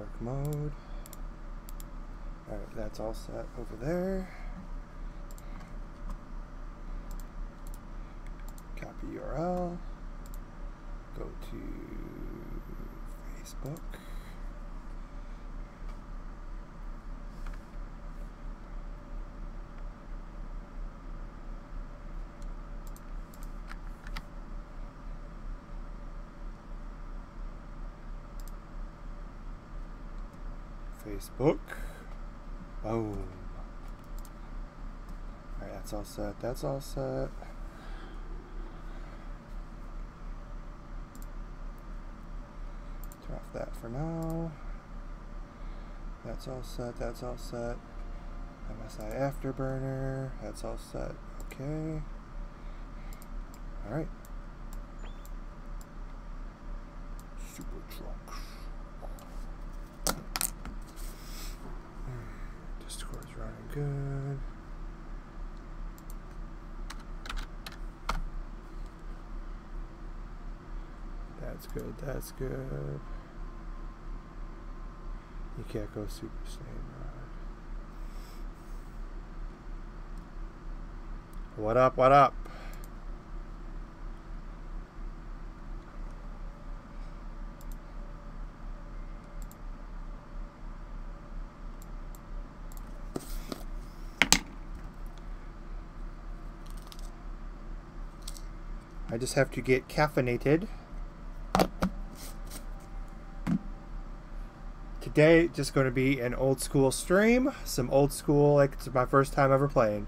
dark mode. Alright, that's all set over there. Copy URL. Go to Facebook. Facebook. Boom. Alright, that's all set. That's all set. Turn off that for now. That's all set. That's all set. MSI Afterburner. That's all set. Okay. Alright. SuperTrunks. Discord's running good. That's good. That's good. You can't go Super Saiyan mode. What up? What up? I just have to get caffeinated. Today, just going to be an old school stream. Some old school, like it's my first time ever playing.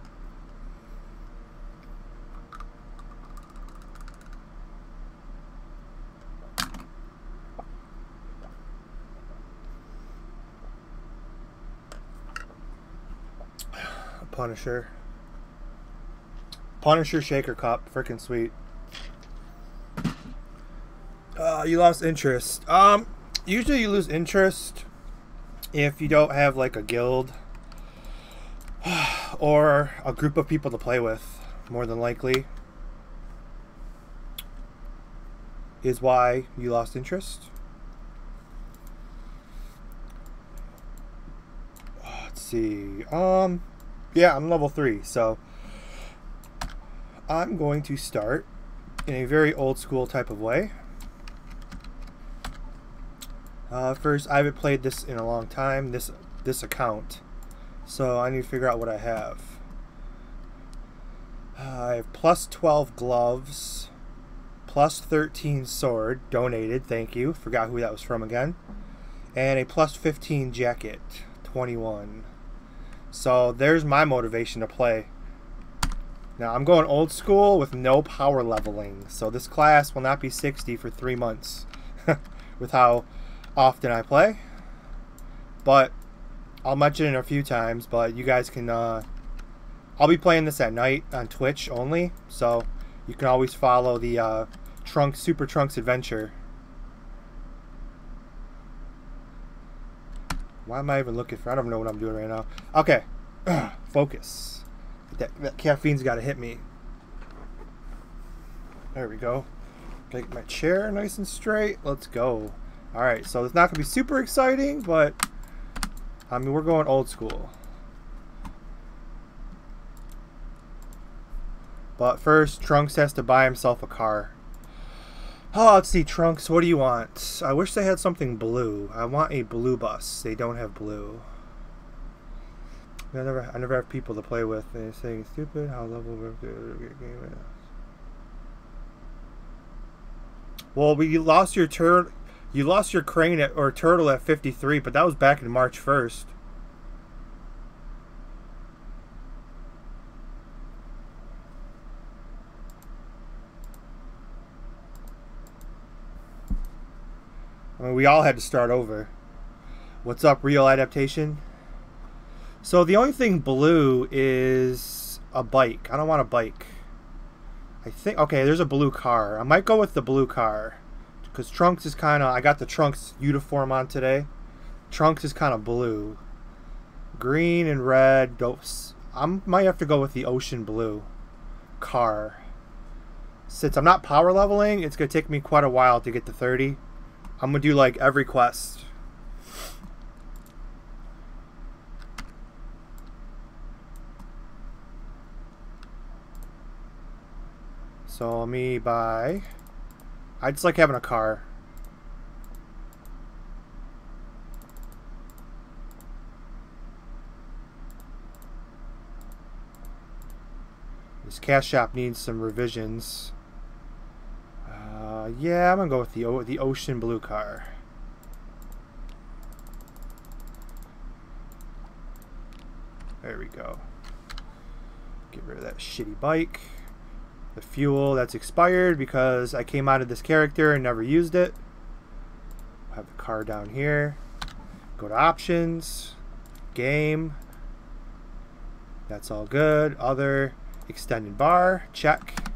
Punisher. Punisher Shaker Cup. Freaking sweet. You lost interest. Usually you lose interest if you don't have like a guild or a group of people to play with, more than likely is why you lost interest. Let's see. Yeah, I'm level 3, so I'm going to start in a very old school type of way. First, I haven't played this in a long time, this account, so I need to figure out what I have. I have plus 12 gloves, plus 13 sword, donated, thank you, forgot who that was from again, and a plus 15 jacket, 21. So there's my motivation to play. Now I'm going old school with no power leveling, so this class will not be 60 for 3 months with how often I play, but I'll mention it a few times, but you guys can I'll be playing this at night on Twitch only, so you can always follow the SuperTrunks adventure. Why am I even looking for? I don't know what I'm doing right now. Okay. Focus. That caffeine's got to hit me. There we go. Make my chair nice and straight. Let's go. Alright, so it's not going to be super exciting, but I mean, we're going old school. But first, Trunks has to buy himself a car. Oh, let's see, Trunks, what do you want? I wish they had something blue. I want a blue bus. They don't have blue. I never have people to play with. They're saying stupid. How level game is. Well, you lost your turn. You lost your crane or turtle at 53, but that was back in March 1st. I mean, we all had to start over. What's up, Real Adaptation? So the only thing blue is a bike. I don't want a bike. I think, okay, there's a blue car. I might go with the blue car. Because Trunks is kind of, I got the Trunks uniform on today. Trunks is kind of blue. Green and red. I might have to go with the ocean blue car. Since I'm not power leveling, it's going to take me quite a while to get to 30. I'm going to do like every quest. So let me buy... I just like having a car. This cash shop needs some revisions. Yeah, I'm gonna go with the ocean blue car. There we go. Get rid of that shitty bike. The fuel, that's expired because I came out of this character and never used it. Have the car down here. Go to options. Game. That's all good. Other. Extended bar. Check.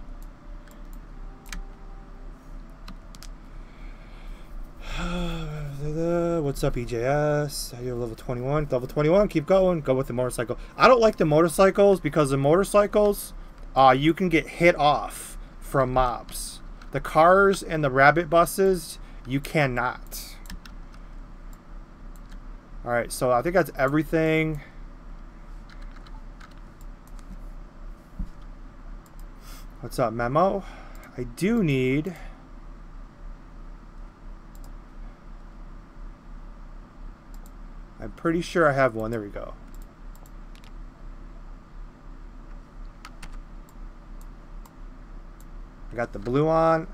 What's up, EJS? You're level 21. Level 21. Keep going. Go with the motorcycle. I don't like the motorcycles because the motorcycles, you can get hit off from mobs. The cars and the rabbit buses, you cannot. Alright, so I think that's everything. What's up, Memo? I do need... I'm pretty sure I have one. There we go. I got the blue on.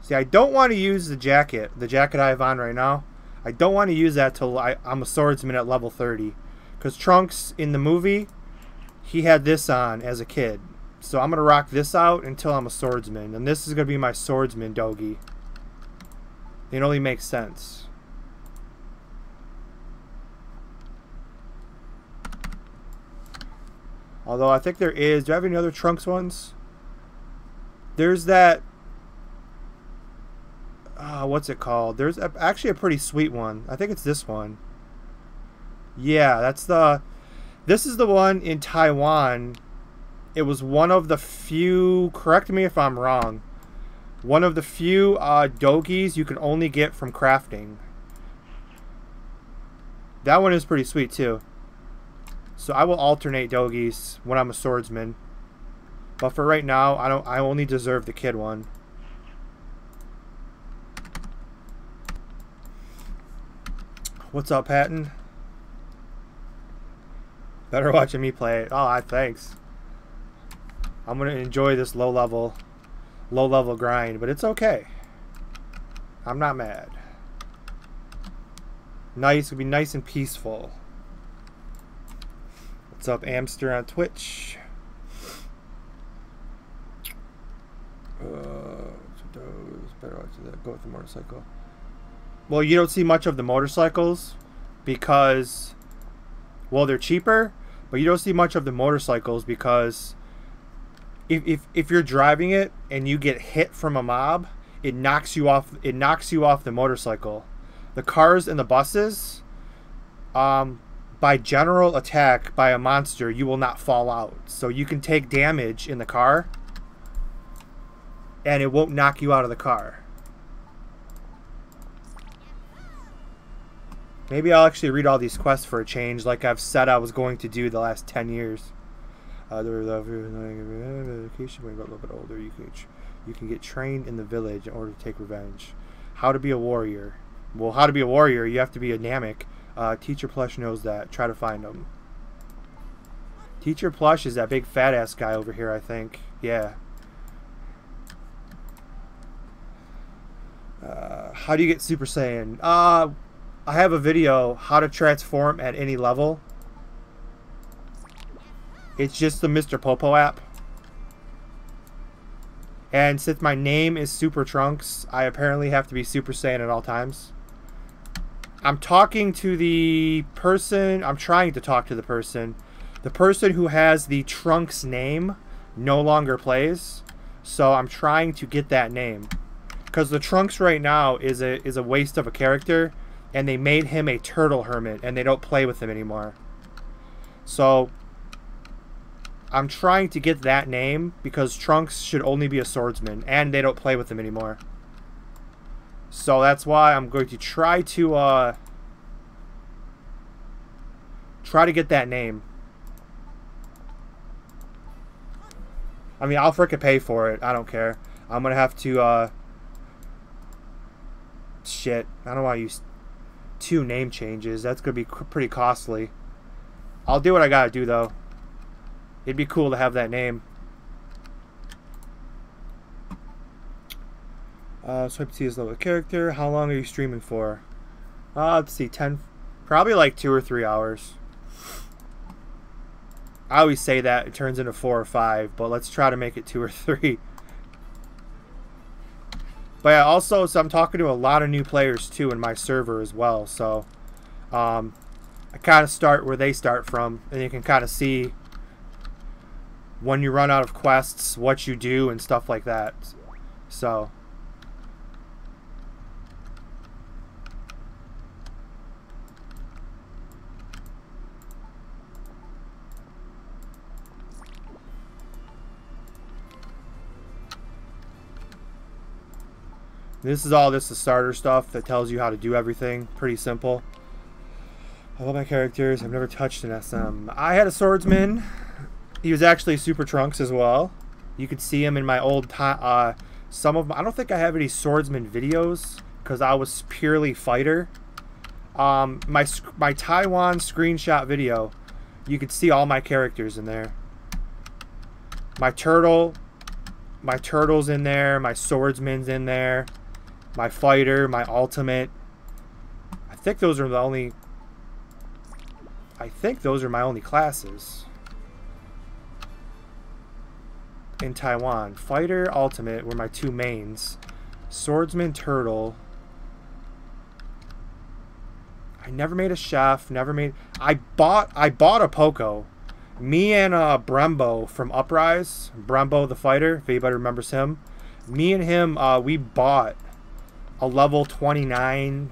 See, I don't want to use the jacket I have on right now. I don't want to use that till I'm a swordsman at level 30. Because Trunks in the movie, he had this on as a kid. So I'm going to rock this out until I'm a swordsman. And this is going to be my swordsman dogi. It only makes sense. Although I think there is... Do I have any other Trunks ones? There's that... what's it called? There's actually a pretty sweet one. I think it's this one. Yeah, that's the... This is the one in Taiwan. It was one of the few... Correct me if I'm wrong. One of the few dogis you can only get from crafting. That one is pretty sweet too. So I will alternate dogis when I'm a swordsman. But for right now, I only deserve the kid one. What's up, Patton? Better watching me play it. Oh, thanks. I'm gonna enjoy this low level grind, but it's okay. I'm not mad. Nice, it'll be nice and peaceful. What's up, Amster on Twitch? Better go with the motorcycle. Well, you don't see much of the motorcycles because, well, they're cheaper, but you don't see much of the motorcycles because if you're driving it and you get hit from a mob, it knocks you off. It knocks you off the motorcycle. The cars and the buses, by general attack by a monster, you will not fall out. So you can take damage in the car and it won't knock you out of the car. Maybe I'll actually read all these quests for a change like I've said I was going to do the last 10 years. When you get a little bit older, you can get trained in the village in order to take revenge. How to be a warrior. Well, how to be a warrior, you have to be a Namek. Teacher Plush knows that. Try to find him. Teacher Plush is that big fat ass guy over here, I think. Yeah. How do you get Super Saiyan? I have a video how to transform at any level. It's just the Mr. Popo app. And since my name is SuperTrunks, I apparently have to be Super Saiyan at all times. I'm talking to the person, I'm trying to talk to the person. The person who has the Trunks name no longer plays. So I'm trying to get that name. Because the Trunks right now is a waste of a character. And they made him a turtle hermit. And they don't play with him anymore. So I'm trying to get that name. Because Trunks should only be a swordsman. And they don't play with him anymore. So that's why I'm going to try to get that name. I mean, I'll frickin' pay for it. I don't care. I'm gonna have to, shit. I don't want to use 2 name changes. That's gonna be pretty costly. I'll do what I gotta do, though. It'd be cool to have that name. Swipe to see his level of character. How long are you streaming for? Let's see, 10... Probably like 2 or 3 hours. I always say that. It turns into 4 or 5, but let's try to make it 2 or 3. But yeah, also, so I'm talking to a lot of new players, too, in my server as well. So, I kind of start where they start from, and you can kind of see when you run out of quests, what you do, and stuff like that. So... This is all just the starter stuff that tells you how to do everything. Pretty simple. I love my characters. I've never touched an SM. I had a swordsman. He was actually SuperTrunks as well. You could see him in my old some of my, I don't think I have any swordsman videos because I was purely fighter. My Taiwan screenshot video, you could see all my characters in there. My turtle's in there. My swordsman's in there. My fighter, my ultimate. I think those are my only classes in Taiwan. Fighter, ultimate were my 2 mains. Swordsman, turtle. I never made a chef. Never made. I bought a Poco. Me and Brembo from Uprise. Brembo the fighter, if anybody remembers him. Me and him, we bought a level 29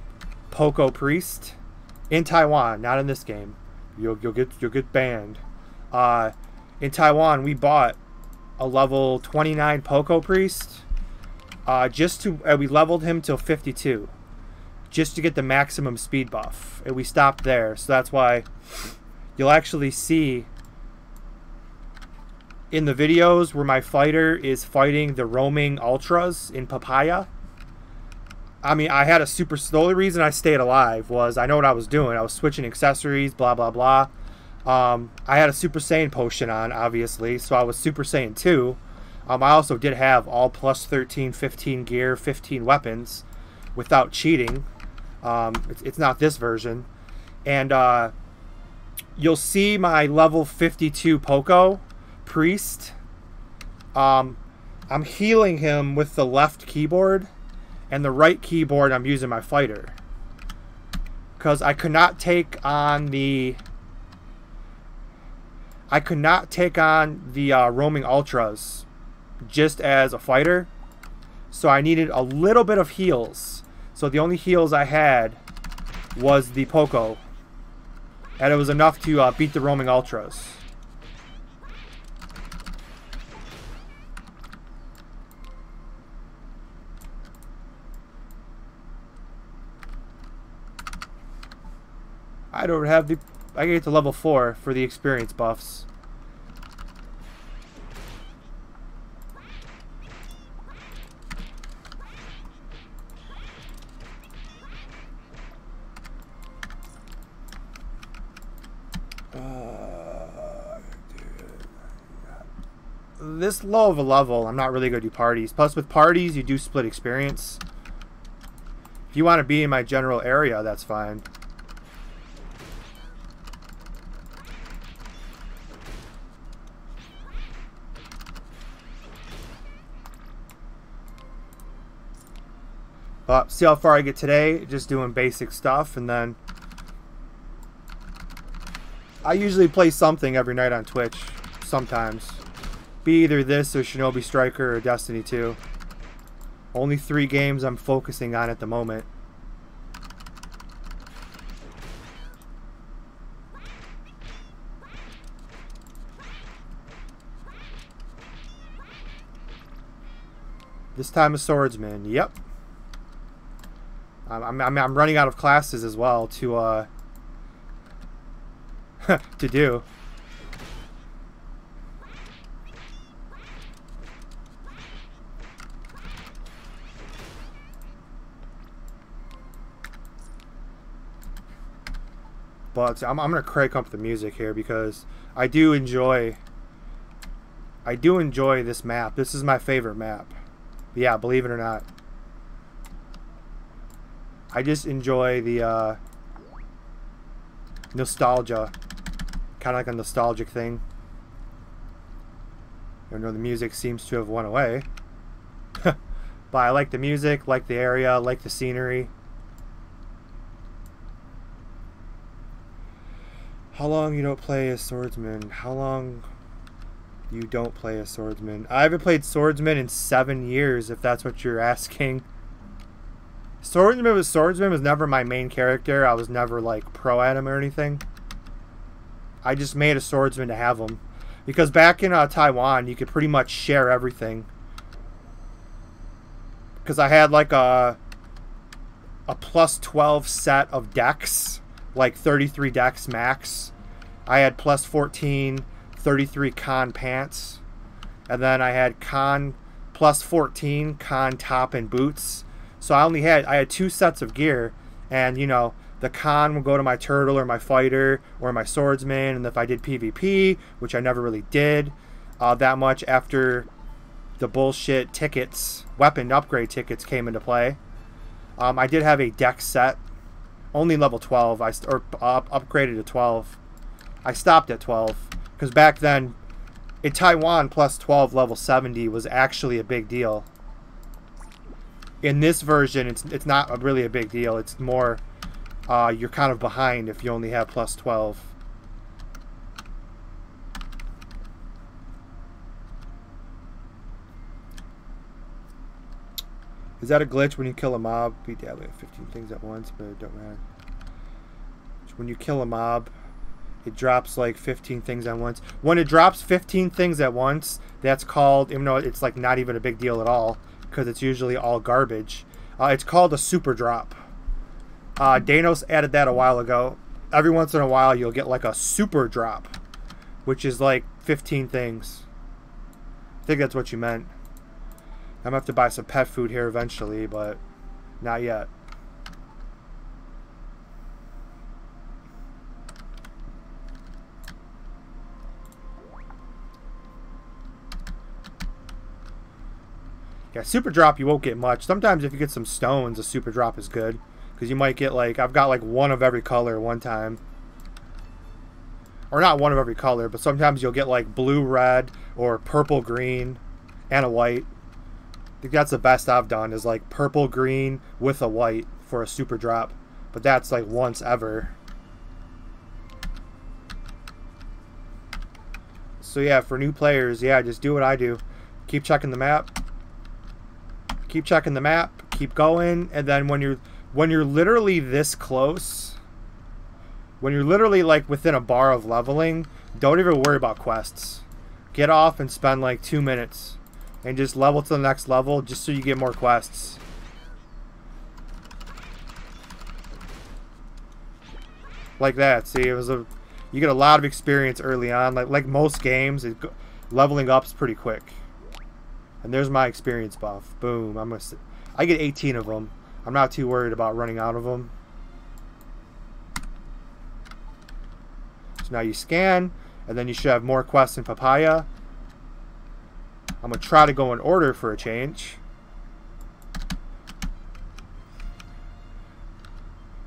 Poco Priest in Taiwan, not in this game. You'll get banned. In Taiwan, we bought a level 29 Poco Priest. We leveled him till 52, just to get the maximum speed buff, and we stopped there. So that's why you'll actually see in the videos where my fighter is fighting the roaming ultras in Papaya. I mean, I had a super... The only reason I stayed alive was I know what I was doing. I was switching accessories, blah, blah, blah. I had a Super Saiyan potion on, obviously, so I was Super Saiyan 2. I also did have all plus 13, 15 gear, 15 weapons without cheating. It's not this version. And you'll see my level 52 Poco Priest. I'm healing him with the left keyboard. And the right keyboard, I'm using my fighter. Because I could not take on the... roaming ultras just as a fighter. So I needed a little bit of heals. So the only heals I had was the Poco. And it was enough to beat the roaming ultras. I don't have the... I get to level 4 for the experience buffs. This low of a level, I'm not really going to do parties. Plus, with parties, you do split experience. If you want to be in my general area, that's fine. But see how far I get today, just doing basic stuff, and then I usually play something every night on Twitch, sometimes. Be either this or Shinobi Striker or Destiny 2. Only 3 games I'm focusing on at the moment. This time a swordsman, yep. I'm running out of classes as well to to do. But I'm gonna crank up the music here because I do enjoy this map. This is my favorite map. But yeah, believe it or not, I just enjoy the nostalgia, kind of like a nostalgic thing. Even though the music seems to have went away. But I like the music, like the area, like the scenery. How long you don't play as swordsman? How long you don't play as swordsman? I haven't played swordsman in 7 years, if that's what you're asking. Swordsman was never my main character. I was never like pro at him or anything. I just made a swordsman to have him. Because back in Taiwan, you could pretty much share everything. Because I had like a plus 12 set of decks. Like 33 decks max. I had plus 14, 33 con pants. And then I had con plus 14 con top and boots. So I had 2 sets of gear. And you know, the con would go to my turtle or my fighter or my swordsman. And if I did PvP, which I never really did that much after the bullshit tickets, weapon upgrade tickets came into play. I did have a deck set. Only level 12. Upgraded to 12. I stopped at 12. Because back then, in Taiwan, plus 12 level 70 was actually a big deal. In this version, it's not really a big deal. It's more, you're kind of behind if you only have plus 12. Is that a glitch when you kill a mob? Beat the 15 things at once, but it don't matter. When you kill a mob, it drops like 15 things at once. When it drops 15 things at once, that's called, even though it's like not even a big deal at all, because it's usually all garbage, it's called a super drop. Danos added that a while ago. Every once in a while, you'll get like a super drop, which is like 15 things. I think that's what you meant. I'm going to have to buy some pet food here eventually, but not yet. Yeah, super drop you won't get much. Sometimes if you get some stones, a super drop is good. Because you might get like, I've got like one of every color one time. Or not one of every color, but sometimes you'll get like blue, red, or purple, green, and a white. I think that's the best I've done, is like purple, green with a white for a super drop. But that's like once ever. So yeah, for new players, yeah, just do what I do. Keep checking the map. Keep checking the map. Keep going. And then when you're literally this close, when you're literally like within a bar of leveling, don't even worry about quests. Get off and spend like 2 minutes. And just level to the next level just so you get more quests. Like that. See, you get a lot of experience early on. Like most games, leveling up's pretty quick. And there's my experience buff. Boom. I get 18 of them. I'm not too worried about running out of them. So now you scan, and then you should have more quests in Papaya. I'm going to try to go in order for a change.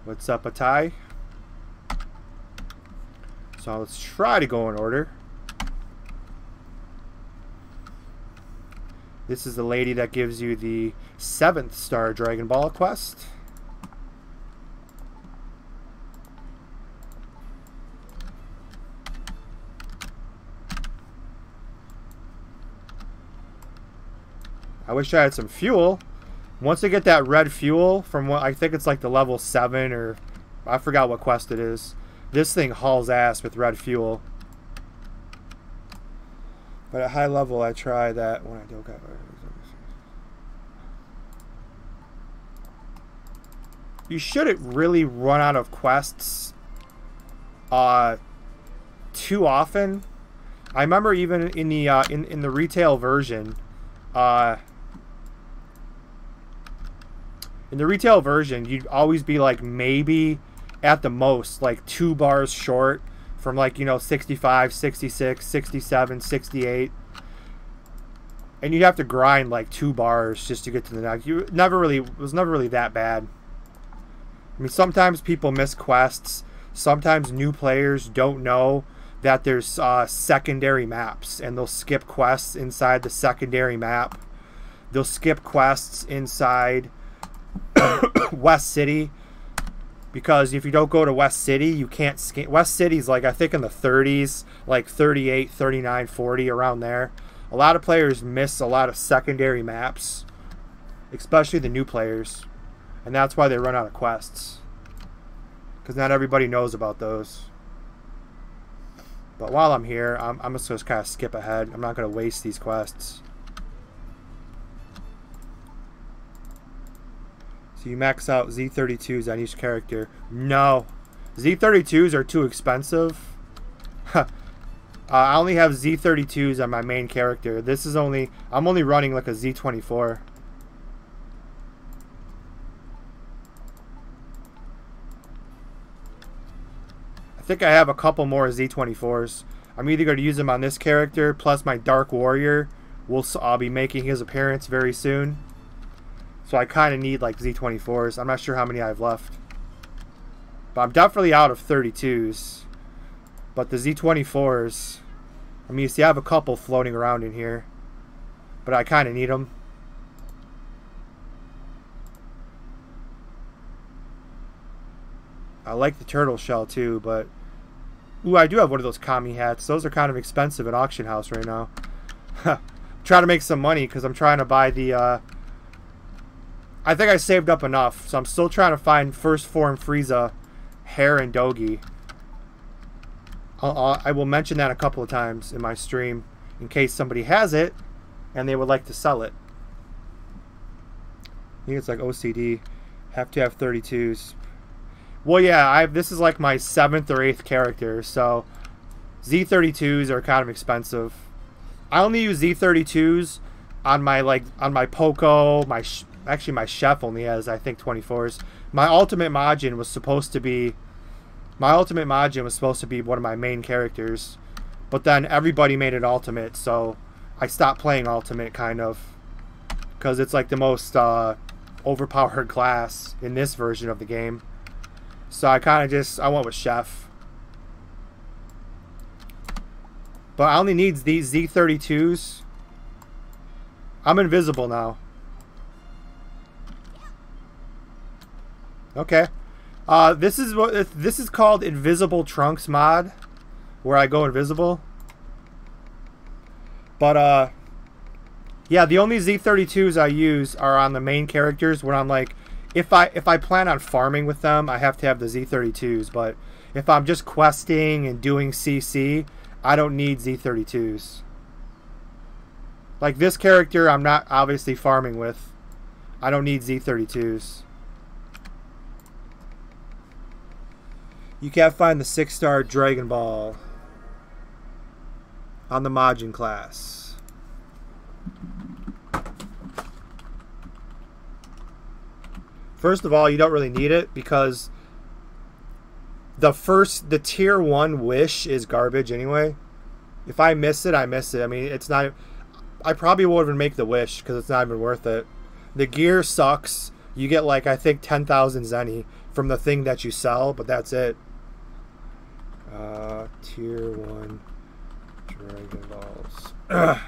What's up, Atai? So let's try to go in order. This is the lady that gives you the 7th star Dragon Ball quest. I wish I had some fuel. Once I get that red fuel from what I think it's like the level 7 or I forgot what quest it is. This thing hauls ass with red fuel. But at high level I try that when I don't got. You shouldn't really run out of quests too often. I remember even in the in the retail version, in the retail version, you'd always be like maybe at the most like 2 bars short from like, you know, 65, 66, 67, 68. And you'd have to grind like 2 bars just to get to the next. It was never really that bad. I mean, sometimes people miss quests. Sometimes new players don't know that there's secondary maps, and they'll skip quests inside the secondary map. They'll skip quests inside West City, because if you don't go to West City, you can't skip. West City's like, I think in the 30s, like 38, 39, 40, around there. A lot of players miss a lot of secondary maps, especially the new players, and that's why they run out of quests, because not everybody knows about those. But while I'm here, I'm just going to kind of skip ahead. I'm not going to waste these quests. So you max out Z32s on each character. No. Z32s are too expensive. I only have Z32s on my main character. I'm only running like a Z24. I think I have a couple more Z24s. I'm either going to use them on this character, plus my Dark Warrior. I'll be making his appearance very soon. So I kind of need like Z24s. I'm not sure how many I have left. But I'm definitely out of 32s. But the Z24s, I mean, you see I have a couple floating around in here. But I kind of need them. I like the turtle shell too, but... Ooh, I do have one of those commie hats. Those are kind of expensive at auction house right now. Trying to make some money because I'm trying to buy the... I think I saved up enough, so I'm still trying to find First Form Frieza, Hair, and Dogi. I will mention that a couple of times in my stream in case somebody has it and they would like to sell it. I think it's like OCD. Have to have 32s. Well, yeah, this is like my 7th or 8th character, so Z32s are kind of expensive. I only use Z32s on my Poco. Actually, my Chef only has, I think, 24s. My Ultimate Majin was supposed to be one of my main characters, but then everybody made it Ultimate, so I stopped playing Ultimate, kind of, because it's like the most overpowered class in this version of the game. So I went with Chef. But I only need these Z32s. I'm invisible now. Okay. This is called Invisible Trunks mod, where I go invisible. But yeah, the only Z32s I use are on the main characters when I'm like, if I plan on farming with them, I have to have the Z32s, but if I'm just questing and doing CC, I don't need Z32s. Like this character I'm not obviously farming with. I don't need Z32s. You can't find the 6-star Dragon Ball on the Majin class. First of all, you don't really need it because the tier 1 wish is garbage anyway. If I miss it, I miss it. I mean, it's not... I probably won't even make the wish because it's not even worth it. The gear sucks. You get like, I think, 10,000 Zenny from the thing that you sell, but that's it. Tier 1 Dragon Balls. Ugh.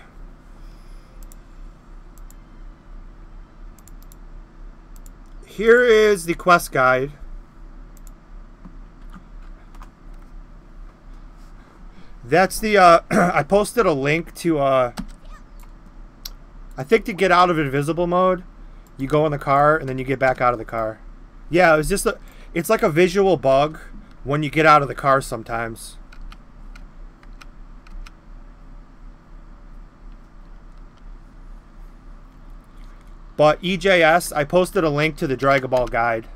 Here is the quest guide. That's the, I posted a link to, I think to get out of invisible mode, you go in the car and then you get back out of the car. Yeah, it's like a visual bug when you get out of the car sometimes. But EJS, I posted a link to the Dragon Ball guide.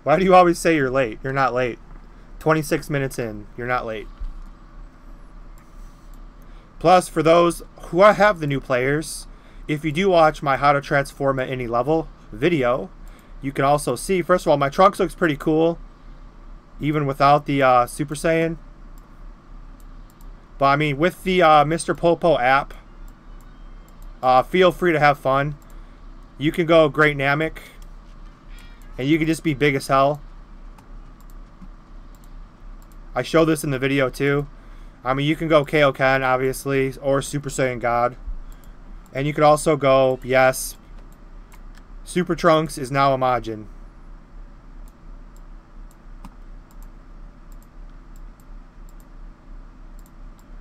Why do you always say you're late? You're not late. 26 minutes in. You're not late. Plus, for those who have the new players, if you do watch my How to Transform at Any Level video, you can also see, first of all, my Trunks looks pretty cool, even without the Super Saiyan. But, I mean, with the Mr. Popo app, feel free to have fun. You can go Great Namek, and you can just be big as hell. I show this in the video, too. I mean, you can go Kaioken, obviously, or Super Saiyan God. And you could also go, yes, SuperTrunks is now a Majin.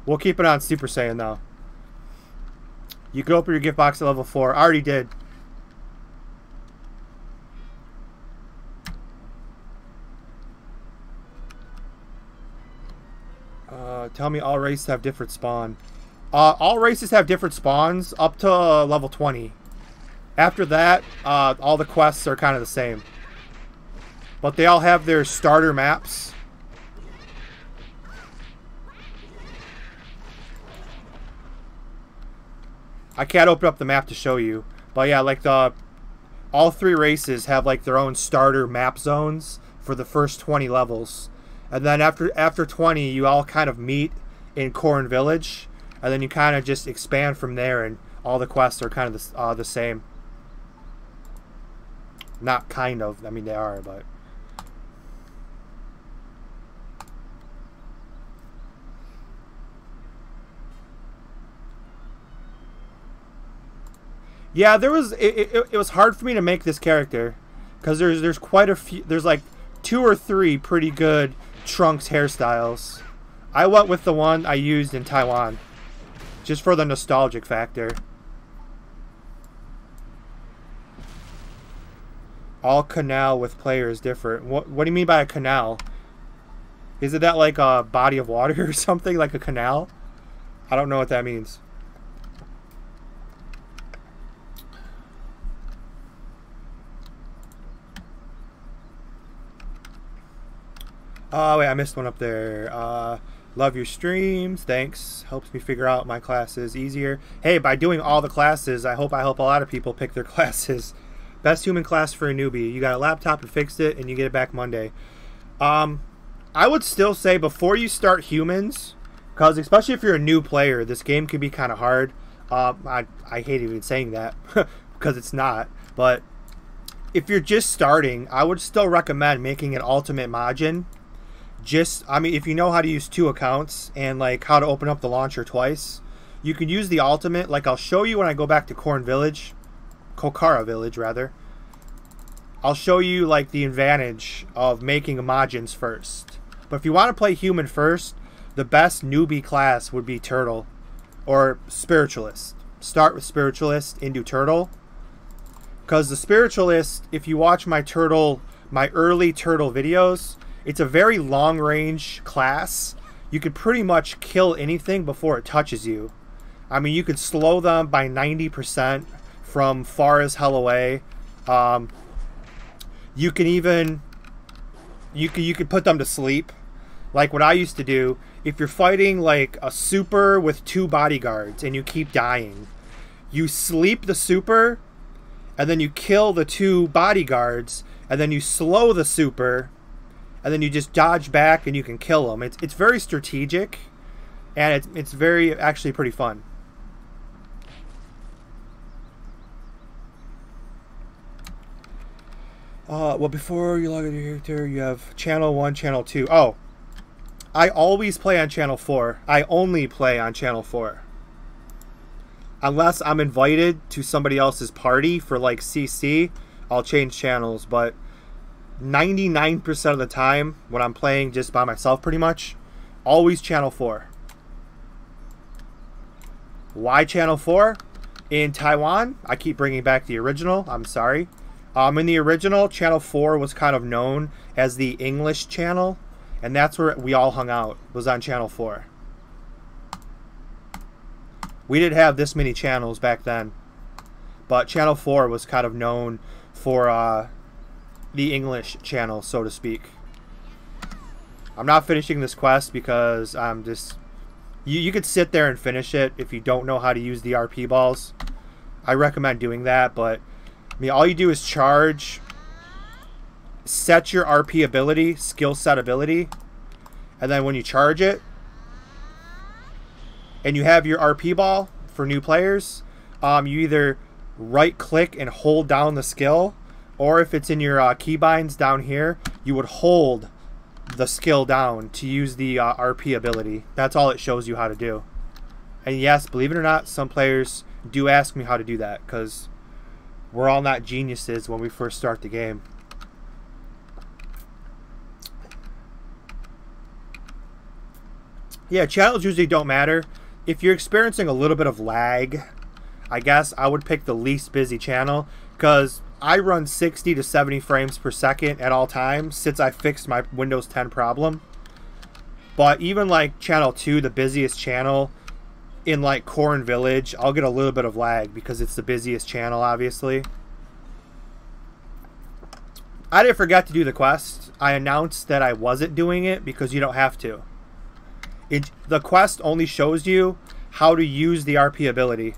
We'll keep it on Super Saiyan, though. You can open your gift box at level 4. I already did. Tell me all races have different spawn. All races have different spawns up to level 20. After that, all the quests are kind of the same. But they all have their starter maps. I can't open up the map to show you. But yeah, like all 3 races have like their own starter map zones for the first 20 levels. And then after 20, you all kind of meet in Corn Village, and then you kind of just expand from there, and all the quests are kind of the same. Not kind of, I mean they are, but yeah, it was hard for me to make this character because there's quite a few. There's like 2 or 3 pretty good Trunks hairstyles. I went with the one I used in Taiwan, just for the nostalgic factor. All canal with players different. What do you mean by a canal? Is it that like a body of water or something, like a canal? I don't know what that means. Oh, wait, I missed one up there. Love your streams. Thanks. Helps me figure out my classes easier. Hey, by doing all the classes, I hope I help a lot of people pick their classes. Best human class for a newbie. You got a laptop and fixed it, and you get it back Monday. I would still say before you start humans, because especially if you're a new player, this game can be kind of hard. I hate even saying that, because it's not. But if you're just starting, I would still recommend making an Ultimate Majin. I mean, if you know how to use 2 accounts and like how to open up the launcher twice, you can use the ultimate. Like I'll show you when I go back to Kokara Village rather. I'll show you like the advantage of making Majins first. But if you want to play human first, the best newbie class would be Turtle or Spiritualist. Start with Spiritualist and do Turtle. Because the Spiritualist, if you watch my early Turtle videos, it's a very long-range class. You could pretty much kill anything before it touches you. I mean, you could slow them by 90% from far as hell away. You can even... You could put them to sleep. Like what I used to do, if you're fighting like a super with 2 bodyguards and you keep dying, you sleep the super, and then you kill the 2 bodyguards, and then you slow the super, and then you just dodge back and you can kill them. It's very strategic, and it's very actually pretty fun. Well, before you log into your character, you have channel 1, channel 2. Oh, I always play on channel 4. I only play on channel 4. Unless I'm invited to somebody else's party for like CC, I'll change channels, but 99% of the time when I'm playing just by myself pretty much, always channel 4. Why channel 4? In Taiwan, I keep bringing back the original, I'm sorry. In the original, channel 4 was kind of known as the English channel, and that's where we all hung out, was on channel 4. We didn't have this many channels back then, but channel 4 was kind of known for the English channel, so to speak. I'm not finishing this quest because I'm just... You could sit there and finish it if you don't know how to use the RP balls. I recommend doing that, but I mean, all you do is charge, set your RP ability, skill set ability, and then when you charge it, and you have your RP ball for new players, you either right-click and hold down the skill, or if it's in your keybinds down here, you would hold the skill down to use the RP ability. That's all it shows you how to do. And yes, believe it or not, some players do ask me how to do that because we're all not geniuses when we first start the game. Yeah, channels usually don't matter. If you're experiencing a little bit of lag, I guess I would pick the least busy channel because I run 60 to 70 frames per second at all times since I fixed my Windows 10 problem. But even like channel 2, the busiest channel in like Corn Village, I'll get a little bit of lag because it's the busiest channel, obviously. I didn't forget to do the quest. I announced that I wasn't doing it because you don't have to. The quest only shows you how to use the RP ability.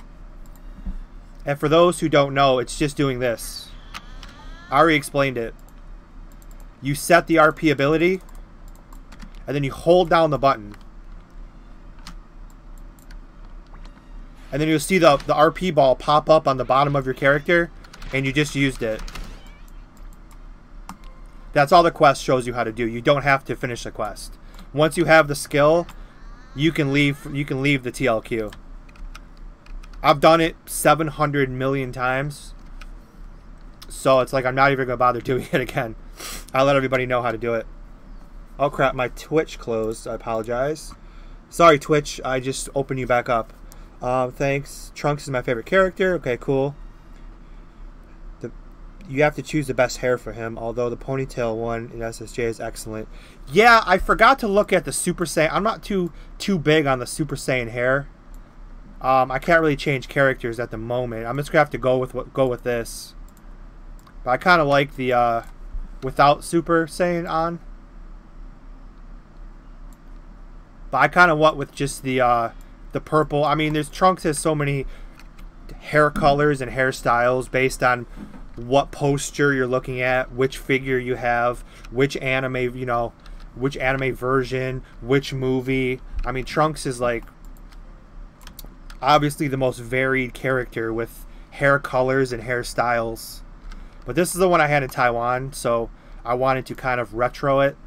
And for those who don't know, it's just doing this. I already explained it. You set the RP ability, and then you hold down the button. And then you'll see the RP ball pop up on the bottom of your character, and you just used it. That's all the quest shows you how to do. You don't have to finish the quest. Once you have the skill, you can leave the TLQ. I've done it 700 million times. So it's like I'm not even going to bother doing it again. I'll let everybody know how to do it. Oh crap, my Twitch closed. I apologize. Sorry Twitch, I just opened you back up. Thanks. Trunks is my favorite character. Okay, cool. You have to choose the best hair for him, although the ponytail one in SSJ is excellent. Yeah, I forgot to look at the Super Saiyan. I'm not too big on the Super Saiyan hair. I can't really change characters at the moment. I'm just going to have to go with this. But I kind of like the without Super Saiyan on. But I kind of went with just the purple. I mean, Trunks has so many hair colors and hairstyles based on what posture you're looking at, which figure you have, which anime, which anime version, which movie. I mean, Trunks is like obviously the most varied character with hair colors and hairstyles. But this is the one I had in Taiwan, so I wanted to kind of retro it.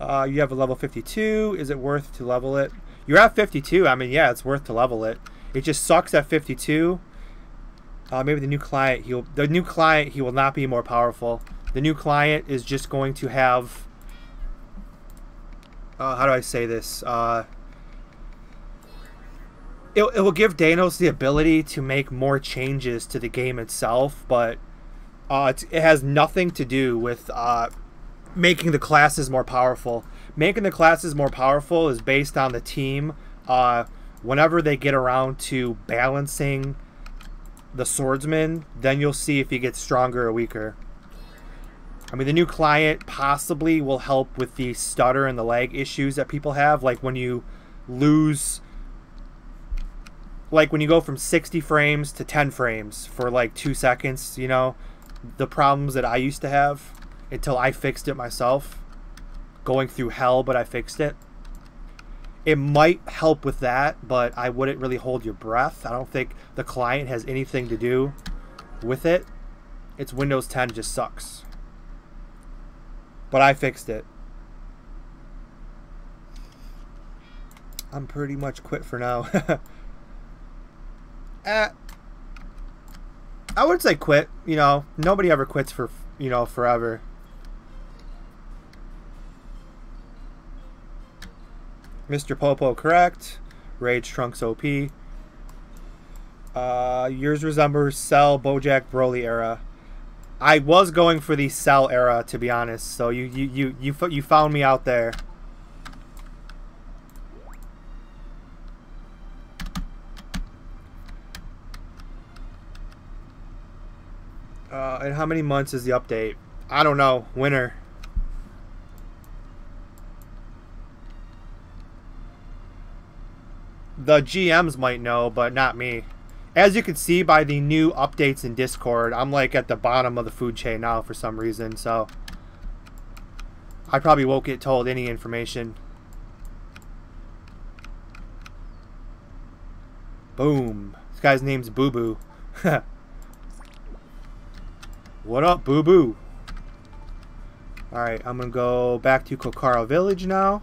You have a level 52. Is it worth to level it? You're at 52. I mean, yeah, it's worth to level it. It just sucks at 52. Maybe the new client, he will not be more powerful. The new client is just going to have... how do I say this? It will give Danos the ability to make more changes to the game itself, but it has nothing to do with making the classes more powerful. Making the classes more powerful is based on the team. Whenever they get around to balancing the swordsman, then you'll see if he gets stronger or weaker. I mean, the new client possibly will help with the stutter and the lag issues that people have, like when you lose... Like when you go from 60 frames to 10 frames for like 2 seconds, the problems that I used to have until I fixed it myself. Going through hell, but I fixed it. It might help with that, but I wouldn't really hold your breath. I don't think the client has anything to do with it. It's Windows 10 just sucks. But I fixed it. I'm pretty much quit for now. I would say quit. Nobody ever quits for, forever. Mr. Popo, correct. Rage Trunks OP. Yours resembles Cell, Bojack, Broly era. I was going for the Cell era, to be honest. So you found me out there. And how many months is the update? I don't know. Winner. The GMs might know, but not me. As you can see by the new updates in Discord, I'm like at the bottom of the food chain now for some reason, so I probably won't get told any information. Boom. This guy's name's Boo Boo. What up, Boo Boo? Alright, I'm gonna go back to Kokaro Village now.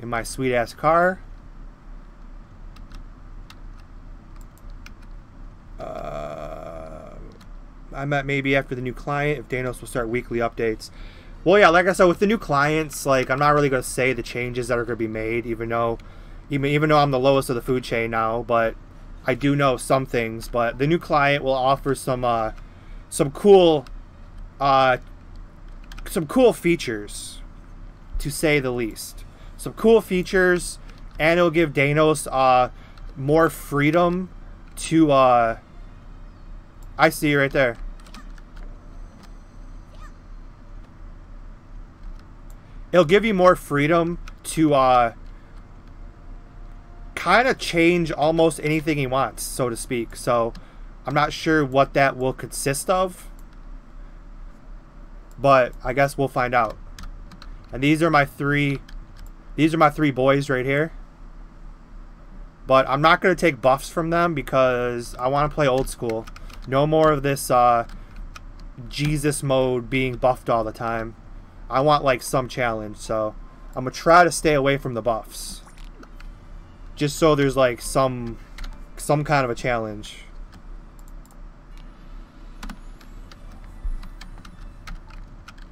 In my sweet ass car. I met maybe after the new client if Danos will start weekly updates. Well, yeah, like I said, with the new clients, like I'm not really gonna say the changes that are gonna be made, even though I'm the lowest of the food chain now, but I do know some things. But the new client will offer some cool features, to say the least. Some cool features, and it'll give Danos more freedom to I see you right there. It'll give you more freedom to kind of change almost anything he wants, so to speak. So I'm not sure what that will consist of, but I guess we'll find out. And these are my three boys right here. But I'm not going to take buffs from them because I want to play old school. No more of this Jesus mode being buffed all the time. I want like some challenge, so I'm going to try to stay away from the buffs. Just so there's like some kind of a challenge.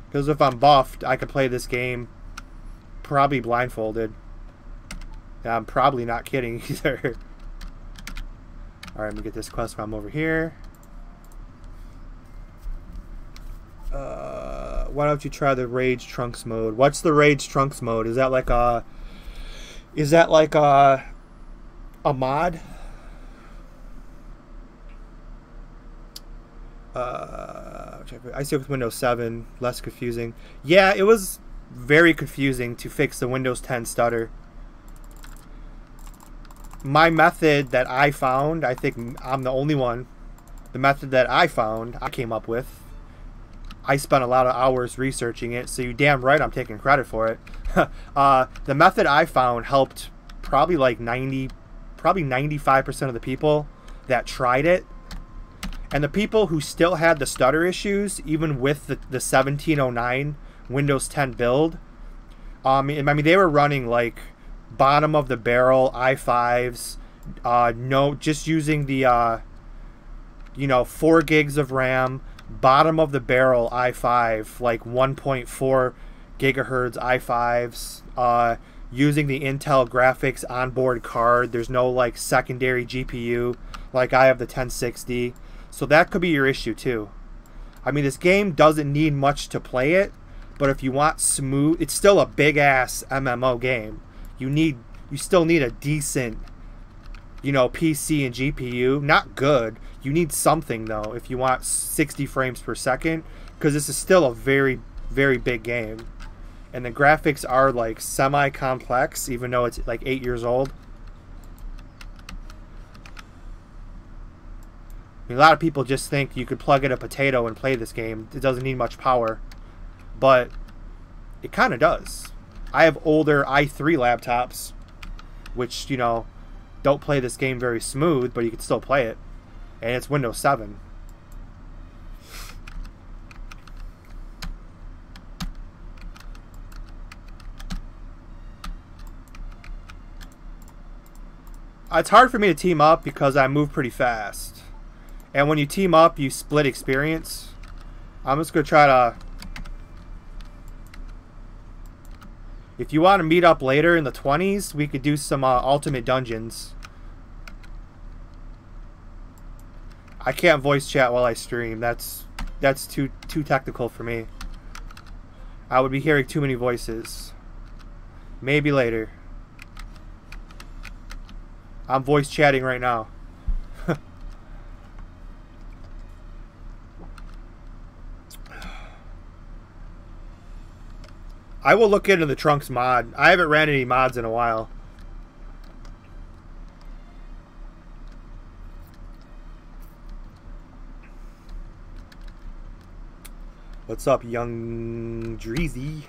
Because if I'm buffed, I could play this game probably blindfolded. And I'm probably not kidding either. Alright, let me get this quest while I'm over here. Why don't you try the Rage Trunks mode? What's the Rage Trunks mode? Is that like a mod? I see it with Windows 7, less confusing. Yeah, it was very confusing to fix the Windows 10 stutter. My method that I found, I think I'm the only one, the method that I found, I came up with. I spent a lot of hours researching it, so you damn right I'm taking credit for it. The method I found helped probably like 95% of the people that tried it. And the people who still had the stutter issues, even with the 1709 Windows 10 build, I mean, they were running like bottom of the barrel i5s, just using the 4 gigs of RAM, bottom of the barrel i5, like 1.4 gigahertz i5s, using the Intel graphics onboard card. There's no like secondary GPU like I have the 1060. So that could be your issue too. I mean, this game doesn't need much to play it, but if you want smooth, it's still a big ass MMO game. You still need a decent, PC and GPU. Not good. You need something though if you want 60 frames per second, because this is still a very, very big game. And the graphics are like semi-complex, even though it's like 8 years old. I mean, a lot of people just think you could plug in a potato and play this game. It doesn't need much power. But it kind of does. I have older i3 laptops, which, don't play this game very smooth, but you can still play it. And it's Windows 7. It's hard for me to team up because I move pretty fast. And when you team up, you split experience. I'm just going to try to... If you want to meet up later in the 20s, we could do some ultimate dungeons. I can't voice chat while I stream. That's too technical for me. I would be hearing too many voices. Maybe later. I'm voice chatting right now. I will look into the Trunks mod. I haven't ran any mods in a while. What's up, young Dreezy?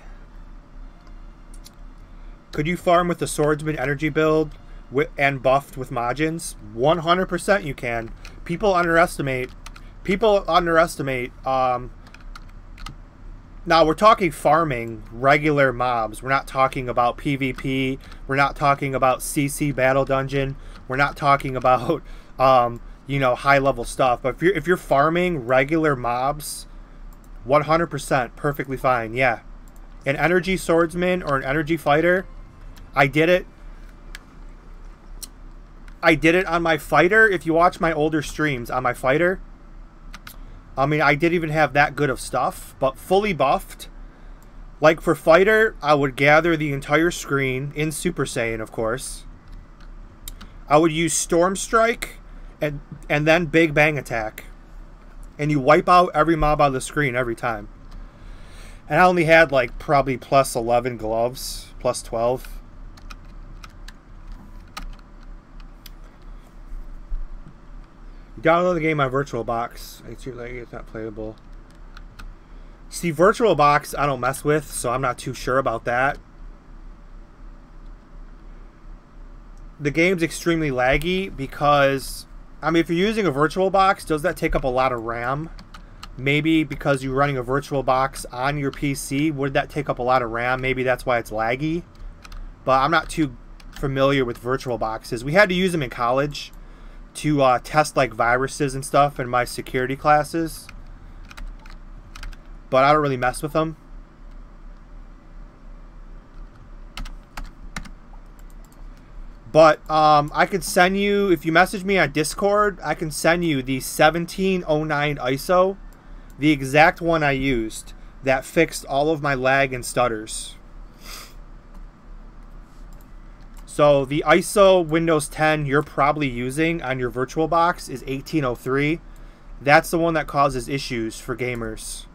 Could you farm with the Swordsman energy build and buffed with Majins? 100% you can. People underestimate. Now we're talking farming regular mobs. We're not talking about PvP. We're not talking about CC battle dungeon. We're not talking about you know, high level stuff. But if you're farming regular mobs, 100% perfectly fine. Yeah, an energy swordsman or an energy fighter. I did it on my fighter. If you watch my older streams on my fighter, I mean, I didn't even have that good of stuff, but fully buffed. Like for fighter, I would gather the entire screen in Super Saiyan, of course. I would use Storm Strike and then Big Bang Attack. And you wipe out every mob on the screen every time. And I only had like probably plus 11 gloves, plus 12. Download the game on VirtualBox. It's not playable. See, VirtualBox I don't mess with, so I'm not too sure about that. The game's extremely laggy because, I mean, if you're using a VirtualBox, does that take up a lot of RAM? Maybe because you're running a VirtualBox on your PC, would that take up a lot of RAM? Maybe that's why it's laggy. But I'm not too familiar with VirtualBoxes. We had to use them in college to test like viruses and stuff in my security classes, but I don't really mess with them. But I could send you, if you message me on Discord, I can send you the 1709 ISO, the exact one I used that fixed all of my lag and stutters. So the ISO Windows 10 you're probably using on your VirtualBox is 1803. That's the one that causes issues for gamers.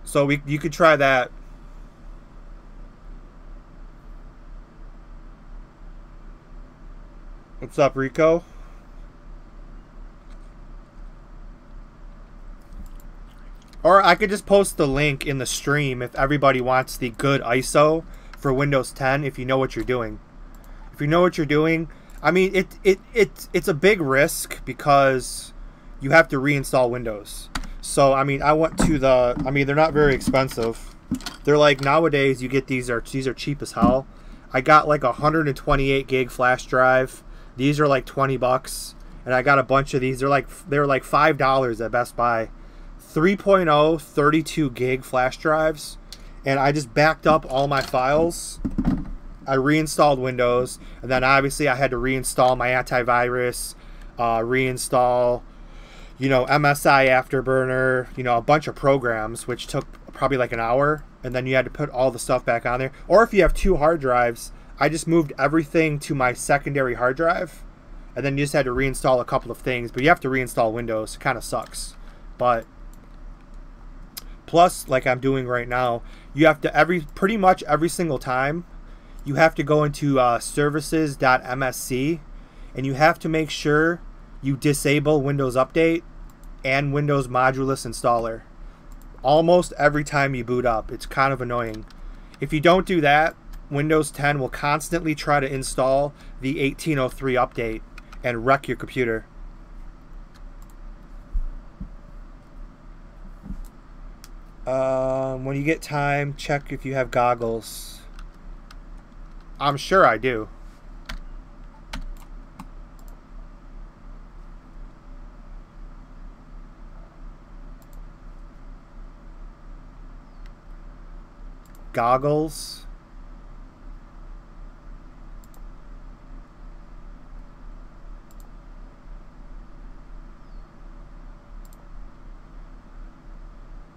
So you could try that. What's up, Rico? Or I could just post the link in the stream if everybody wants the good ISO for Windows 10, if you know what you're doing. If you know what you're doing, I mean, it's a big risk because you have to reinstall Windows. So, I mean, I went to the, I mean, they're not very expensive. They're like, nowadays you get these are cheap as hell. I got like a 128 gig flash drive. These are like 20 bucks. And I got a bunch of these. They're like $5 at Best Buy. 3.0 32 gig flash drives, and I just backed up all my files. I reinstalled Windows, and then obviously I had to reinstall my antivirus, reinstall, you know, MSI Afterburner, you know, a bunch of programs, which took probably like an hour, and then you had to put all the stuff back on there. Or if you have 2 hard drives, I just moved everything to my secondary hard drive, and then you just had to reinstall a couple of things, but you have to reinstall Windows. It kind of sucks. But plus, like I'm doing right now, you have to pretty much every single time, you have to go into services.msc, and you have to make sure you disable Windows Update and Windows Modulus Installer. Almost every time you boot up. It's kind of annoying. If you don't do that, Windows 10 will constantly try to install the 1803 update and wreck your computer. When you get time, check if you have goggles. I'm sure I do. Goggles.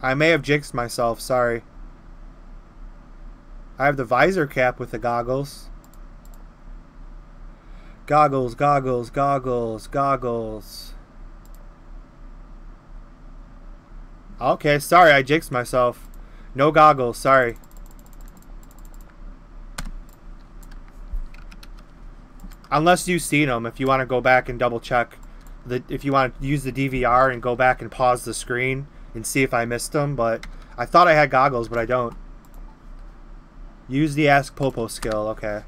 I may have jinxed myself, sorry. I have the visor cap with the goggles. Goggles, goggles, goggles, goggles. Okay, sorry, I jinxed myself. No goggles, sorry. Unless you've seen them, if you want to go back and double check. If you want to use the DVR and go back and pause the screen and see if I missed them. But I thought I had goggles, but I don't. Use the Ask Popo skill, okay.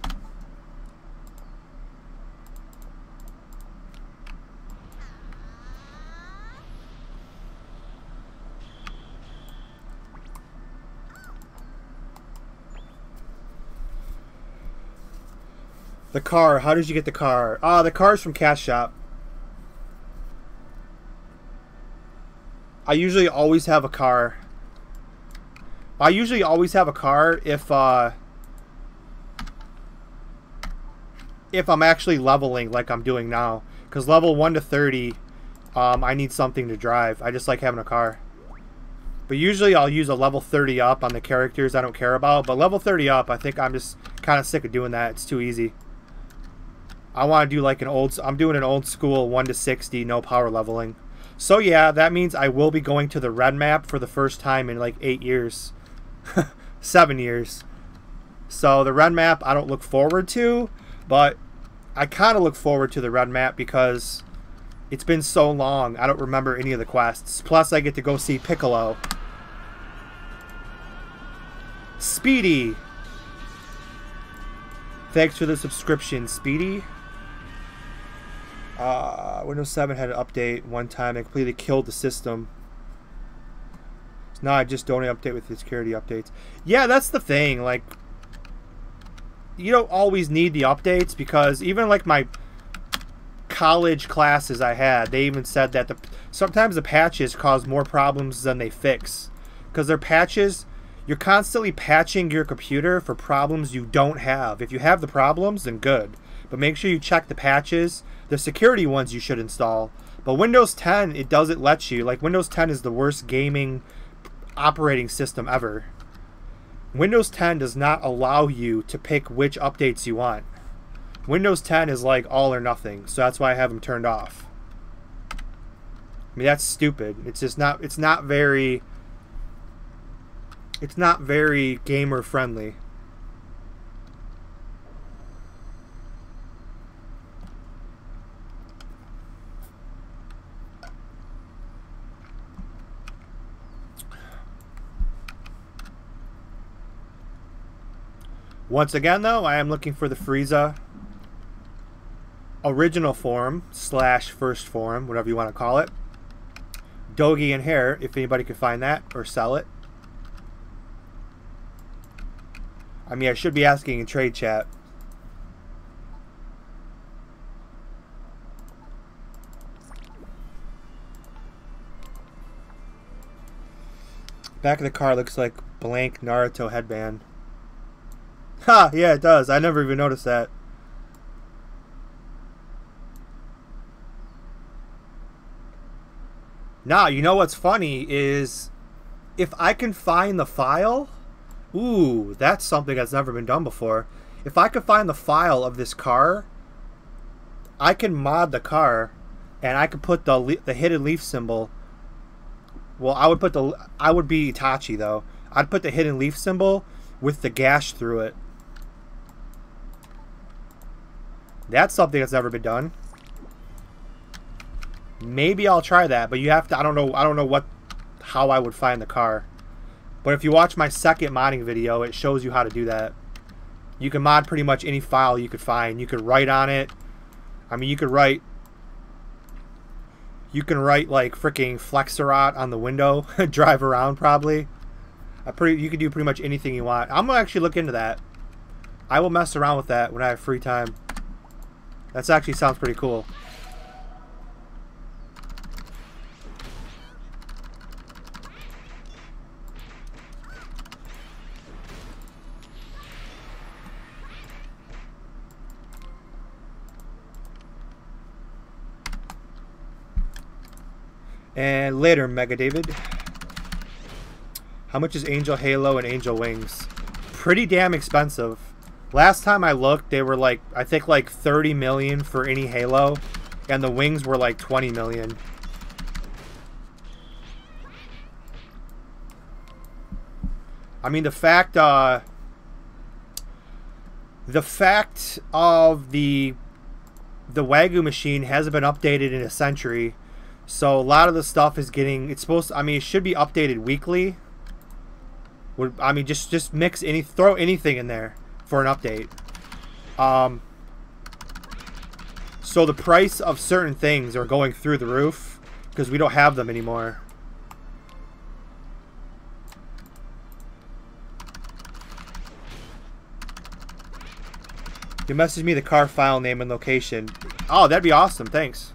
The car. How did you get the car? The car's from Cash Shop. I usually always have a car. I usually always have a car if I'm actually leveling like I'm doing now. Because level 1 to 30, I need something to drive. I just like having a car. But usually I'll use a level 30 up on the characters I don't care about. But level 30 up, I think I'm just kind of sick of doing that. It's too easy. I want to do like I'm doing an old school 1 to 60, no power leveling. So yeah, that means I will be going to the red map for the first time in like 8 years. 7 years. So the red map I don't look forward to, but I kind of look forward to the red map because it's been so long, I don't remember any of the quests. Plus I get to go see Piccolo. Speedy! Thanks for the subscription, Speedy. Windows 7 had an update one time and completely killed the system. So now I just don't update with the security updates. Yeah, that's the thing. Like, you don't always need the updates because even like my college classes I had, they even said that sometimes the patches cause more problems than they fix. Because they're patches, you're constantly patching your computer for problems you don't have. If you have the problems, then good. But make sure you check the patches. The security ones you should install. But Windows 10, it doesn't let you. Like, Windows 10 is the worst gaming operating system ever. Windows 10 does not allow you to pick which updates you want. Windows 10 is like all or nothing. So that's why I have them turned off. I mean, that's stupid. It's just not, it's not very gamer friendly. Once again, though, I am looking for the Frieza original form / first form, whatever you want to call it. Dogi and hair, if anybody could find that or sell it. I mean, I should be asking in trade chat. Back of the car looks like blank Naruto headband. Ha! Yeah, it does. I never even noticed that. Now, you know what's funny is if I can find the file... Ooh, that's something that's never been done before. If I could find the file of this car, I can mod the car, and I could put the hidden leaf symbol. Well, I would be Itachi though. I'd put the hidden leaf symbol with the gash through it. That's something that's never been done. Maybe I'll try that, but you have to. I don't know how I would find the car. But if you watch my second modding video, it shows you how to do that. You can mod pretty much any file you could find. You could write on it. I mean, you can write like freaking Flexarot on the window, drive around probably. You could do pretty much anything you want. I'm gonna actually look into that. I will mess around with that when I have free time. That actually sounds pretty cool. And later, Mega David. How much is Angel Halo and Angel Wings? Pretty damn expensive. Last time I looked, they were like, I think like 30 million for any Halo, and the wings were like 20 million. I mean, the fact of the Wagyu machine hasn't been updated in a century, so a lot of the stuff is getting, it's supposed to, I mean, it should be updated weekly. I mean, just mix throw anything in there for an update. So the price of certain things are going through the roof because we don't have them anymore. You message me the car file name and location. Oh, that'd be awesome. Thanks.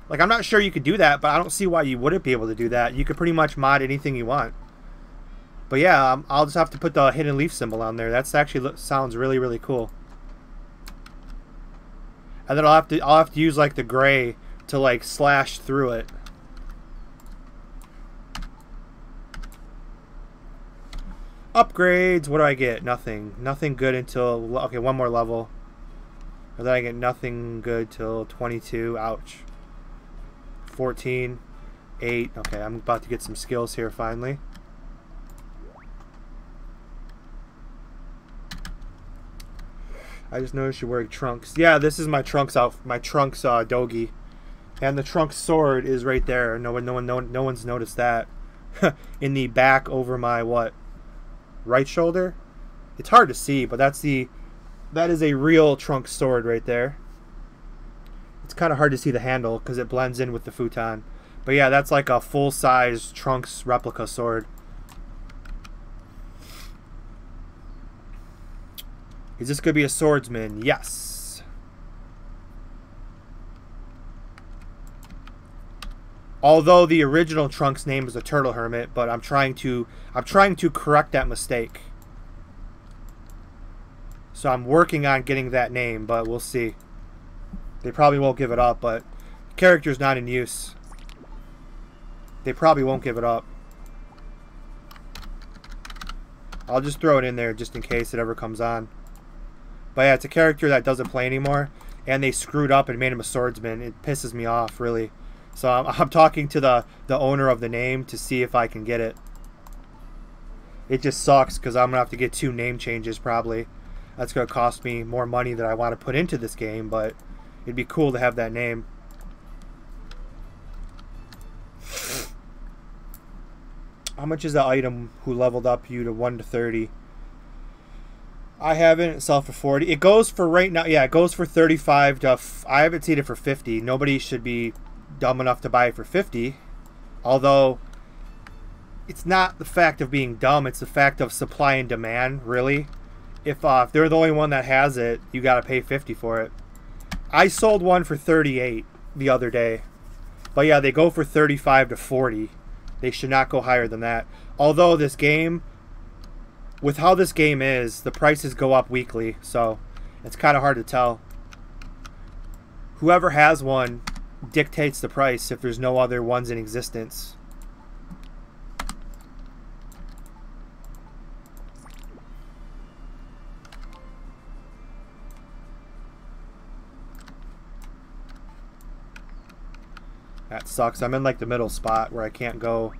Like, I'm not sure you could do that, but I don't see why you wouldn't be able to do that. You could pretty much mod anything you want. But yeah, I'll just have to put the hidden leaf symbol on there. That's actually sounds really, really cool. And then I'll have to use like the gray to like slash through it. Upgrades. What do I get? Nothing. Nothing good until, okay, one more level. And then I get nothing good till 22. Ouch. 14. 8. Okay, I'm about to get some skills here finally. I just noticed you're wearing trunks. Yeah, this is my trunks dogi, and the trunks sword is right there. No one's noticed that. In the back over my right shoulder. It's hard to see, but that is a real trunks sword right there. It's kind of hard to see the handle because it blends in with the futon. But yeah, that's like a full-size trunks replica sword. Is this going to be a swordsman? Yes. Although the original Trunks name is a turtle hermit, but I'm trying to correct that mistake. So I'm working on getting that name, but we'll see. They probably won't give it up, but the character's not in use. They probably won't give it up. I'll just throw it in there just in case it ever comes on. But yeah, it's a character that doesn't play anymore, and they screwed up and made him a swordsman. It pisses me off, really. So I'm talking to the owner of the name to see if I can get it. It just sucks because I'm going to have to get 2 name changes probably. That's going to cost me more money than I want to put into this game, but it'd be cool to have that name. How much is the item who leveled up you to 1 to 30? I haven't. It sells for 40. It goes for right now. Yeah, it goes for 35 to. I haven't seen it for 50. Nobody should be dumb enough to buy it for 50. Although, it's not the fact of being dumb. It's the fact of supply and demand, really. If they're the only one that has it, you got to pay 50 for it. I sold one for 38 the other day. But yeah, they go for 35 to 40. They should not go higher than that. Although this game, with how this game is, the prices go up weekly, so it's kind of hard to tell. Whoever has one dictates the price if there's no other ones in existence. That sucks. I'm in like the middle spot where I can't go.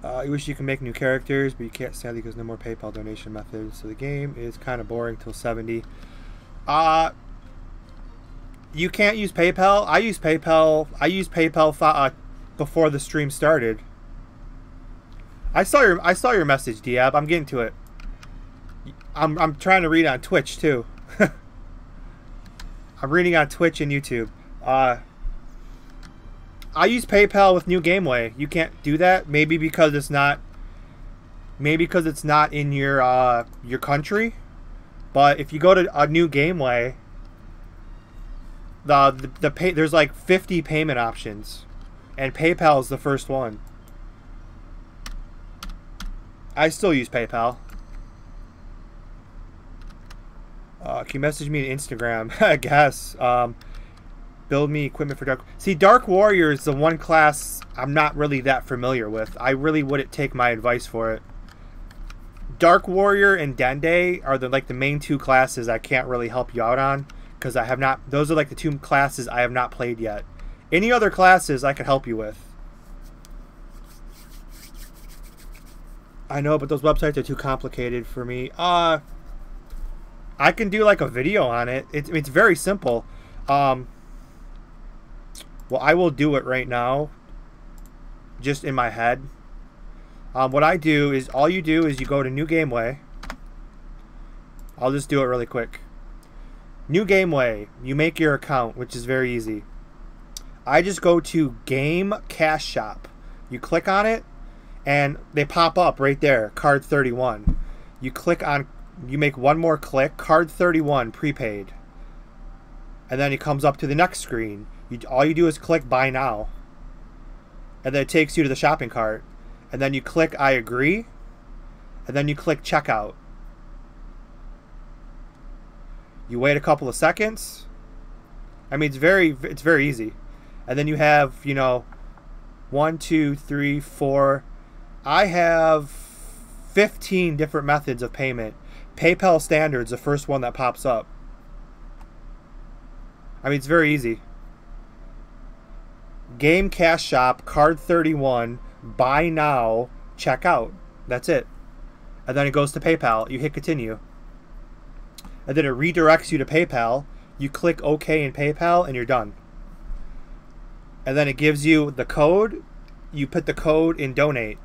I wish you could make new characters, but you can't, sadly, because no more PayPal donation methods. So the game is kind of boring till 70. You can't use PayPal. I use PayPal. I used PayPal before the stream started. I saw your message, Diab. I'm getting to it. I'm trying to read on Twitch too. I'm reading on Twitch and YouTube. I use PayPal with New Gameway. You can't do that. Maybe because it's not. Maybe because it's not in your country. But if you go to a New Gameway, there's like 50 payment options, and PayPal is the first one. I still use PayPal. Can you message me on Instagram? I guess. Build me equipment for Dark... See, Dark Warrior is the one class I'm not really that familiar with. I really wouldn't take my advice for it. Dark Warrior and Dende are like the main two classes I can't really help you out on. Because I have not... Those are like the two classes I have not played yet. Any other classes I could help you with. I know, but those websites are too complicated for me. I can do like a video on it. It's very simple. Well, I will do it right now, just in my head. What I do is, all you do is you go to New Gameway. I'll just do it really quick. New Gameway, you make your account, which is very easy. I just go to Game Cash Shop. You click on it, and they pop up right there, card 31. You click on, you make one more click, card 31, prepaid. And then it comes up to the next screen. All you do is click Buy Now. And then it takes you to the shopping cart. And then you click I agree. And then you click Checkout. You wait a couple of seconds. I mean, it's very easy. And then you have, you know, 1, 2, 3, 4. I have 15 different methods of payment. PayPal Standard's the first one that pops up. I mean, it's very easy. Game Cash Shop, card 31, buy now, check out. That's it. And then it goes to PayPal. You hit continue. And then it redirects you to PayPal. You click OK in PayPal and you're done. And then it gives you the code. You put the code in donate.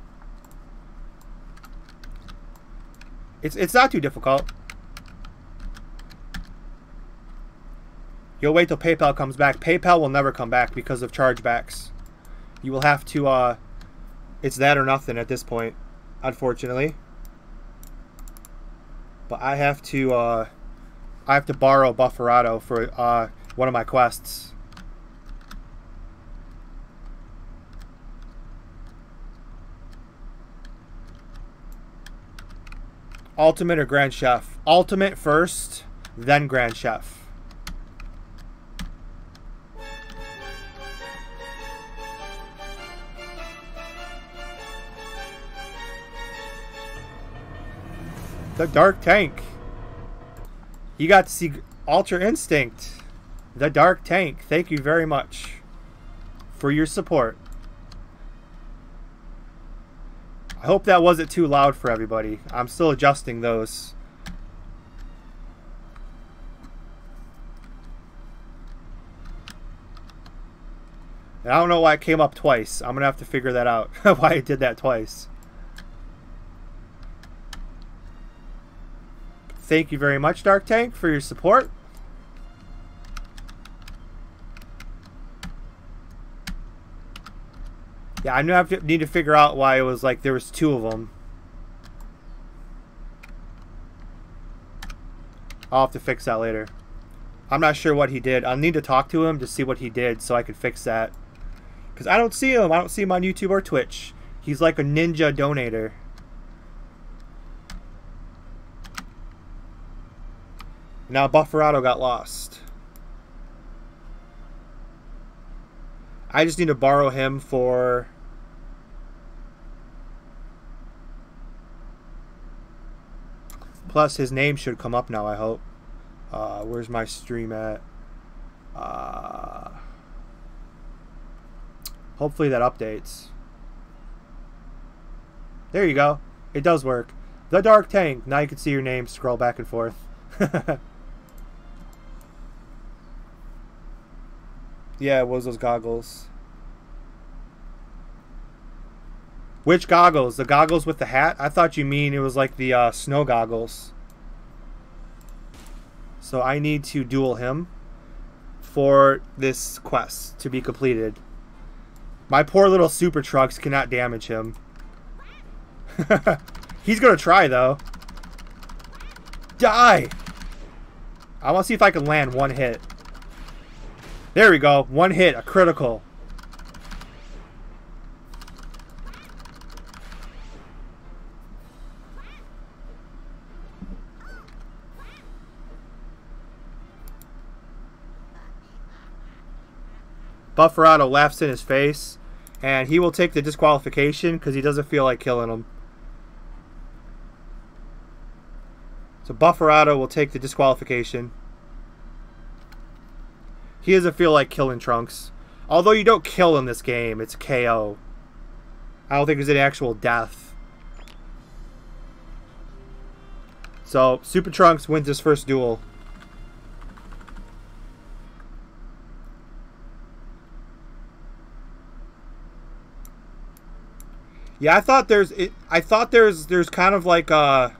It's not too difficult. You'll wait till PayPal comes back. PayPal will never come back because of chargebacks. You will have to, it's that or nothing at this point, unfortunately. But I have to borrow Bufferado for one of my quests. Ultimate or Grand Chef? Ultimate first, then Grand Chef. The Dark Tank. You got to see Ultra Instinct. The Dark Tank. Thank you very much for your support. I hope that wasn't too loud for everybody. I'm still adjusting those. And I don't know why it came up twice. I'm going to have to figure that out. Why it did that twice. Thank you very much, Dark Tank, for your support. Yeah, I need to figure out why it was like there was two of them. I'll have to fix that later. I'm not sure what he did. I'll need to talk to him to see what he did so I can fix that. Because I don't see him. I don't see him on YouTube or Twitch. He's like a ninja donator. Now Bufferado got lost. I just need to borrow him for... Plus his name should come up now, I hope. Where's my stream at? Hopefully that updates. There you go. It does work. The Dark Tank. Now you can see your name scroll back and forth. Yeah, it was those goggles. Which goggles? The goggles with the hat? I thought you mean it was like the snow goggles. So I need to duel him for this quest to be completed. My poor little SuperTrunks cannot damage him. He's gonna try though. Die! I want to see if I can land one hit. There we go. One hit. A critical. Bufferado laughs in his face, and he will take the disqualification because he doesn't feel like killing him. So Bufferado will take the disqualification. He doesn't feel like killing Trunks. Although you don't kill in this game, it's KO. I don't think there's any actual death. So SuperTrunks wins his first duel. Yeah, I thought there's kind of like I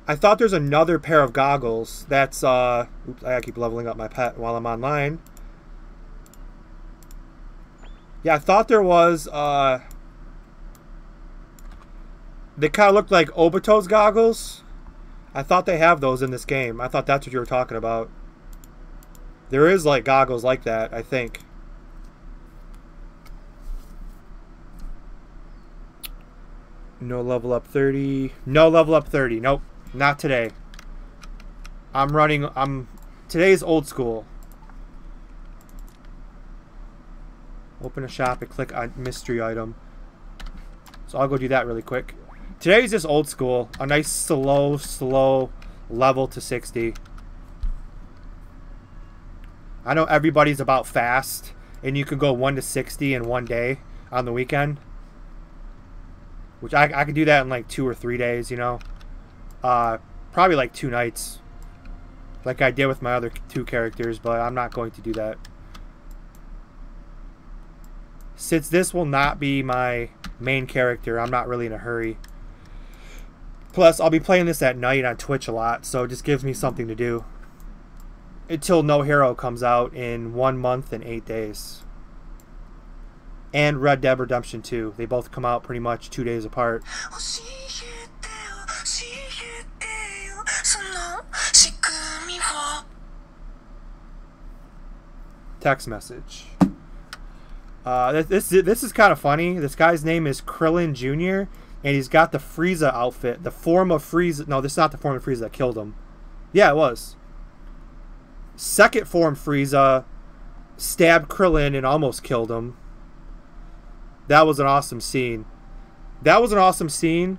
thought there's another pair of goggles that's oops, I gotta keep leveling up my pet while I'm online. Yeah, I thought there was they kind of looked like Obito's goggles. I thought they have those in this game. I thought that's what you were talking about. There is like goggles like that, I think. No level up 30. No level up 30. Nope. Not today. Today's old school. Open a shop and click on mystery item. So I'll go do that really quick. Today's just old school. A nice slow level to 60. I know everybody's about fast, and you can go 1 to 60 in one day on the weekend. Which I could do that in like 2 or 3 days, you know. Probably like 2 nights. Like I did with my other 2 characters, but I'm not going to do that. Since this will not be my main character, I'm not really in a hurry. Plus, I'll be playing this at night on Twitch a lot, so it just gives me something to do. Until No Hero comes out in 1 month and 8 days. And Red Dead Redemption 2. They both come out pretty much 2 days apart. Text message. This is kind of funny. This guy's name is Krillin Jr. And he's got the Frieza outfit. The form of Frieza. No, this is not the form of Frieza that killed him. Yeah, it was. Second form Frieza stabbed Krillin and almost killed him. That was an awesome scene. That was an awesome scene.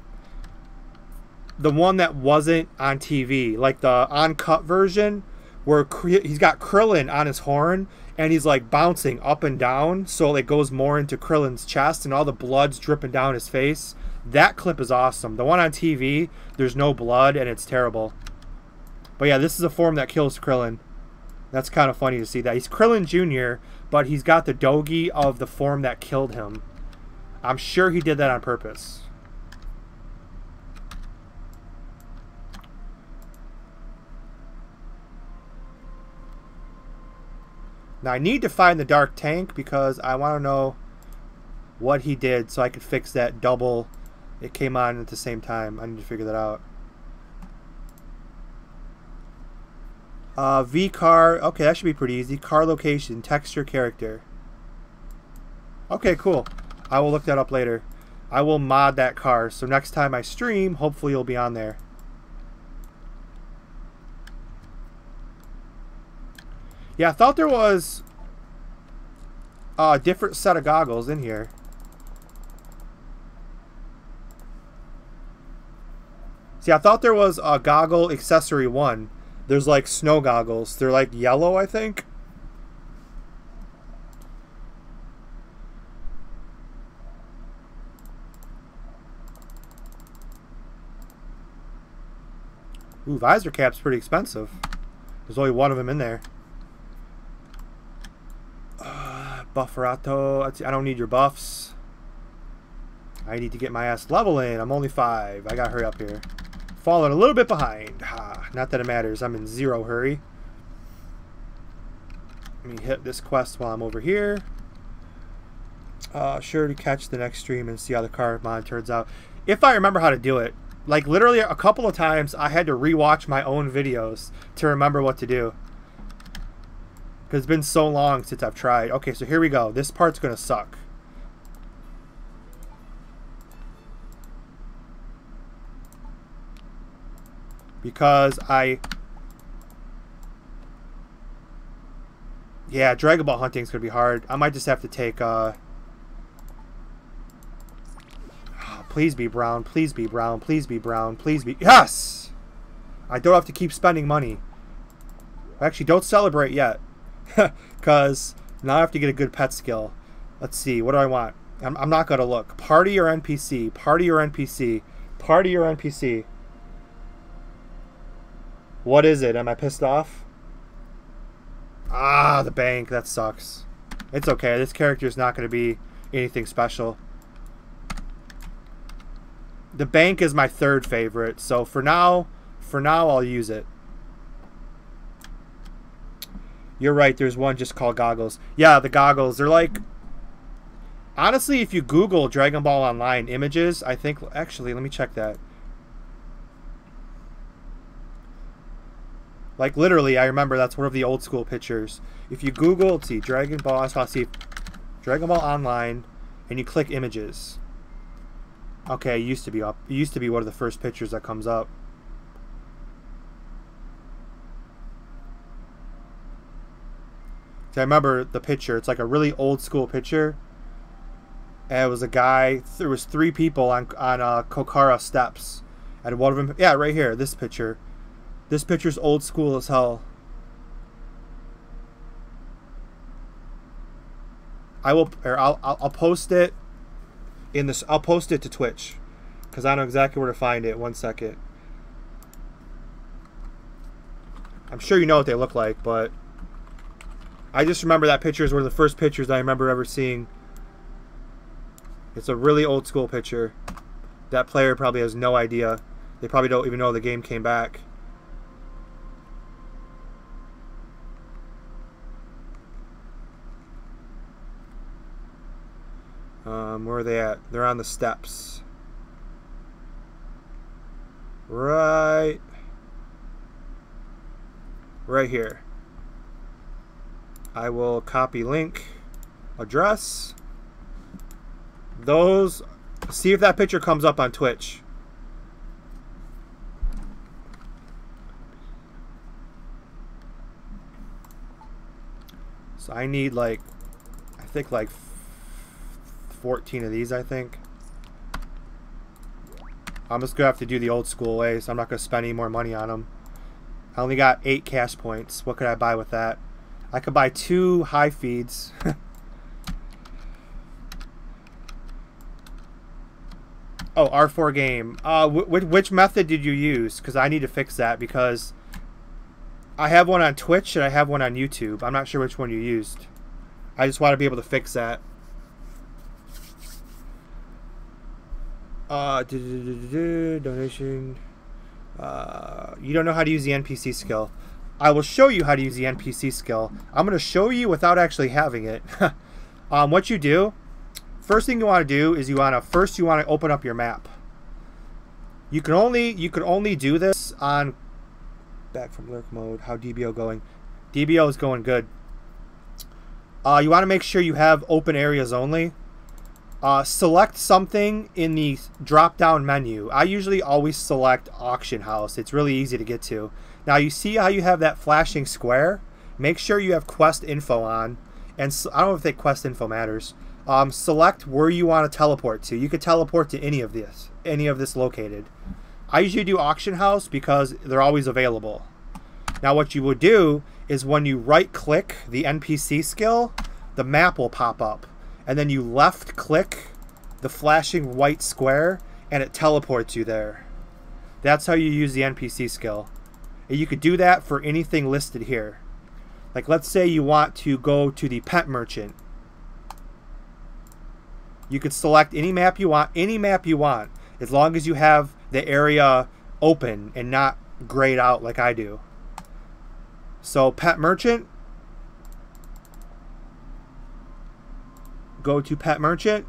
The one that wasn't on TV. Like the uncut version where he's got Krillin on his horn and he's like bouncing up and down so it goes more into Krillin's chest and all the blood's dripping down his face. That clip is awesome. The one on TV, there's no blood and it's terrible. But yeah, this is a form that kills Krillin. That's kind of funny to see that. He's Krillin Jr., but he's got the dogi of the form that killed him. I'm sure he did that on purpose. Now I need to find the dark tank because I want to know what he did so I could fix that double. It came on at the same time. I need to figure that out. V car. Okay, that should be pretty easy. Car location, texture, character. Okay, cool. I will look that up later. I will mod that car. So next time I stream, hopefully you'll be on there. Yeah, I thought there was a different set of goggles in here. See, I thought there was a goggle accessory 1. There's like snow goggles. They're like yellow, I think. Ooh, visor cap's pretty expensive. There's only one of them in there. Bufferato. I don't need your buffs. I need to get my ass level in. I'm only 5. I gotta hurry up here. Falling a little bit behind. Not that it matters. I'm in 0 hurry. Let me hit this quest while I'm over here. Sure to catch the next stream and see how the car mod turns out. If I remember how to do it. Like literally a couple of times I had to rewatch my own videos to remember what to do. Because it's been so long since I've tried. Okay, so here we go. This part's going to suck. Because Yeah, Dragon Ball hunting's gonna be hard. I might just have to take please be brown, please be brown, please be brown, please be... Yes! I don't have to keep spending money. Actually, don't celebrate yet. Because now I have to get a good pet skill. Let's see, what do I want? I'm not going to look. Party or NPC? Party or NPC? Party or NPC? What is it? Am I pissed off? Ah, the bank. That sucks. It's okay. This character is not going to be anything special. The bank is my third favorite, so for now I'll use it. You're right, there's one just called goggles. Yeah, the goggles, they're like... Honestly, if you Google Dragon Ball Online images, I think... Actually, let me check that. Like, literally, I remember that's one of the old school pictures. If you Google, let's see, Dragon Ball... I saw, see, Dragon Ball Online, and you click images. Okay, it used to be up. It used to be one of the first pictures that comes up. I remember the picture. It's like a really old school picture. And it was a guy. There was 3 people on Kokara steps, and one of them. Yeah, right here. This picture. This picture's old school as hell. I'll post it. I'll post it to Twitch because I know exactly where to find it. 1 second. I'm sure you know what they look like, but I just remember that picture is one of the first pictures I remember ever seeing. It's a really old school picture. That player probably has no idea. They probably don't even know the game came back. Where are they at? They're on the steps. Right here. I will copy link, address. Those, see if that picture comes up on Twitch. So I need like, I think like 14 of these, I think. I'm just gonna have to do the old school way, so I'm not gonna spend any more money on them. I only got 8 cash points. What could I buy with that? I could buy 2 high feeds. Oh, R4 game. Which method did you use? Because I need to fix that, because I have one on Twitch and I have one on YouTube. I'm not sure which one you used. I just want to be able to fix that. Donation. You don't know how to use the NPC skill. I will show you how to use the NPC skill. I'm going to show you without actually having it. What you do, first thing you want to do is you want to open up your map. You can only do this on back from lurk mode. How DBO going? DBO is going good. You want to make sure you have open areas only. Select something in the drop-down menu. I usually always select auction house. It's really easy to get to. Now you see how you have that flashing square? Make sure you have quest info on. And so, I don't know if the quest info matters. Select where you want to teleport to. You could teleport to any of this located. I usually do auction house because they're always available. Now what you would do is when you right click the NPC skill, the map will pop up. And then you left click the flashing white square and it teleports you there. That's how you use the NPC skill. And you could do that for anything listed here. Like let's say you want to go to the pet merchant. You could select any map you want, as long as you have the area open and not grayed out like I do. So pet merchant. Go to pet merchant.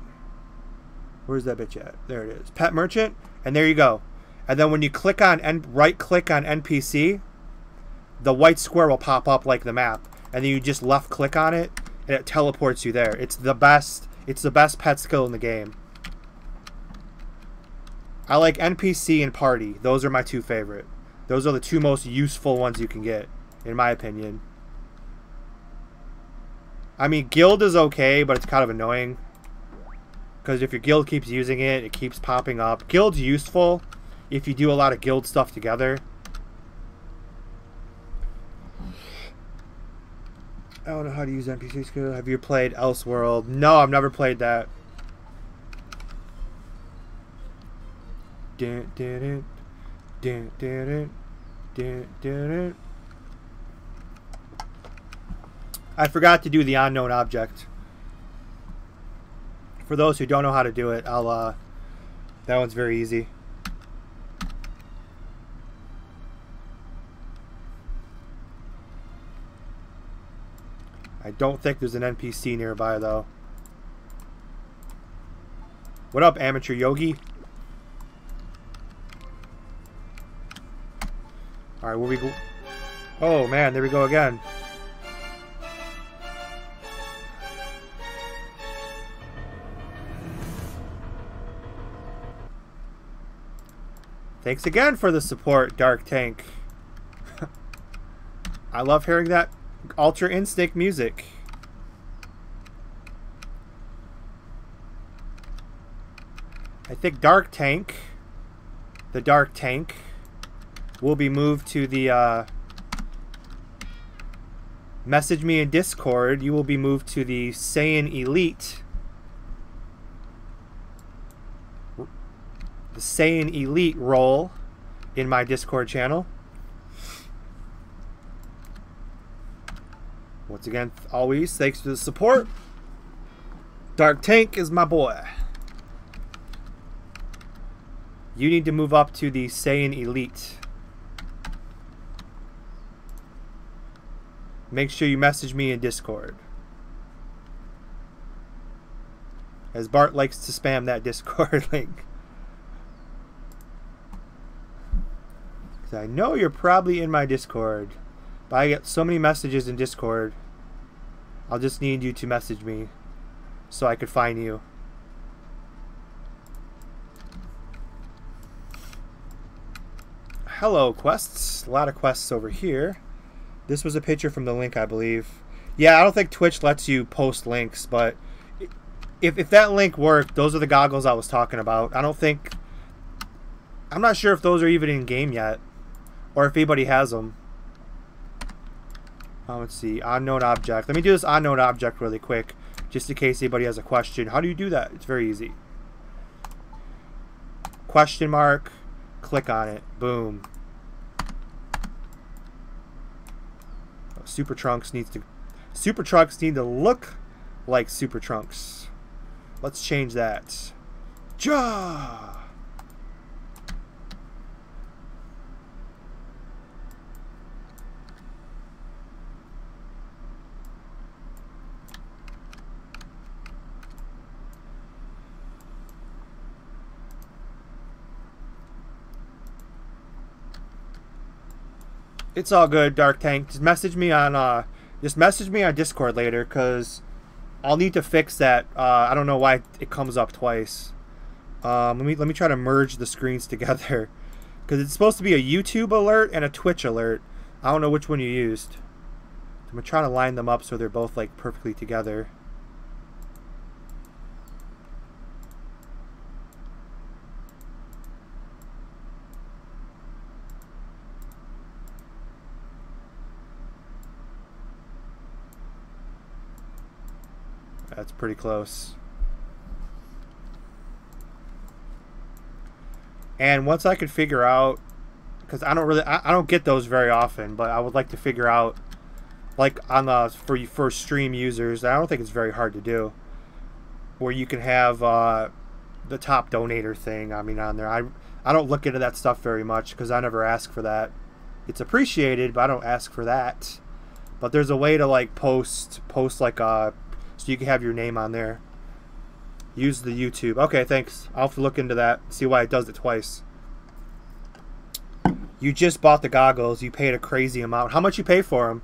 Where's that bitch at? There it is. Pet merchant, and there you go. And then when you click on right click on NPC, the white square will pop up like the map, and then you just left click on it and it teleports you there. It's the best pet skill in the game. I like NPC and party. Those are my 2 favorite. Those are the 2 most useful ones you can get, in my opinion. I mean, guild is okay, but it's kind of annoying. Because if your guild keeps using it, it keeps popping up. Guild's useful if you do a lot of guild stuff together. I don't know how to use NPC skill. Have you played Elseworld? No, I've never played that. Dun, dun, dun, dun, dun, dun, dun. I forgot to do the unknown object. For those who don't know how to do it, that one's very easy. I don't think there's an NPC nearby, though. What up, Amateur Yogi? Alright, where we go? Oh, man, there we go again. Thanks again for the support, Dark Tank. I love hearing that Ultra Instinct music. I think Dark Tank, the Dark Tank, will be moved to the message me in Discord. You will be moved to the Saiyan Elite. The Saiyan Elite role in my Discord channel. Once again, always thanks for the support. Dark Tank is my boy. You need to move up to the Saiyan Elite. Make sure you message me in Discord, as Bart likes to spam that Discord link. I know you're probably in my Discord, but I get so many messages in Discord. I'll just need you to message me so I could find you. Hello, quests. A lot of quests over here. This was a picture from the link, I believe. Yeah, I don't think Twitch lets you post links, but if that link worked, those are the goggles I was talking about. I'm not sure if those are even in game yet, or if anybody has them. Let's see, unknown object. Let me do this unknown object really quick, just in case anybody has a question. How do you do that? It's very easy. Question mark, click on it, boom. SuperTrunks need to look like SuperTrunks. Let's change that. Ja! It's all good, Dark Tank. Just message me on Discord later, cause I'll need to fix that. I don't know why it comes up twice. Let me try to merge the screens together, cause it's supposed to be a YouTube alert and a Twitch alert. I don't know which one you used. I'm gonna try to line them up so they're both like perfectly together. That's pretty close. And once I could figure out, because I don't get those very often, but I would like to figure out, like on the for stream users, I don't think it's very hard to do, where you can have the top donator thing. I mean, on there, I don't look into that stuff very much because I never ask for that. It's appreciated, but I don't ask for that. But there's a way to like post like so you can have your name on there. Use the YouTube. Okay, thanks. I'll have to look into that. See why it does it twice. You just bought the goggles. You paid a crazy amount. How much you pay for them?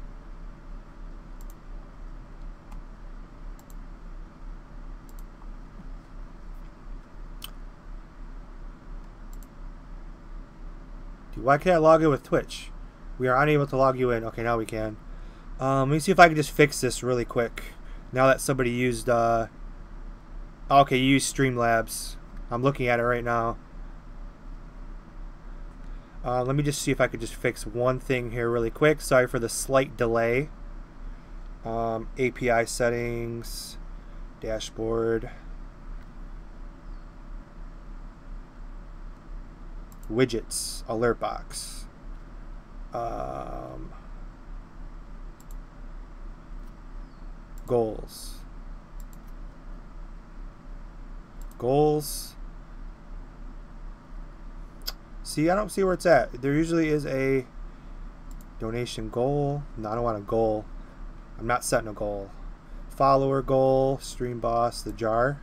Dude, why can't I log in with Twitch? We are unable to log you in. Okay, now we can. Let me see if I can just fix this really quick. Now that somebody used, okay, you used Streamlabs. I'm looking at it right now. Let me just see if I could just fix one thing here really quick. Sorry for the slight delay. API settings, dashboard, widgets, alert box. Goals. See, I don't see where it's at. There usually is a donation goal. No, I don't want a goal. I'm not setting a goal. Follower goal, stream boss, the jar.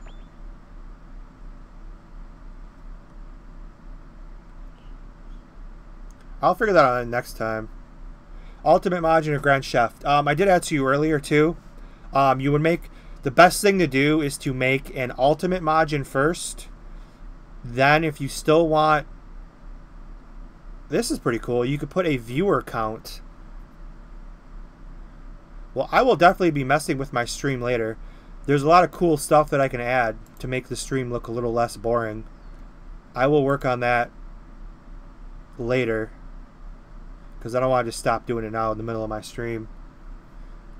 I'll figure that out next time. Ultimate Majin or Grand Chef. I did add to you earlier too. You would make, the best thing to do is to make an Ultimate Majin first. Then if you still want, this is pretty cool, you could put a viewer count. Well, I will definitely be messing with my stream later. There's a lot of cool stuff that I can add to make the stream look a little less boring. I will work on that later, because I don't want to just stop doing it now in the middle of my stream.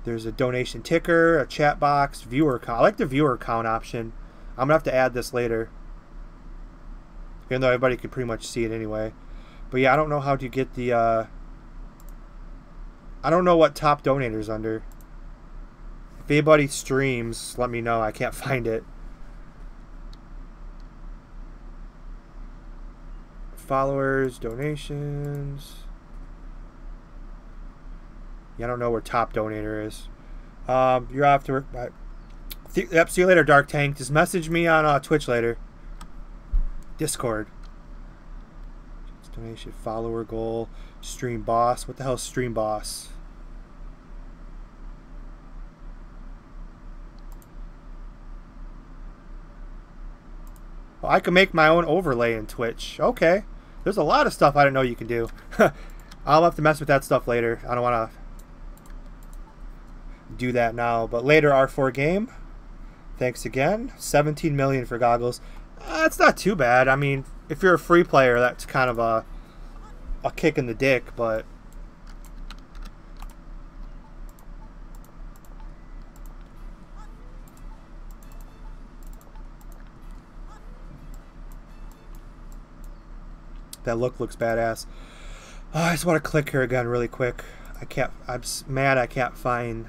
There's a donation ticker, a chat box, viewer count. I like the viewer count option. I'm going to have to add this later, even though everybody can pretty much see it anyway. But yeah, I don't know how to get the... I don't know what top donator's under. If anybody streams, let me know. I can't find it. Followers, donations... I don't know where top donator is. You're off to work. Bye. Yep, see you later, Dark Tank. Just message me on Twitch later. Discord. Donation, follower goal, stream boss. What the hell is stream boss? Well, I can make my own overlay in Twitch. Okay. There's a lot of stuff I didn't know you can do. I'll have to mess with that stuff later. I don't want to do that now, but later. R4 game, thanks again. 17 million for goggles. That's not too bad. I mean, if you're a free player, that's kind of a kick in the dick, but that looks badass. I just want to click here again really quick. I'm mad I can't find.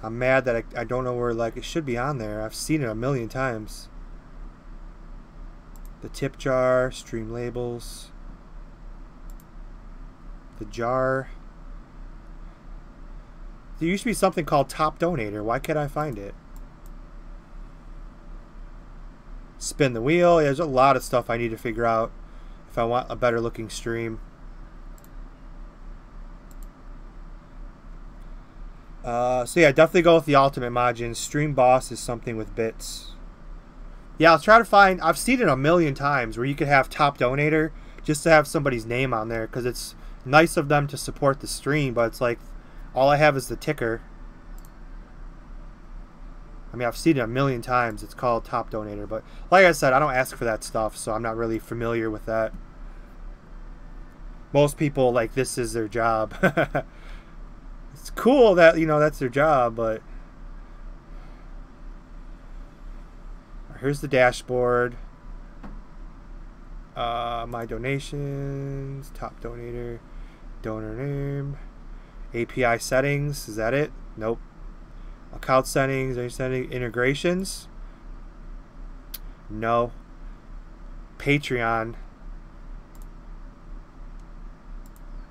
I'm mad that I don't know where, like, it should be on there. I've seen it a million times. The tip jar, stream labels, the jar. There used to be something called top donator. Why can't I find it? Spin the wheel. There's a lot of stuff I need to figure out if I want a better looking stream. So yeah, definitely go with the Ultimate Majin. Stream boss is something with bits. Yeah, I'll try to find... I've seen it a million times where you could have top donator just to have somebody's name on there, because it's nice of them to support the stream, but it's like all I have is the ticker. I mean, I've seen it a million times. It's called top donator, but like I said, I don't ask for that stuff, so I'm not really familiar with that. Most people, like, this is their job. It's cool that, you know, that's their job, but here's the dashboard. My donations, top donator, donor name, API settings. Is that it? Nope. Account settings, integrations. No. Patreon.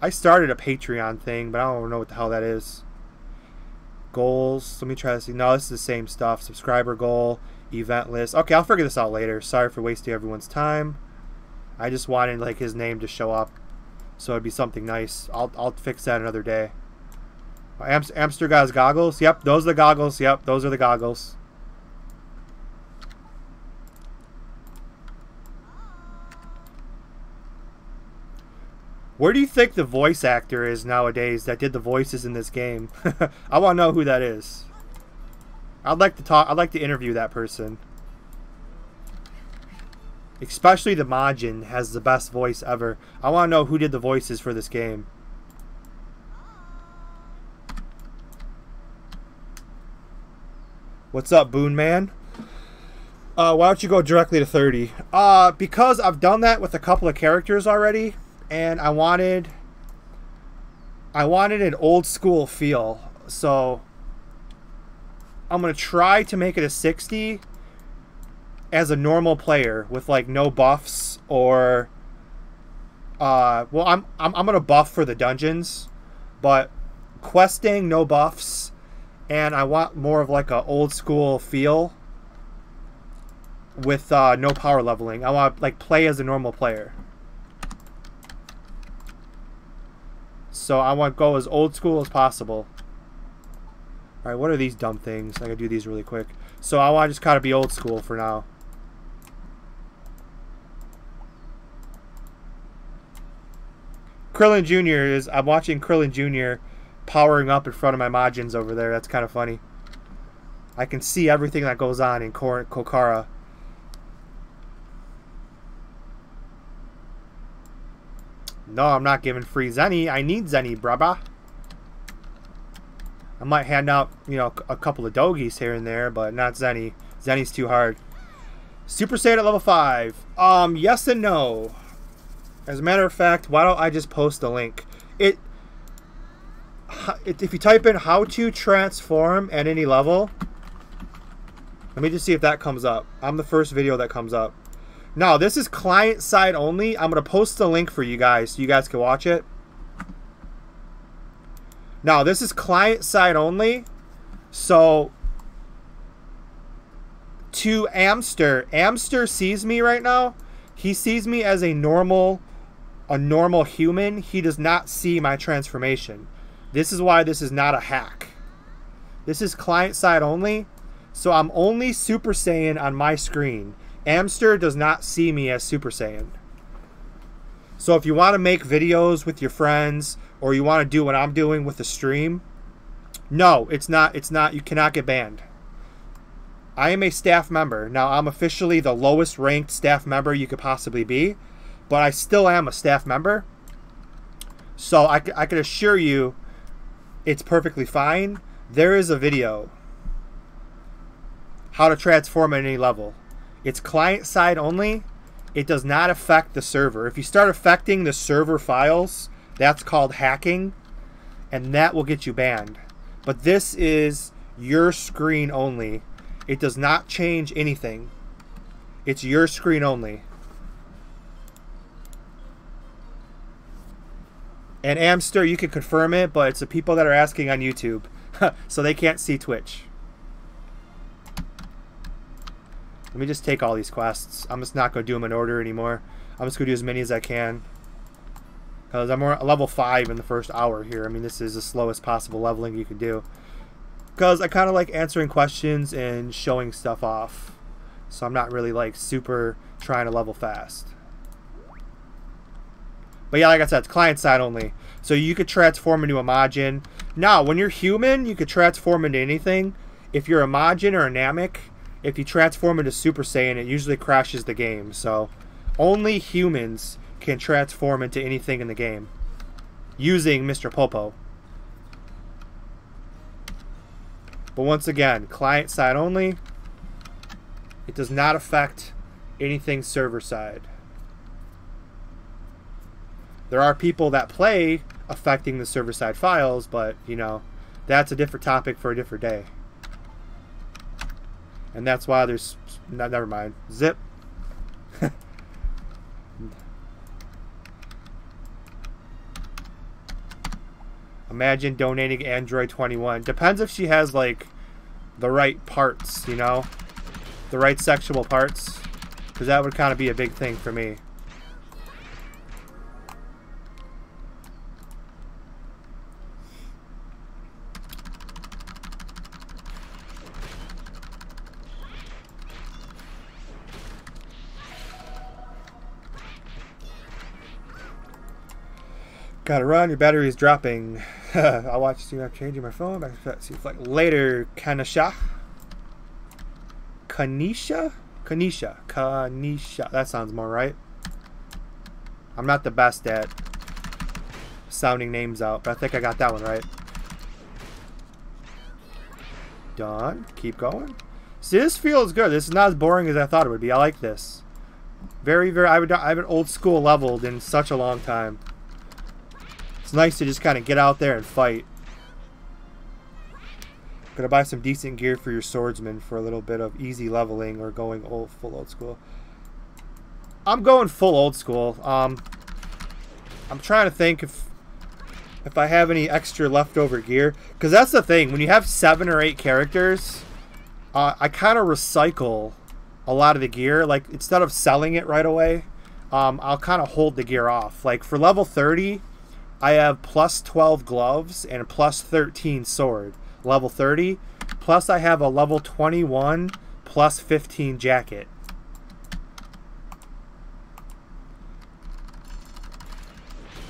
I started a Patreon thing, but I don't know what the hell that is. Goals. Let me try this. No, this is the same stuff. Subscriber goal, event list. Okay, I'll figure this out later. Sorry for wasting everyone's time. I just wanted, like, his name to show up, so it'd be something nice. I'll fix that another day. Amster got his goggles. Yep, those are the goggles. Yep, those are the goggles. Where do you think the voice actor is nowadays that did the voices in this game? I want to know who that is. I'd like to interview that person. Especially the Majin has the best voice ever. I want to know who did the voices for this game. What's up, Boon Man? Why don't you go directly to 30? Because I've done that with a couple of characters already, and I wanted an old school feel. So I'm gonna try to make it a 60 as a normal player with like no buffs or well, I'm gonna buff for the dungeons, but questing no buffs, and I want more of like a old school feel with no power leveling. I want to like play as a normal player. So I want to go as old school as possible. Alright, what are these dumb things? I gotta do these really quick. So I want to just kind of be old school for now. Krillin Jr. is... I'm watching Krillin Jr. powering up in front of my Majins over there. That's kind of funny. I can see everything that goes on in Kokara. No, I'm not giving free Zenny. I need Zenny, braba. I might hand out, you know, a couple of Doggies here and there, but not Zenny. Zenny's too hard. Super Saiyan at level 5. Yes and no. As a matter of fact, why don't I just post a link? If you type in how to transform at any level, let me just see if that comes up. I'm the first video that comes up. Now, this is client side only. I'm going to post the link for you guys so you guys can watch it. Now, this is client side only. So, to Amster sees me right now. He sees me as a normal human. He does not see my transformation. This is why this is not a hack. This is client side only. So, I'm only Super Saiyan on my screen. Amster does not see me as Super Saiyan. So if you want to make videos with your friends, or you want to do what I'm doing with the stream, no, it's not, you cannot get banned. I am a staff member. Now, I'm officially the lowest ranked staff member you could possibly be, but I still am a staff member. So I can assure you it's perfectly fine. There is a video. How to transform at any level. It's client side only. It does not affect the server. If you start affecting the server files, that's called hacking, and that will get you banned. But this is your screen only. It does not change anything. It's your screen only. And Amster, you can confirm it, but it's the people that are asking on YouTube. So they can't see Twitch. Let me just take all these quests. I'm just not going to do them in order anymore. I'm just going to do as many as I can. Because I'm level 5 in the first hour here. I mean, this is the slowest possible leveling you can do. Because I kind of like answering questions and showing stuff off. So I'm not really like super trying to level fast. But yeah, like I said, it's client side only. So you could transform into a Majin. Now, when you're human, you could transform into anything. If you're a Majin or a Namek, if you transform into Super Saiyan, it usually crashes the game. So only humans can transform into anything in the game using Mr. Popo. But once again, client side only. It does not affect anything server side. There are people that play affecting the server side files, but you know, that's a different topic for a different day. And that's why there's... never mind. Zip. Imagine donating Android 21. Depends if she has, like, the right parts, you know? The right sexual parts. Because that would kind of be a big thing for me. Gotta run, your battery is dropping. I'll watch you not changing my phone. Back to see flight later. Kanisha. That sounds more right. I'm not the best at sounding names out, but I think I got that one right. Done. Keep going. See, this feels good. This is not as boring as I thought it would be. I like this. Very, very. I haven't old school leveled in such a long time. It's nice to just kind of get out there and fight. Gonna buy some decent gear for your swordsman for a little bit of easy leveling or going full old school. I'm going full old school. I'm trying to think if I have any extra leftover gear, because that's the thing. When you have 7 or 8 characters, I kind of recycle a lot of the gear. Like, instead of selling it right away, I'll kind of hold the gear off. Like for level 30, I have plus 12 gloves and a plus 13 sword. Level 30. Plus I have a level 21 plus 15 jacket.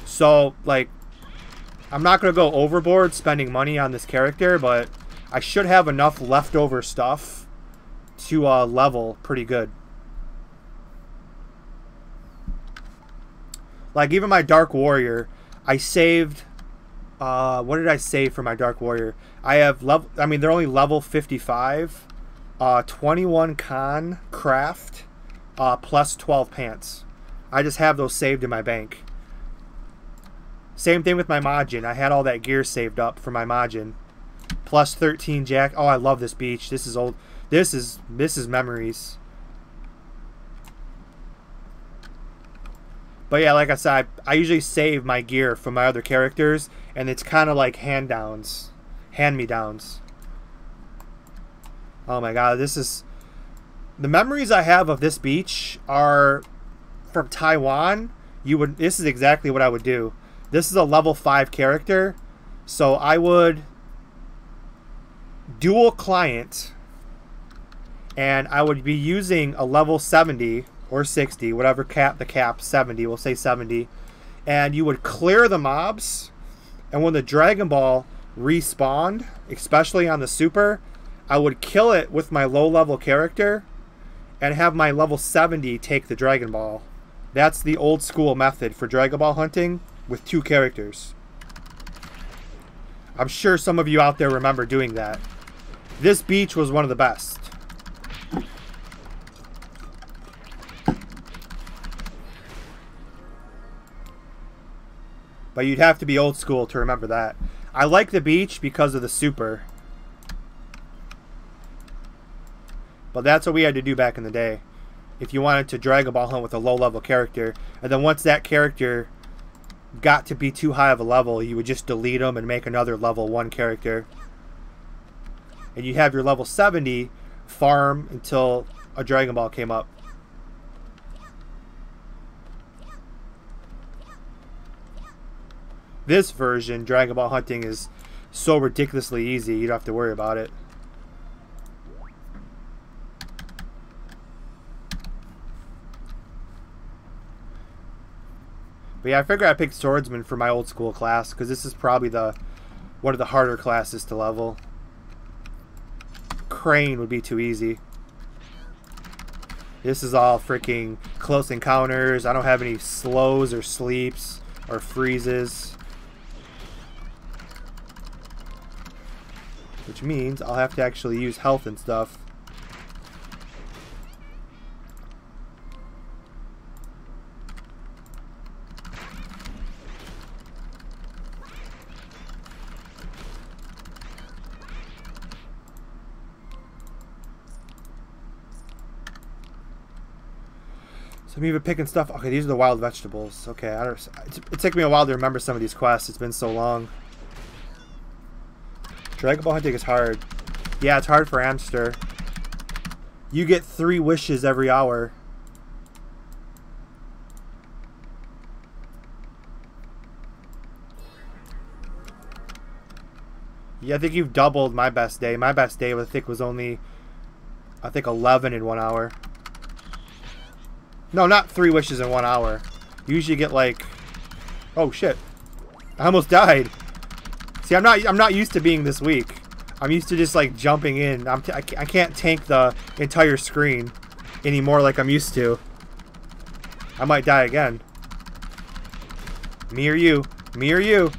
So, like, I'm not going to go overboard spending money on this character, but I should have enough leftover stuff to level pretty good. Like, even my Dark Warrior, I saved... what did I save for my Dark Warrior? I have level... I mean, they're only level 55. 21 con craft, plus 12 pants. I just have those saved in my bank. Same thing with my Majin. I had all that gear saved up for my Majin. Plus 13 jack. Oh, I love this beach. This is old. This is memories. But yeah, like I said, I usually save my gear from my other characters, and it's kind of like hand-me-downs. Oh my god, this is... The memories I have of this beach are from Taiwan. This is exactly what I would do. This is a level 5 character, so I would dual client, and I would be using a level 70 or 60, whatever the cap, 70, we'll say 70, and you would clear the mobs, and when the Dragon Ball respawned, especially on the Super, I would kill it with my low level character and have my level 70 take the Dragon Ball. That's the old school method for Dragon Ball hunting with 2 characters. I'm sure some of you out there remember doing that. This beach was one of the best. But you'd have to be old school to remember that. I like the beach because of the Super. But that's what we had to do back in the day. If you wanted to Dragon Ball hunt with a low level character, and then once that character got to be too high of a level, you would just delete them and make another level 1 character. And you have your level 70 farm until a Dragon Ball came up. This version, Dragon Ball hunting, is so ridiculously easy, you don't have to worry about it. But yeah, I figured I picked Swordsman for my old school class, because this is probably one of the harder classes to level. Crane would be too easy. This is all freaking close encounters. I don't have any slows or sleeps or freezes. Which means I'll have to actually use health and stuff. So I'm even picking stuff. Okay, these are the wild vegetables. Okay, it took me a while to remember some of these quests. It's been so long. Dragon Ball hunting is hard. Yeah, it's hard for Amster. You get 3 wishes every hour. Yeah, I think you've doubled my best day. My best day, I think, was only, 11 in 1 hour. No, not 3 wishes in 1 hour. You usually get like... Oh, shit. I almost died. See, I'm not used to being this weak. I'm used to just like jumping in. I can't tank the entire screen anymore like I'm used to. I might die again. Me or you? Me or you?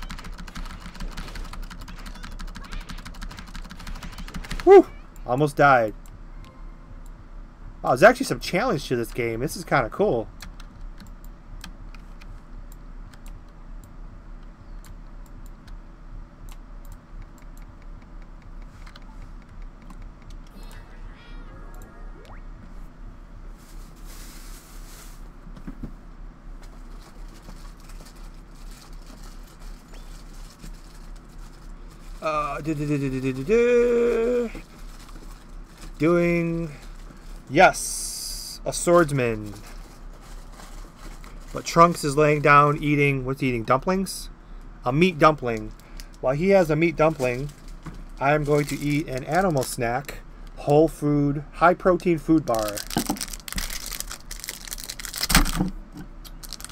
Whew! Almost died. Wow, there's actually some challenge to this game. This is kind of cool. Doing, yes, a swordsman. But Trunks is laying down eating, what's he eating, dumplings? A meat dumpling. While he has a meat dumpling, I am going to eat an animal snack, whole food, high protein food bar.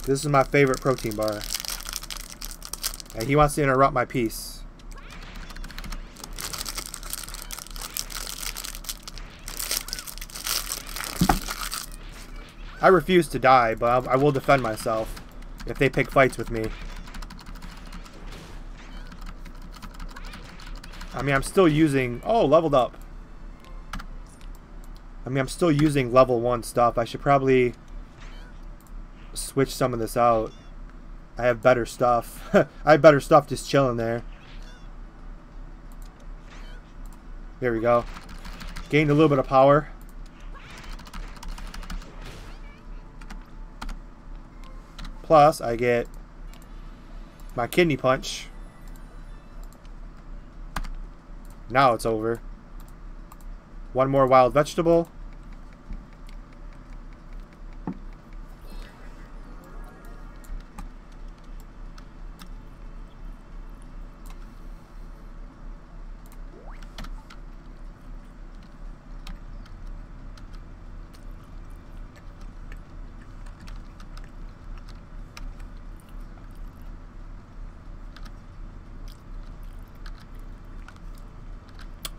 This is my favorite protein bar. And he wants to interrupt my piece. I refuse to die, but I will defend myself if they pick fights with me. I mean, I'm still using... Oh, leveled up. I mean, I'm still using level 1 stuff. I should probably switch some of this out. I have better stuff. I have better stuff just chilling there. There we go. Gained a little bit of power. Plus, I get my kidney punch. Now it's over. One more wild vegetable.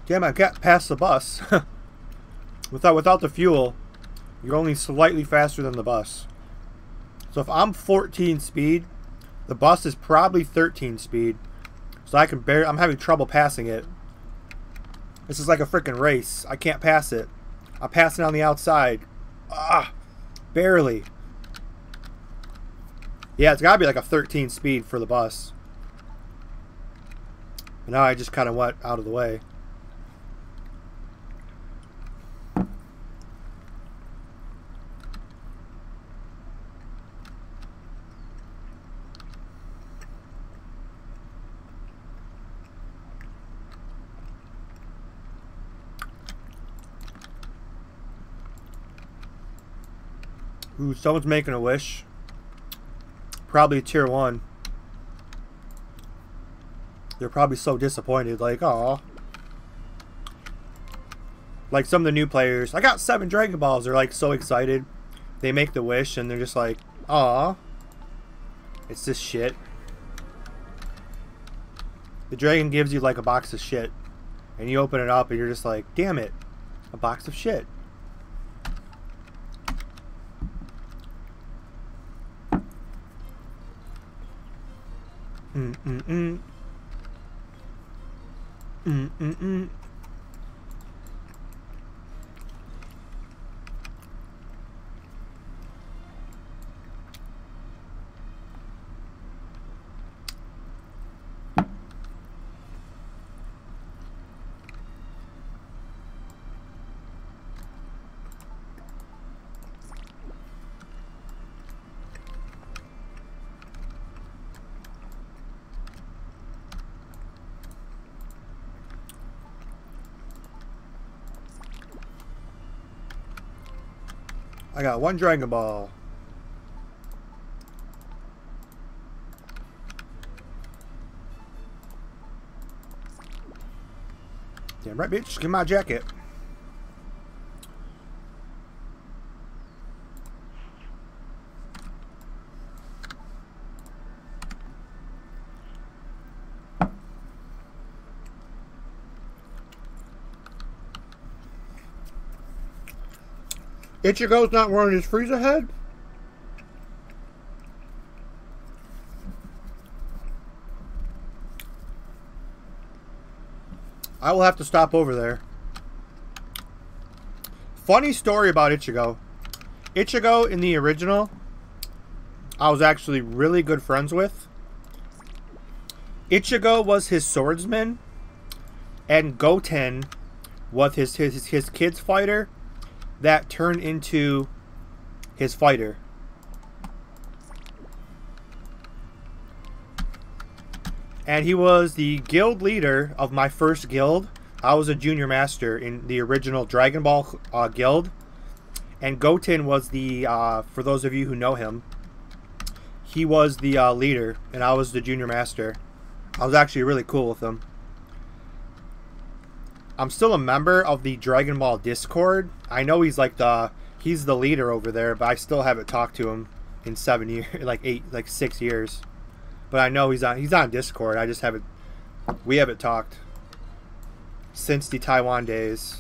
Damn, I got past the bus. Without the fuel, you're only slightly faster than the bus. So if I'm 14 speed, the bus is probably 13 speed. So I can barely, I'm having trouble passing it. This is like a freaking race. I can't pass it. I'm passing on the outside. Ah, barely. Yeah, it's gotta be like a 13 speed for the bus. But now I just kind of went out of the way. Ooh, someone's making a wish. Probably tier 1. They're probably so disappointed, like, aw. Like some of the new players. I got 7 Dragon Balls. They're like so excited. They make the wish and they're just like, aw. It's this shit. The dragon gives you like a box of shit. And you open it up and you're just like, damn it. A box of shit. Mm-mm-mm. Mm-mm-mm. I got 1 Dragon Ball. Damn right, bitch. Give me my jacket. Ichigo's not wearing his Frieza head? I will have to stop over there. Funny story about Ichigo. Ichigo in the original, I was actually really good friends with. Ichigo was his swordsman, and Goten was his kid's fighter that turned into his fighter. And he was the guild leader of my first guild. I was a junior master in the original Dragon Ball guild. And Goten was the, for those of you who know him, he was the leader, and I was the junior master. I was actually really cool with him. I'm still a member of the Dragon Ball Discord. I know he's like he's the leader over there, but I still haven't talked to him in 7 years, like 6 years. But I know he's on Discord. I just we haven't talked since the Taiwan days.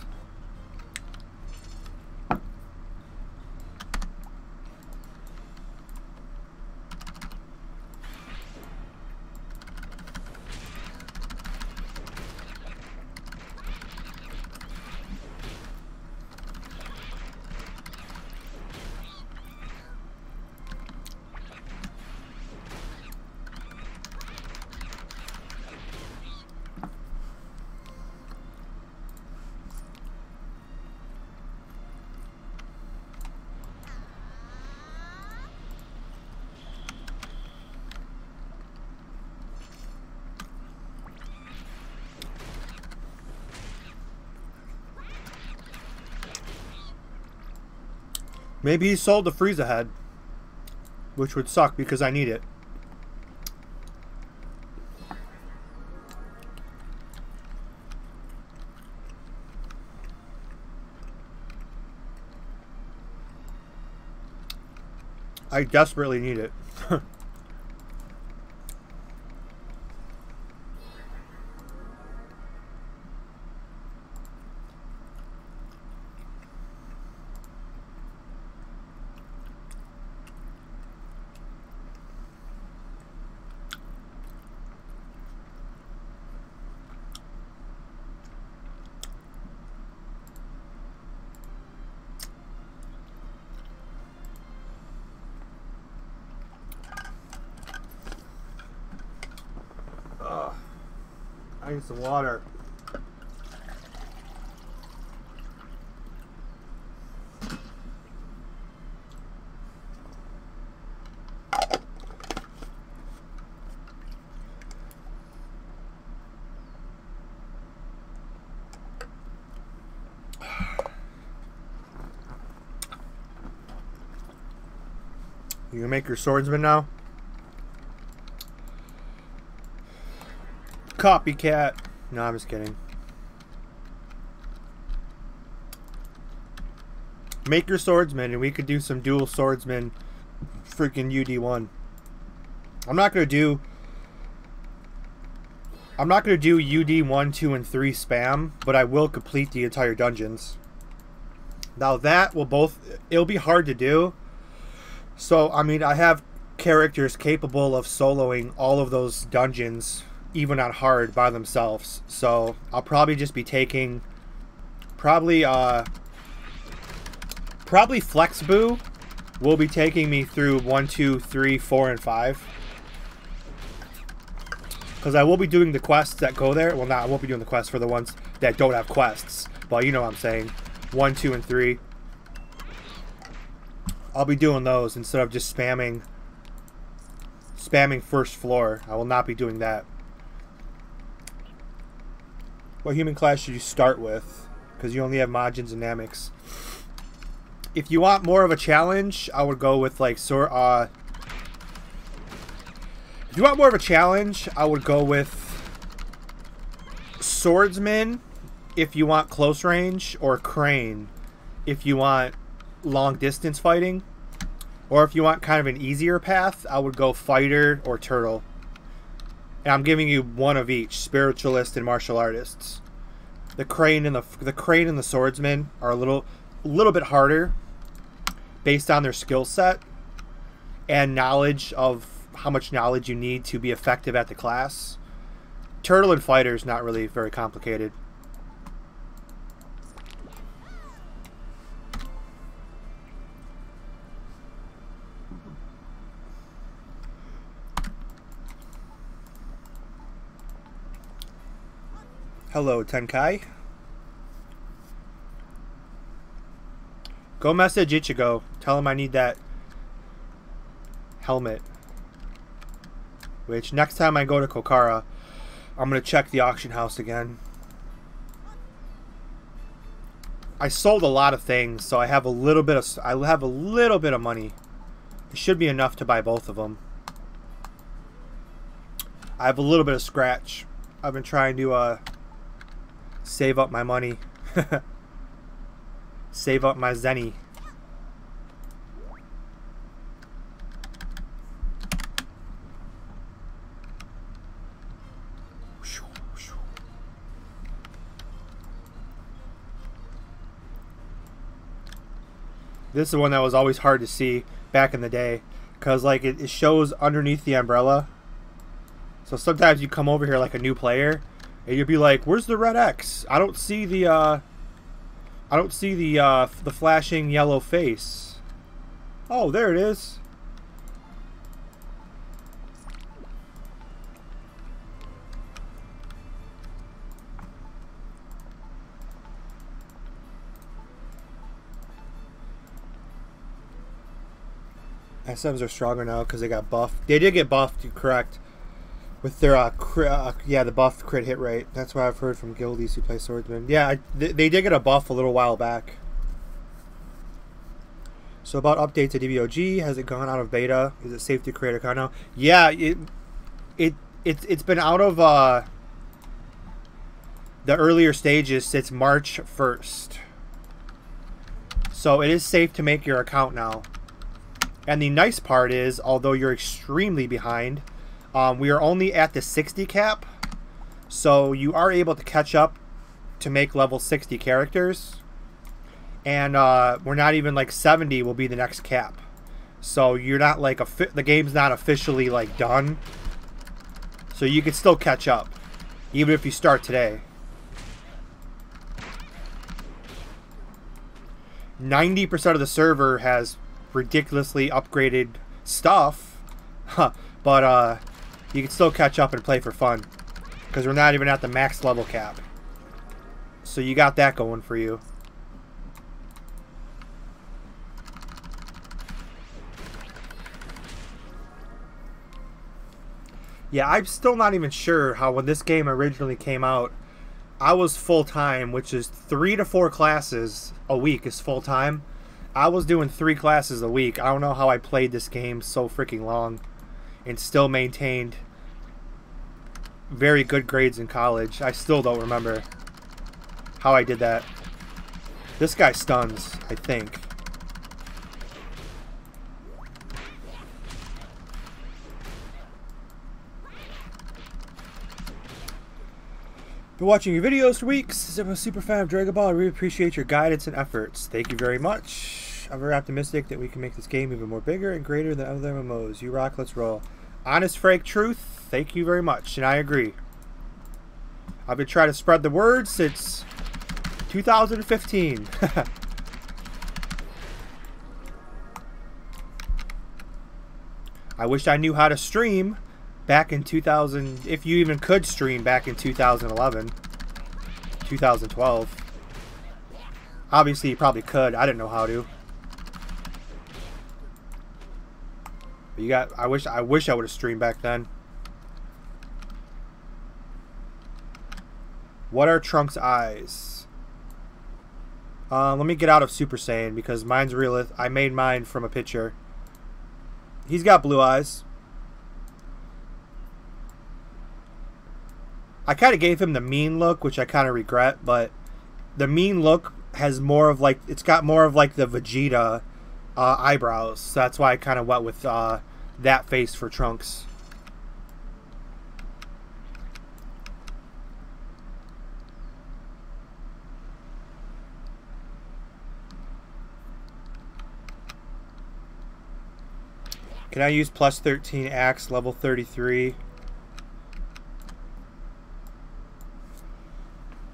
Maybe he sold the Frieza head, which would suck because I need it. I desperately need it. I need some water. You gonna make your swordsman now? Copycat. No, I'm just kidding. Make your swordsman and we could do some dual swordsman freaking UD1. I'm not gonna do UD 1, 2, and 3 spam, but I will complete the entire dungeons. Now that will it'll be hard to do. So I mean, I have characters capable of soloing all of those dungeons even on hard by themselves. So I'll probably just be taking probably Flexboo will be taking me through 1, 2, 3, 4, and 5. Because I will be doing the quests that go there. Well, I won't be doing the quests for the ones that don't have quests. But you know what I'm saying. 1, 2, and 3. I'll be doing those instead of just spamming first floor. I will not be doing that. What human class should you start with? Because you only have Majins and Nameks. If you want more of a challenge, I would go with like if you want more of a challenge, I would go with Swordsman if you want close range, or Crane if you want long distance fighting. Or if you want kind of an easier path, I would go Fighter or Turtle. And I'm giving you one of each, Spiritualist and Martial Artists. The Crane and the Swordsman are a little bit harder, based on their skill set and knowledge of how much knowledge you need to be effective at the class. Turtle and Fighter is not really very complicated. Hello, Tenkai. Go message Ichigo. Tell him I need that helmet. Which, next time I go to Kokara, I'm going to check the auction house again. I sold a lot of things, so I have a little bit of money. It should be enough to buy both of them. I have a little bit of scratch. I've been trying to save up my money. Save up my zenny. This is the one that was always hard to see back in the day, because like it shows underneath the umbrella. So sometimes you come over here like a new player, and you'll be like, "Where's the red X? I don't see the the flashing yellow face." Oh, there it is. SMs are stronger now because they got buffed. They did get buffed, you're correct. With their the buffed crit hit rate. That's what I've heard from guildies who play swordsman. Yeah, they did get a buff a little while back. So about updates to DBOG, has it gone out of beta? Is it safe to create a account now? Yeah, it's been out of the earlier stages since March 1st. So it is safe to make your account now. And the nice part is, although you're extremely behind, we are only at the 60 cap, so you are able to catch up to make level 60 characters, and we're not even like 70 will be the next cap. So you're not like the game's not officially like done, so you can still catch up even if you start today. 90% of the server has ridiculously upgraded stuff, but you can still catch up and play for fun because we're not even at the max level cap, so you got that going for you. Yeah, I'm still not even sure how, when this game originally came out, I was full-time, which is 3 to 4 classes a week is full-time. I was doing 3 classes a week. I don't know how I played this game so freaking long and still maintained very good grades in college. I still don't remember how I did that. This guy stuns, I think. Been watching your videos for weeks. I'm a super fan of Dragon Ball. I really appreciate your guidance and efforts. Thank you very much. I'm very optimistic that we can make this game even more bigger and greater than other MMOs. You rock, let's roll. Honest, frank truth, thank you very much, and I agree. I've been trying to spread the word since 2015. I wish I knew how to stream back in 2000, if you even could stream back in 2011, 2012. Obviously you probably could. I didn't know how to. But I wish I would have streamed back then. What are Trunks' eyes? Let me get out of Super Saiyan because mine's realistic. I made mine from a picture. He's got blue eyes. I kind of gave him the mean look, which I kind of regret, but the mean look has more of like, it's got more of like the Vegeta eyebrows. So that's why I kind of went with that face for Trunks. Can I use plus 13 axe level 33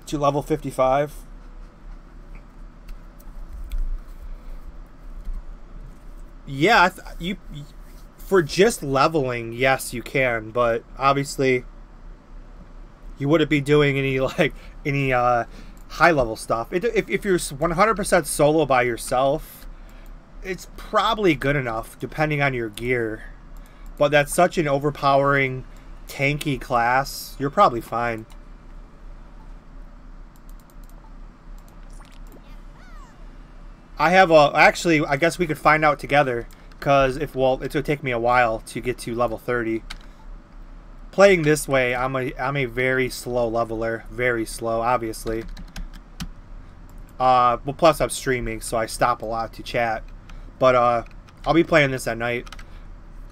to level 55? Yeah, you for just leveling, yes, you can, but obviously you wouldn't be doing any high level stuff. If you're 100% solo by yourself, it's probably good enough depending on your gear. But that's such an overpowering, tanky class. You're probably fine. I have a actually. I guess we could find out together. Because it's gonna take me a while to get to level 30. Playing this way, I'm a very slow leveler, very slow, obviously. Well, plus I'm streaming, so I stop a lot to chat. But I'll be playing this at night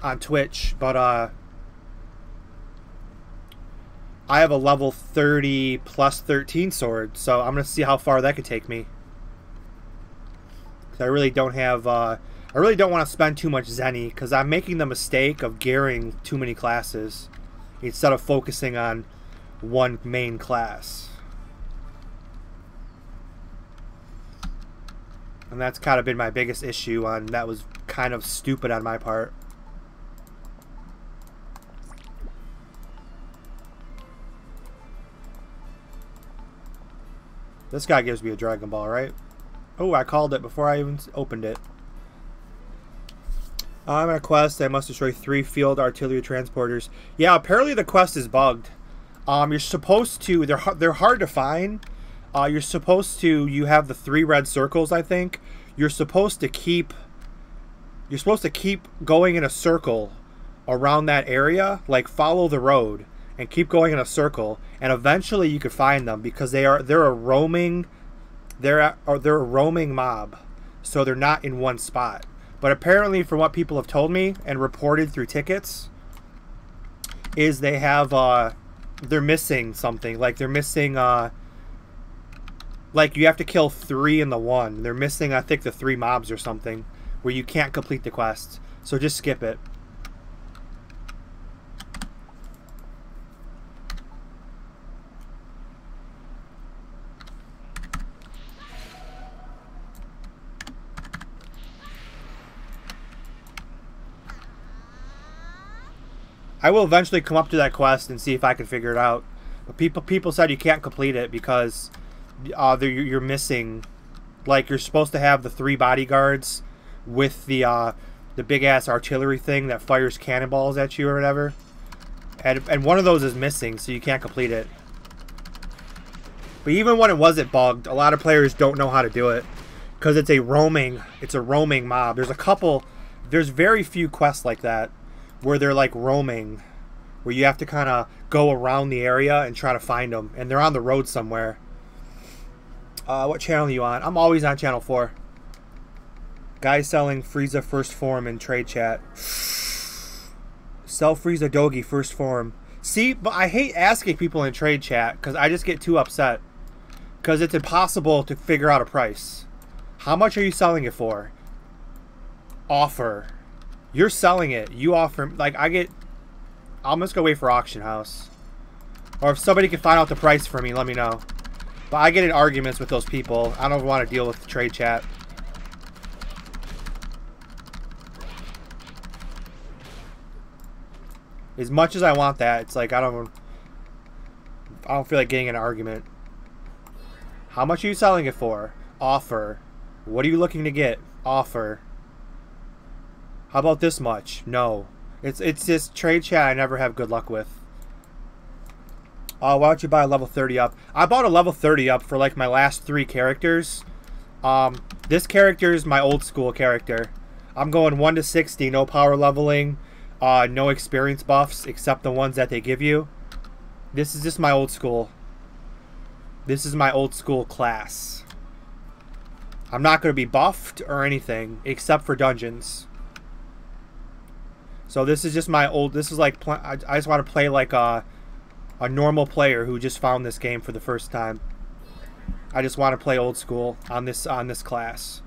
on Twitch. But I have a level 30 plus 13 sword, so I'm gonna see how far that could take me. Because I really don't have. I really don't want to spend too much Zenny because I'm making the mistake of gearing too many classes instead of focusing on one main class. And that's kind of been my biggest issue, and that was kind of stupid on my part. This guy gives me a Dragon Ball, right? Oh, I called it before I even opened it. I'm on a quest. I must destroy 3 field artillery transporters. Yeah, apparently the quest is bugged. You're supposed to. They're hard to find. You're supposed to. You have the 3 red circles. I think you're supposed to keep. You're supposed to keep going in a circle around that area. Like follow the road and keep going in a circle, and eventually you could find them because they're a roaming. They're a roaming mob, so they're not in one spot. But apparently, from what people have told me and reported through tickets, is they have they're missing something. Like they're missing like you have to kill 3 in the 1. They're missing, I think, the 3 mobs or something where you can't complete the quest. So just skip it. I will eventually come up to that quest and see if I can figure it out. But people said you can't complete it because you're missing. Like you're supposed to have the 3 bodyguards with the big ass artillery thing that fires cannonballs at you or whatever, and one of those is missing, so you can't complete it. But even when it wasn't bugged, a lot of players don't know how to do it because it's a roaming mob. There's very few quests like that where they're like roaming, where you have to kind of go around the area and try to find them, and they're on the road somewhere. What channel are you on? I'm always on channel 4. Guy selling Frieza first form in trade chat. Sell Frieza Dogi first form. See, but I hate asking people in trade chat because I just get too upset. Because it's impossible to figure out a price. How much are you selling it for? Offer. You're selling it. You offer, like, I'm just gonna wait for auction house. Or if somebody can find out the price for me, let me know. But I get in arguments with those people. I don't want to deal with the trade chat. As much as I want that, it's like I don't feel like getting in an argument. How much are you selling it for? Offer. What are you looking to get? Offer. How about this much? No. It's this trade chat I never have good luck with. Why don't you buy a level 30 up? I bought a level 30 up for like my last 3 characters. This character is my old school character. I'm going 1 to 60, no power leveling, no experience buffs except the ones that they give you. This is just my old school. This is my old school class. I'm not going to be buffed or anything except for dungeons. So this is just my old. This is like I just want to play like a normal player who just found this game for the first time. I just want to play old school on this class.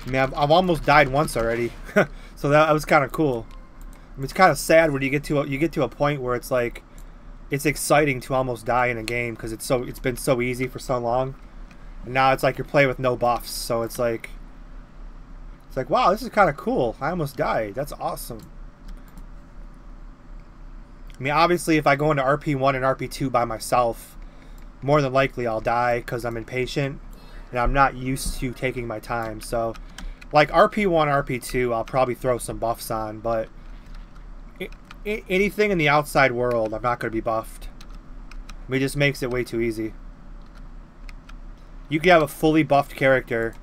I mean, I've almost died once already, so that was kind of cool. I mean, it's kind of sad when you get to a point where it's like, it's exciting to almost die in a game because it's been so easy for so long, and now it's like you're playing with no buffs, so it's like wow, this is kind of cool. I almost died. That's awesome. I mean, obviously, if I go into RP1 and RP2 by myself, more than likely I'll die because I'm impatient and I'm not used to taking my time. So, like RP1, RP2, I'll probably throw some buffs on, but anything in the outside world, I'm not going to be buffed. I mean, it just makes it way too easy. You can have a fully buffed character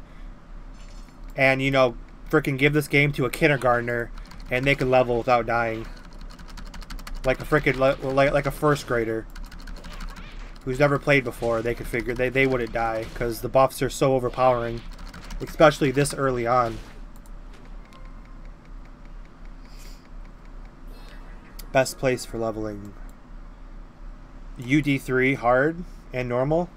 and, you know, freaking give this game to a kindergartner and they can level without dying. Like a freaking like a first grader who's never played before, they could figure they wouldn't die because the buffs are so overpowering, especially this early on. Best place for leveling. UD3 hard and normal.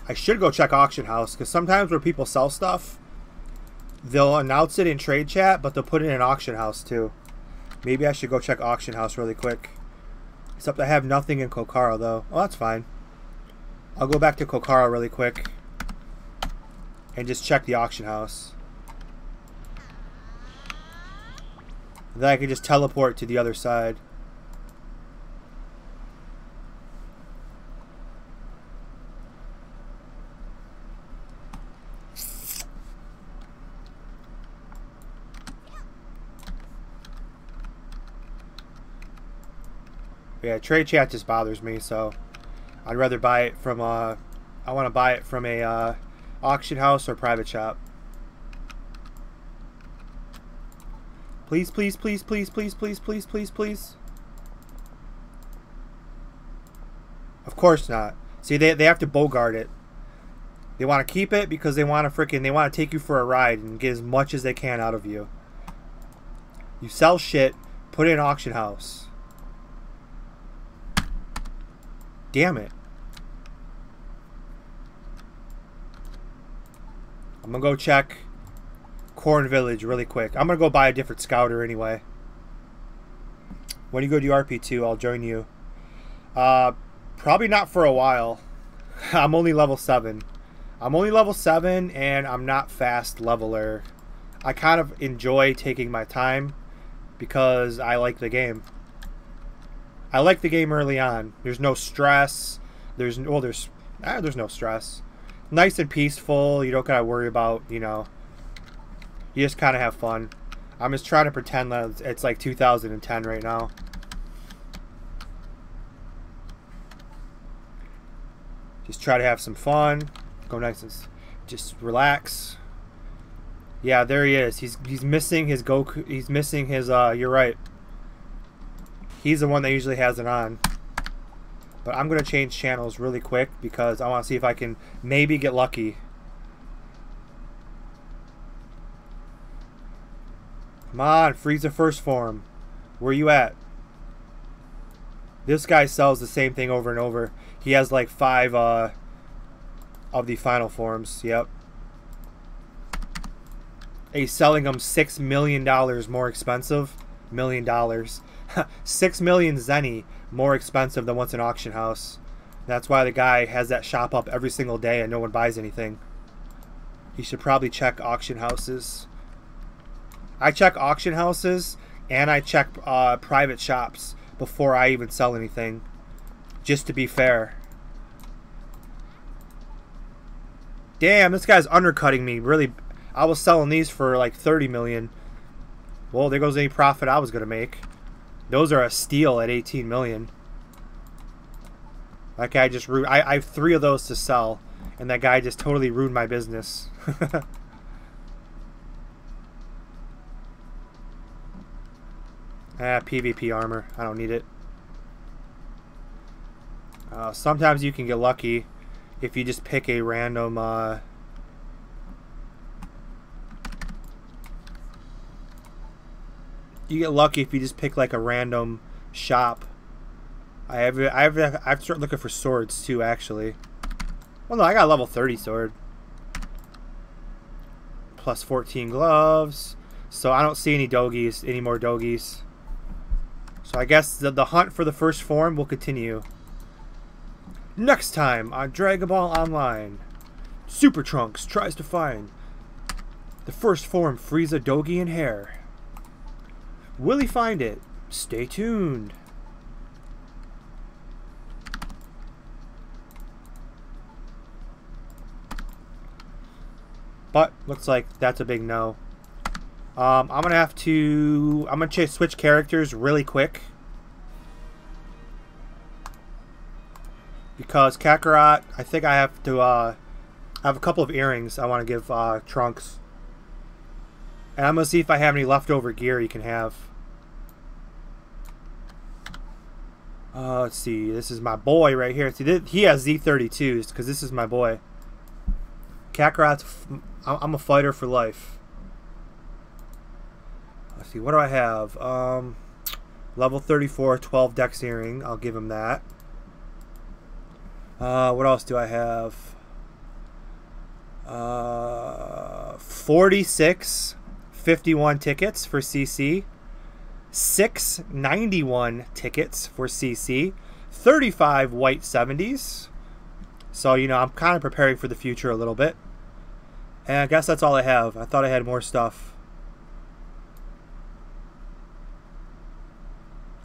I should go check Auction House because sometimes where people sell stuff, they'll announce it in trade chat, but they'll put it in Auction House too. Maybe I should go check Auction House really quick. Except I have nothing in Kokara though. Oh, that's fine. I'll go back to Kokara really quick and just check the Auction House. Then I can just teleport to the other side. Yeah, trade chat just bothers me, so I'd rather buy it from I want to buy it from a auction house or private shop. Please, please, please, please, please, please, please, please, please. Of course not. See, they have to bogart it. They want to keep it because they want to take you for a ride and get as much as they can out of you. You sell shit, put it in an auction house. Damn it. I'm gonna go check Corn Village really quick. I'm gonna go buy a different scouter anyway. When you go to RP2, I'll join you. Probably not for a while. I'm only level 7. I'm only level 7 and I'm not fast leveler. I kind of enjoy taking my time because I like the game. I like the game early on. There's no stress. There's no stress. Nice and peaceful. You don't gotta worry about, you know. You just kind of have fun. I'm just trying to pretend that it's like 2010 right now. Just try to have some fun. Go nice and just relax. Yeah, there he is. He's missing his Goku. He's missing his. You're right. He's the one that usually has it on. But I'm gonna change channels really quick because I want to see if I can maybe get lucky. Come on, Frieza first form. Where you at? This guy sells the same thing over and over. He has like 5 of the final forms. Yep. He's selling them $6 million more expensive. $1 million. 6 million Zenny more expensive than what's in auction house. That's why the guy has that shop up every single day and no one buys anything. He should probably check auction houses. I check auction houses and I check private shops before I even sell anything, just to be fair. Damn, this guy's undercutting me. Really, I was selling these for like 30 million. Well, there goes any profit I was gonna make. Those are a steal at 18 million. That guy just ruined. I have 3 of those to sell, and that guy just totally ruined my business. PvP armor. I don't need it. Sometimes you can get lucky if you just pick a random. You get lucky if you just pick like a random shop. I have to start looking for swords too, actually. Well, no, I got a level 30 sword. Plus 14 gloves. So I don't see any dogies, any more dogies. So I guess the hunt for the first form will continue. Next time on Dragon Ball Online, SuperTrunks tries to find the first form Frieza, Dogi, and Hair. Will he find it? Stay tuned. But looks like that's a big no. I'm gonna switch characters really quick because Kakarot, I think I have to I have a couple of earrings I want to give Trunks, and I'm gonna see if I have any leftover gear you can have. Let's see. This is my boy right here. See, he has Z32s because this is my boy. Kakarot's. I'm a fighter for life. Let's see. What do I have? Level 34, 12 Dex earring. I'll give him that. What else do I have? 46, 51 tickets for CC. 691 tickets for CC, 35 white 70s. So, you know, I'm kind of preparing for the future a little bit. And I guess that's all I have. I thought I had more stuff.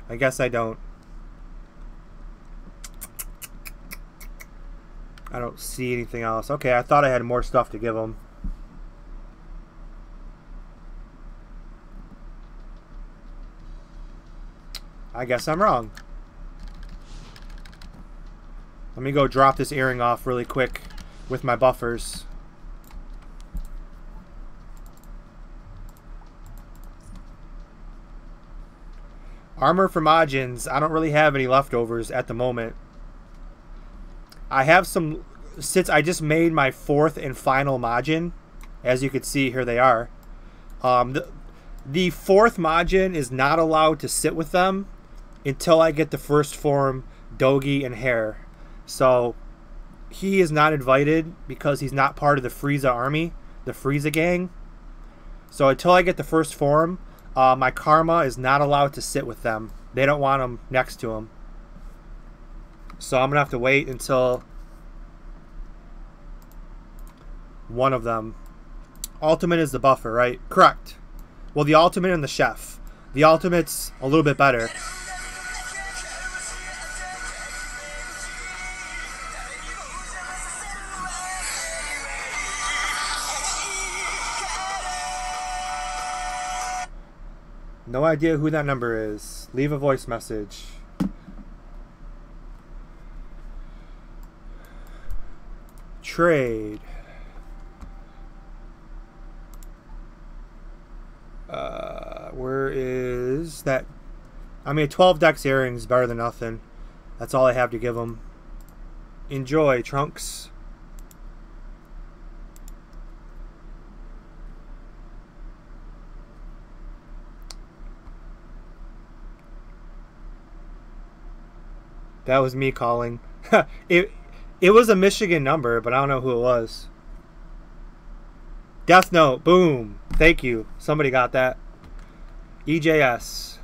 I guess I don't. I don't see anything else. Okay, I thought I had more stuff to give them. I guess I'm wrong. Let me go drop this earring off really quick with my buffers. Armor for Majins. I don't really have any leftovers at the moment. I have some, since I just made my 4th and final Majin. As you can see, here they are. The 4th Majin is not allowed to sit with them until I get the first form Dogi and Hair. So he is not invited because he's not part of the Frieza army, the Frieza gang. So until I get the first form, my Karma is not allowed to sit with them. They don't want him next to him. So I'm gonna have to wait until one of them. Ultimate is the buffer, right? Correct. Well, the ultimate and the chef. The ultimate's a little bit better. No idea who that number is. Leave a voice message. Trade. Where is that? I mean, 12 Dex earrings better than nothing. That's all I have to give them. Enjoy, Trunks. That was me calling. It was a Michigan number, but I don't know who it was. Death Note, boom. Thank you. Somebody got that. EJS.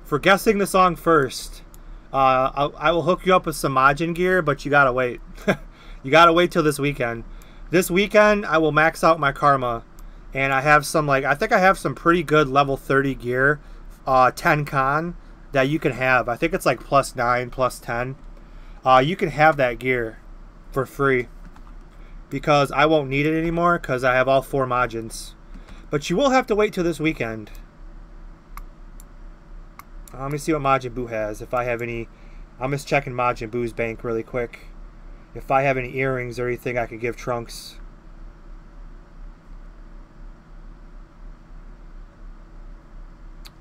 For guessing the song first, I will hook you up with some Majin gear, but you gotta wait. You gotta wait till this weekend. This weekend, I will max out my Karma. And I have some, like, I think I have some pretty good level 30 gear. 10 con that you can have. I think it's like +9, +10. You can have that gear for free because I won't need it anymore because I have all 4 Majins. But you will have to wait till this weekend. Let me see what Majin Buu has. If I have any, I'm just checking Majin Buu's bank really quick. If I have any earrings or anything I could give Trunks.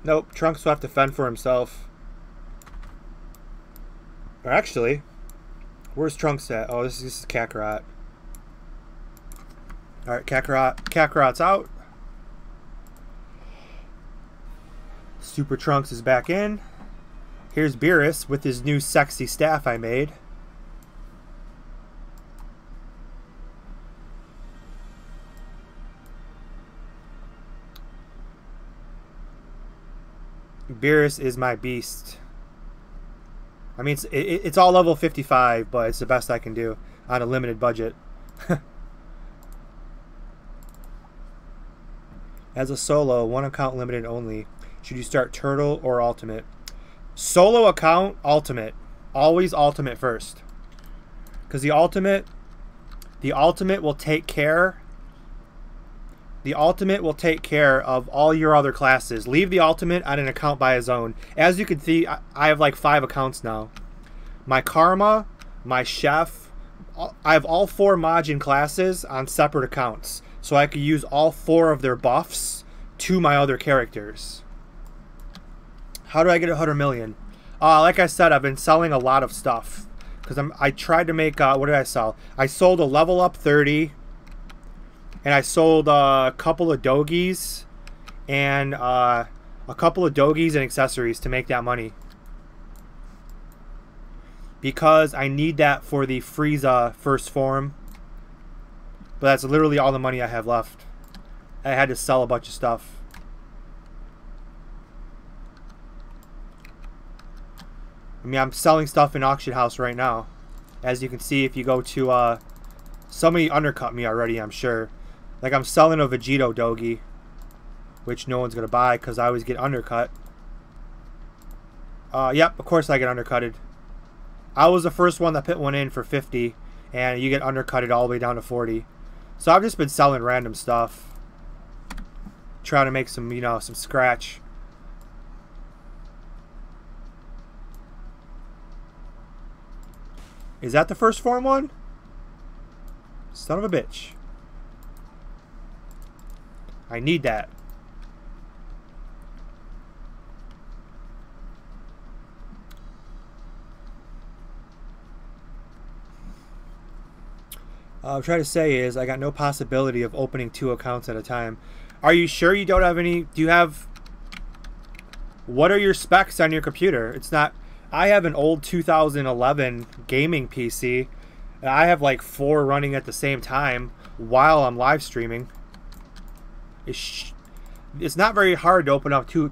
Nope, Trunks will have to fend for himself. Or actually, where's Trunks at? Oh, this is Kakarot. Alright, Kakarot's out. SuperTrunks is back in. Here's Beerus with his new sexy staff I made. Beerus is my beast. I mean, it's all level 55, but it's the best I can do on a limited budget. As a solo, 1 account limited only. Should you start Turtle or Ultimate? Solo account, Ultimate. Always Ultimate first. Because the Ultimate will take care. The Ultimate will take care of all your other classes. Leave the Ultimate on an account by his own. As you can see, I have like 5 accounts now. My Karma, my Chef, I have all 4 Majin classes on separate accounts. So I could use all 4 of their buffs to my other characters. How do I get 100 million? Like I said, I've been selling a lot of stuff. Because I tried to make, what did I sell? I sold a level up 30. And I sold a couple of doggies. And a couple of doggies and accessories to make that money. Because I need that for the Frieza first form. But that's literally all the money I have left. I had to sell a bunch of stuff. I mean, I'm selling stuff in auction house right now. As you can see, if you go to... somebody undercut me already, I'm sure. Like, I'm selling a Vegito Dogi. Which no one's going to buy because I always get undercut. Yep, of course I get undercutted. I was the first one that put one in for 50. And you get undercutted all the way down to 40. So I've just been selling random stuff. Trying to make some, you know, some scratch. Is that the first form one? Son of a bitch. I need that. I'm trying to say is I got no possibility of opening 2 accounts at a time. Are you sure you don't have any? Do you have... What are your specs on your computer? It's not... I have an old 2011 gaming PC. And I have like 4 running at the same time while I'm live streaming. It's not very hard to open up two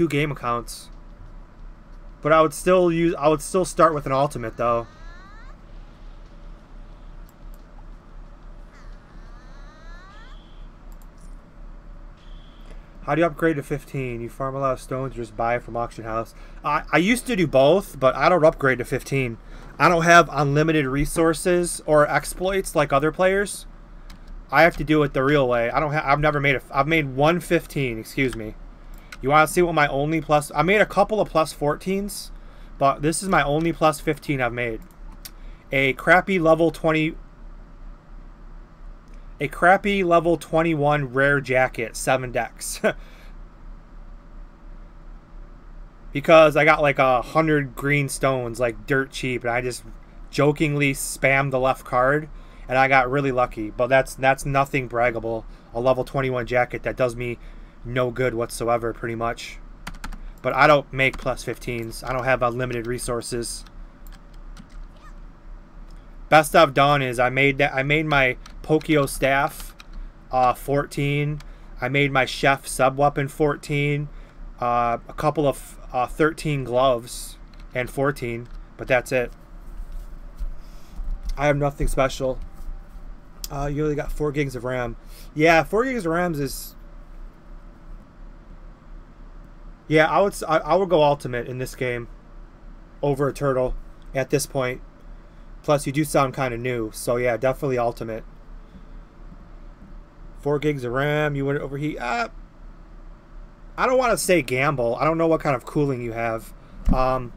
game accounts. But I would still start with an Ultimate though. How do you upgrade to 15? You farm a lot of stones or just buy it from auction house? I used to do both, but I don't upgrade to 15. I don't have unlimited resources or exploits like other players. I have to do it the real way. I've never made I've made 115, excuse me. You want to see what my only plus... I made a couple of plus 14s, but this is my only plus 15 I've made. A crappy level 20... A crappy level 21 rare jacket, 7 decks. Because I got like 100 green stones, like dirt cheap, and I just jokingly spammed the left card, and I got really lucky. But that's nothing braggable. A level 21 jacket that does me no good whatsoever, pretty much. But I don't make plus 15s. I don't have unlimited resources. Best I've done is I made my Pokio staff 14. I made my chef sub weapon 14. A couple of 13 gloves and 14, but that's it. I have nothing special. You only got 4 gigs of RAM. Yeah, 4 gigs of RAM is... Yeah, I would go Ultimate in this game over a Turtle at this point. Plus, you do sound kind of new. So, yeah, definitely Ultimate. 4 gigs of RAM. You wouldn't overheat. I don't want to say gamble. I don't know what kind of cooling you have. I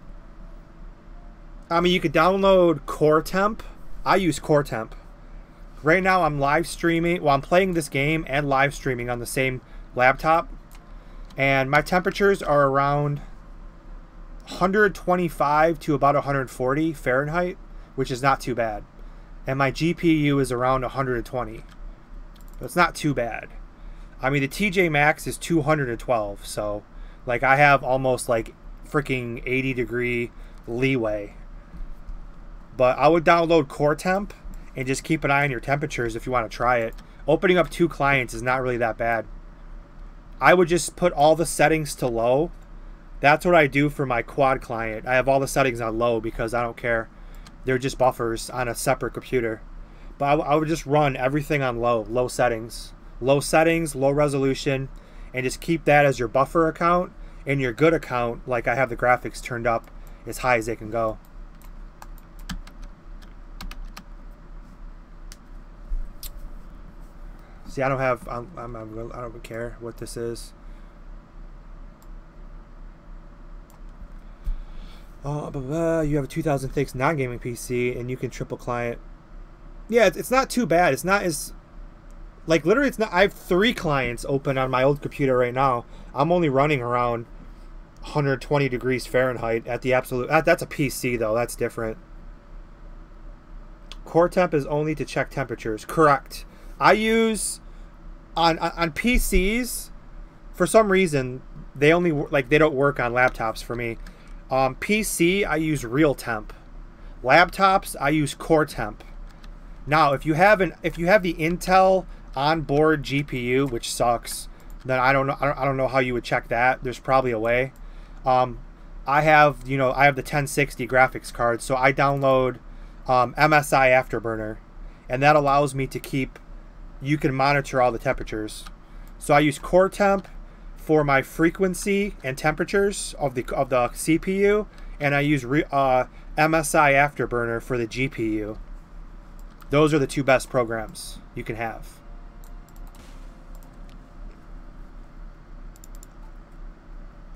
mean, you could download Core Temp. I use Core Temp. Right now, I'm live streaming. Well, I'm playing this game and live streaming on the same laptop. And my temperatures are around 125 to about 140 Fahrenheit. Which is not too bad. And my GPU is around 120. It's not too bad. I mean, the TJ Max is 212, so Like, I have almost like freaking 80-degree leeway. But I would download Core Temp and just keep an eye on your temperatures if you want to try it. Opening up 2 clients is not really that bad. I would just put all the settings to low. That's what I do for my quad client. I have all the settings on low because I don't care. They're just buffers on a separate computer. But I would just run everything on low settings. Low settings, low resolution, and just keep that as your buffer account, and your good account, like I have the graphics turned up as high as they can go. See, I don't have, I don't care what this is. You have a 2006 non-gaming PC, and you can triple client. Yeah, it's not too bad. It's not as, like, literally, it's not. I have 3 clients open on my old computer right now. I'm only running around 120 degrees Fahrenheit at the absolute. That's a PC though. That's different. Core Temp is only to check temperatures. Correct. I use on PCs for some reason they only they don't work on laptops for me. PC I use Real Temp. Laptops I use Core Temp. Now if you have the Intel onboard GPU, which sucks, then I don't know how you would check that. There's probably a way. I have the 1060 graphics card, so I download MSI Afterburner, and that allows me to keep. You can monitor all the temperatures. So I use Core Temp for my frequency and temperatures of the CPU, and I use MSI Afterburner for the GPU. Those are the 2 best programs you can have.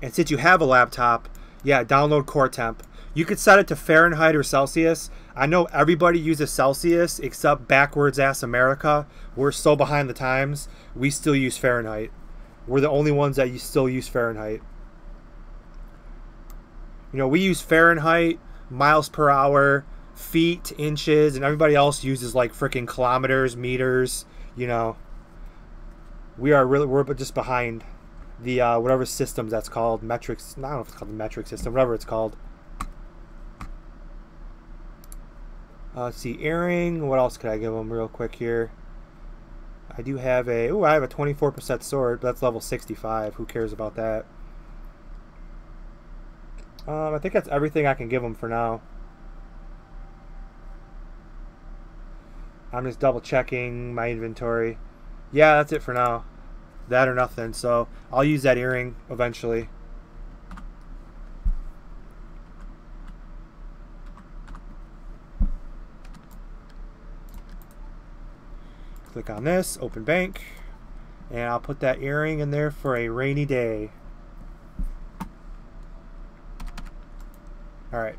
And since you have a laptop, yeah, download Core Temp. You could set it to Fahrenheit or Celsius. I know everybody uses Celsius except backwards ass America. We're so behind the times. We still use Fahrenheit. We're the only ones that still use Fahrenheit. You know, we use Fahrenheit, miles per hour, feet, inches, and everybody else uses like freaking kilometers, meters. You know, we're just behind the whatever systems that's called, metrics. I don't know if it's called the metric system, whatever it's called. Let's see, earring. What else could I give them real quick here? I do have I have a 24% sword, but that's level 65. Who cares about that? I think that's everything I can give them for now. I'm just double checking my inventory. Yeah, that's it for now. That or nothing. So I'll use that earring eventually. Click on this, open bank, and I'll put that earring in there for a rainy day. Alright.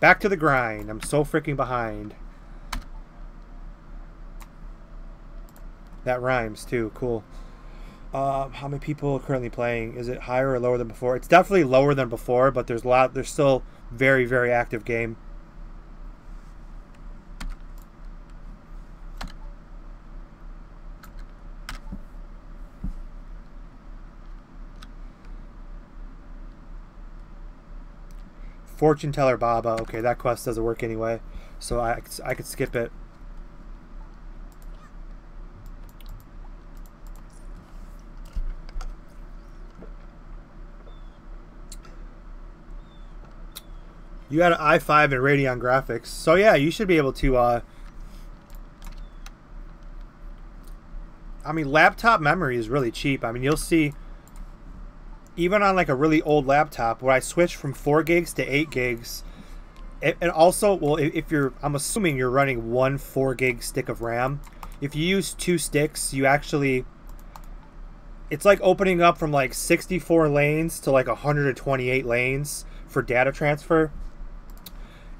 Back to the grind. I'm so freaking behind. That rhymes too. Cool. How many people are currently playing? Is it higher or lower than before? It's definitely lower than before, but there's still very, very active game. Fortune Teller Baba. Okay, that quest doesn't work anyway, so I could skip it. You got an i5 and Radeon graphics, so yeah, you should be able to. I mean, laptop memory is really cheap. I mean, you'll see. Even on like a really old laptop, where I switched from 4 gigs to 8 gigs, and also, well, if you're, I'm assuming you're running 1 4 gig stick of RAM. If you use 2 sticks, you actually, it's like opening up from like 64 lanes to like 128 lanes for data transfer.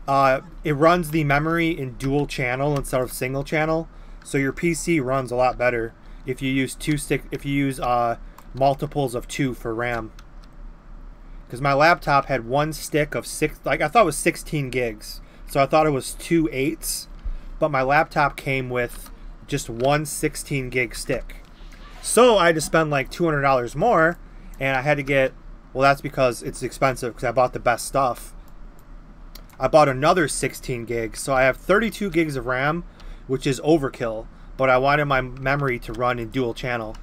It runs the memory in dual channel instead of single channel, so your PC runs a lot better if you use multiples of 2 for RAM. Because my laptop had 1 stick of 6, like I thought it was 16 gigs, so I thought it was 2 8s, but my laptop came with just 1 16 gig stick. So I had to spend like $200 more, And I had to get, well, that's because it's expensive because I bought the best stuff. I bought another 16 gigs, so I have 32 gigs of RAM, which is overkill, but I wanted my memory to run in dual channel.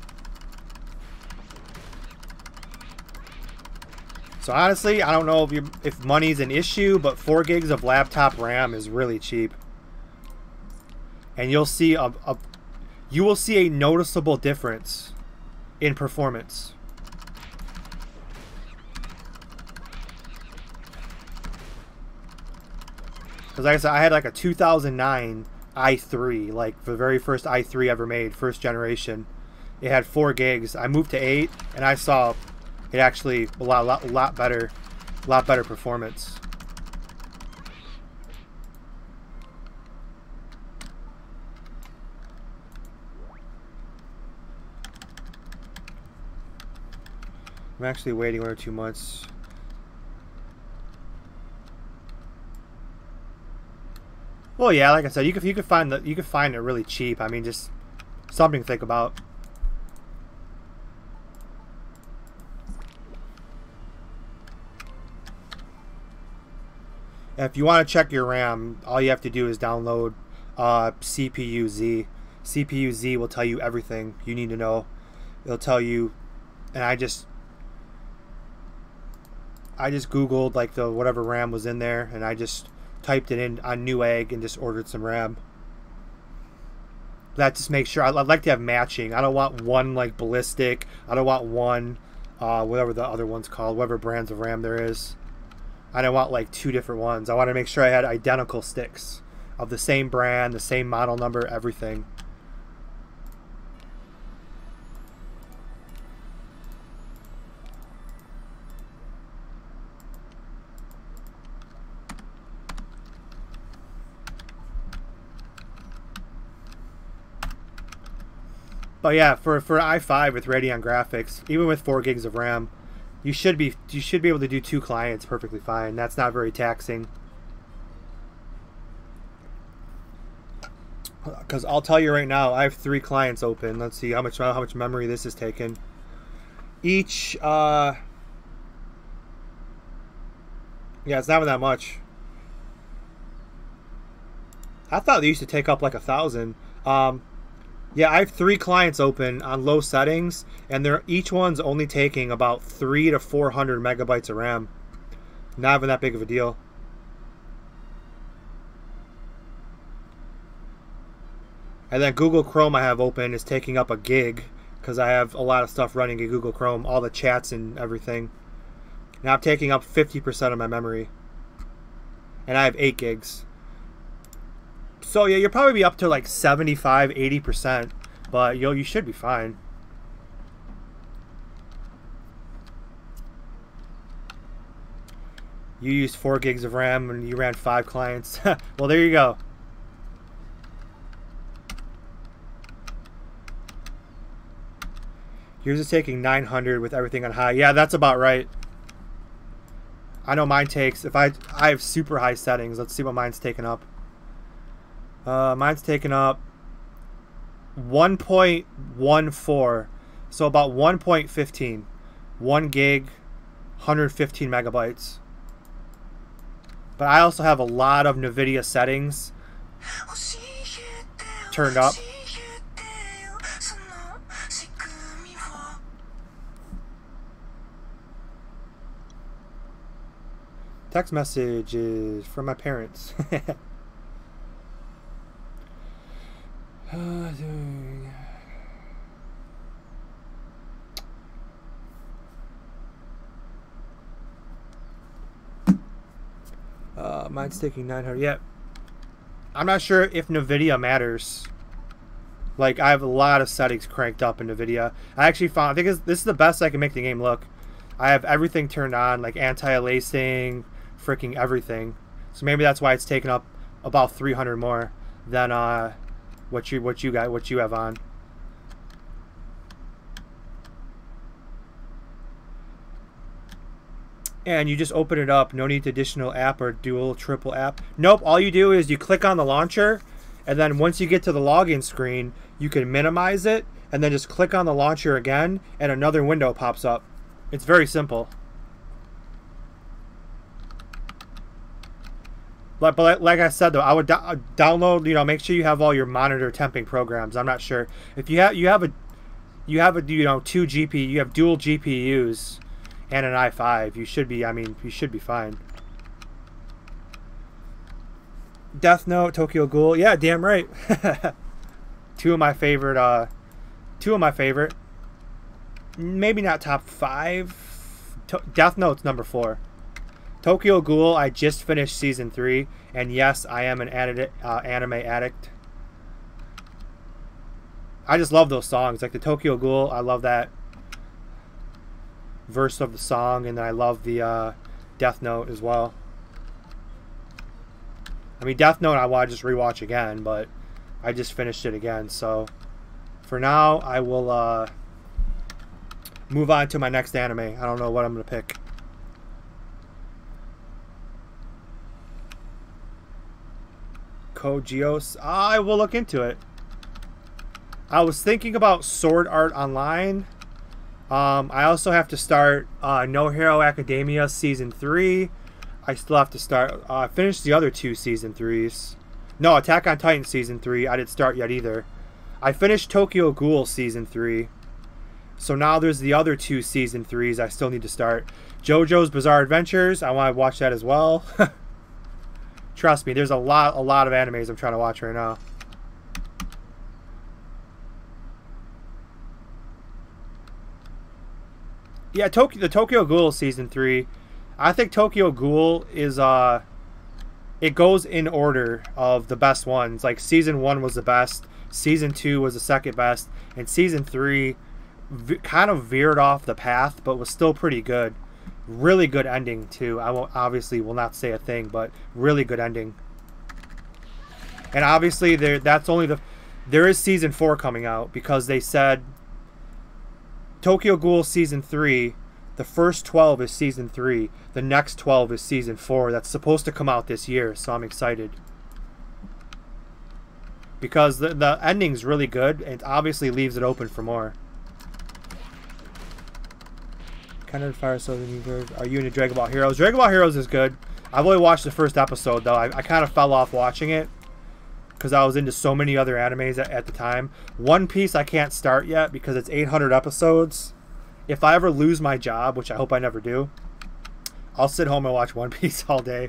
So honestly, I don't know if money's an issue, but 4 gigs of laptop RAM is really cheap. And you'll see you will see a noticeable difference in performance. Because like I said, I had like a 2009 i3, like the very first i3 ever made, first generation. It had 4 gigs. I moved to 8, and I saw it actually a lot better performance. I'm actually waiting 1 or 2 months. Well, yeah, like I said, you could find it really cheap. I mean, just something to think about. If you want to check your RAM, all you have to do is download CPU-Z. CPU-Z will tell you everything you need to know. It'll tell you, and I just Googled like the whatever RAM was in there, and I just typed it in on Newegg and just ordered some RAM. That just makes sure, I'd like to have matching. I don't want one like ballistic. I don't want one whatever the other one's called, whatever brands of RAM there is. I don't want like 2 different ones. I want to make sure I had identical sticks of the same brand, the same model number, everything. But yeah, for i5 with Radeon graphics, even with 4 gigs of RAM, you should be able to do 2 clients perfectly fine. That's not very taxing. Because I'll tell you right now, I have 3 clients open. Let's see how much memory this is taking. Each, yeah, it's not even that much. I thought they used to take up like 1,000. Yeah, I have 3 clients open on low settings, and each one's only taking about 300 to 400 megabytes of RAM. Not even that big of a deal. And then Google Chrome I have open is taking up a gig, because I have a lot of stuff running in Google Chrome, all the chats and everything. Now I'm taking up 50% of my memory. And I have 8 gigs. So yeah, you'll probably be up to like 75, 80%, but you should be fine. You used 4 gigs of RAM and you ran 5 clients. Well, there you go. Yours is taking 900 with everything on high. Yeah, that's about right. I know mine takes, if I have super high settings. Let's see what mine's taking up. Mine's taking up 1.14, so about 1.15. 1 gig, 115 megabytes. But I also have a lot of NVIDIA settings turned up. Text message is from my parents. Mine's taking 900. Yeah, I'm not sure if NVIDIA matters. Like, I have a lot of settings cranked up in NVIDIA. I think this is the best I can make the game look. I have everything turned on, like anti-aliasing, freaking everything. So maybe that's why it's taken up about 300 more than what you have on. And you just open it up. No need to additional app or dual, triple app. Nope. All you do is you click on the launcher, and then once you get to the login screen, you can minimize it, and then just click on the launcher again, and another window pops up. It's very simple. But like I said though, I would download. You know, make sure you have all your monitor temping programs. I'm not sure if you have you know, two GPU, you have dual GPUs and an i5. You should be. I mean, you should be fine. Death Note, Tokyo Ghoul. Yeah, damn right. Two of my favorite. Maybe not top 5. Death Note's number 4. Tokyo Ghoul, I just finished season 3, and yes, I am an anime addict. I just love those songs, like the Tokyo Ghoul. I love that verse of the song, and then I love the Death Note as well. I mean, Death Note I want to just rewatch again, but I just finished it again, so for now I will move on to my next anime. I don't know what I'm going to pick. Code Geass. I will look into it. I was thinking about Sword Art Online. I also have to start No Hero Academia Season 3. I still have to start... finish the other 2 Season 3s. No, Attack on Titan Season 3. I didn't start yet either. I finished Tokyo Ghoul Season 3. So now there's the other 2 Season 3s I still need to start. JoJo's Bizarre Adventures. I want to watch that as well. Trust me, there's a lot of animes I'm trying to watch right now. Yeah, the Tokyo Ghoul Season 3. I think Tokyo Ghoul is it goes in order of the best ones. Like Season 1 was the best, Season 2 was the second best, and Season 3 kind of veered off the path, but was still pretty good. Really good ending too. I will not say a thing, but really good ending. And obviously there is Season 4 coming out, because they said Tokyo Ghoul Season 3, the first 12 is Season 3, the next 12 is Season 4. That's supposed to come out this year, so I'm excited. Because the ending's really good, and it obviously leaves it open for more. Kind of fire so are you into Dragon Ball Heroes? Dragon Ball Heroes is good. I've only watched the first episode though. I kind of fell off watching it because I was into so many other animes at the time. One Piece I can't start yet because it's 800 episodes. If I ever lose my job, which I hope I never do, I'll sit home and watch One Piece all day.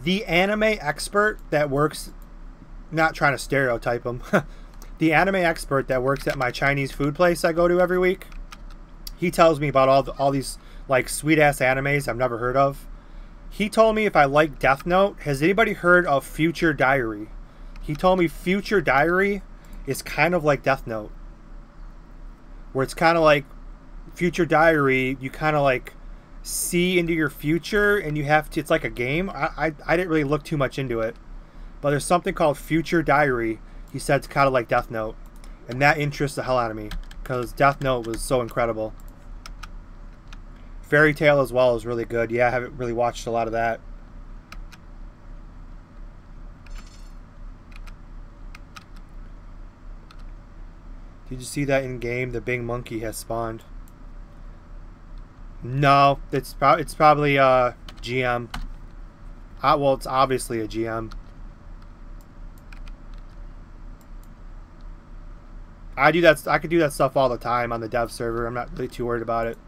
The anime expert that works, not trying to stereotype him, the anime expert that works at my Chinese food place I go to every week, he tells me about all these like sweet ass animes I've never heard of. He told me if I like Death Note, has anybody heard of Future Diary? He told me Future Diary is kind of like Death Note, where it's kind of like Future Diary, you kind of like see into your future, and you have to, it's like a game. I didn't really look too much into it, but there's something called Future Diary. He said it's kind of like Death Note, and that interests the hell out of me because Death Note was so incredible. Fairy Tail as well is really good. Yeah, I haven't really watched a lot of that. Did you see that in game? The big monkey has spawned. No, it's probably GM. Well, it's obviously a GM. I do that. I could do that stuff all the time on the dev server. I'm not really too worried about it.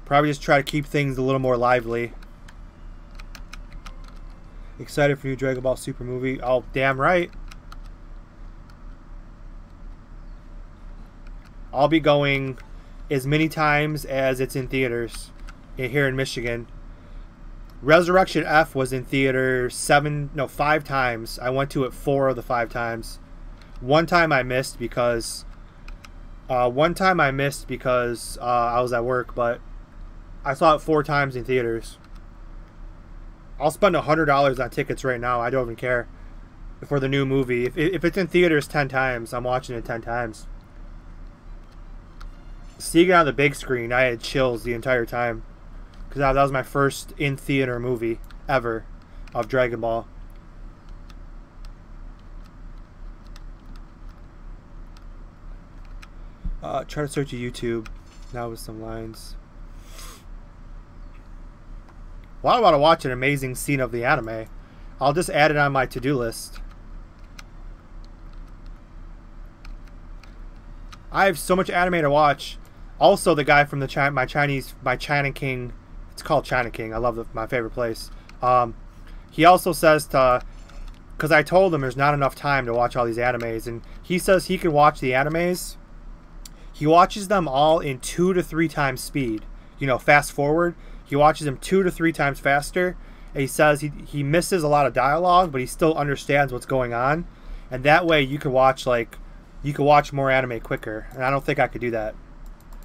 Probably just try to keep things a little more lively. Excited for new Dragon Ball Super movie? Oh, damn right. I'll be going as many times as it's in theaters here in Michigan. Resurrection F was in theater 5 times. I went to it 4 of the 5 times. One time I missed because I was at work, but I saw it 4 times in theaters. I'll spend $100 on tickets right now. I don't even care for the new movie. If it's in theaters 10 times, I'm watching it 10 times. Seeing it on the big screen, I had chills the entire time because that was my first in-theater movie. ever of Dragon Ball. Try to search a YouTube now with some lines. Well, I want to watch an amazing scene of the anime. I'll just add it on my to-do list. I have so much anime to watch. Also, the guy from the my China King, it's called China King. I love my favorite place. He also says to, because I told him there's not enough time to watch all these animes, and he says he can watch the animes. He watches them all in 2 to 3 times speed. You know, fast forward. He watches them 2 to 3 times faster. And he says he misses a lot of dialogue, but he still understands what's going on. And that way you can watch more anime quicker. And I don't think I could do that,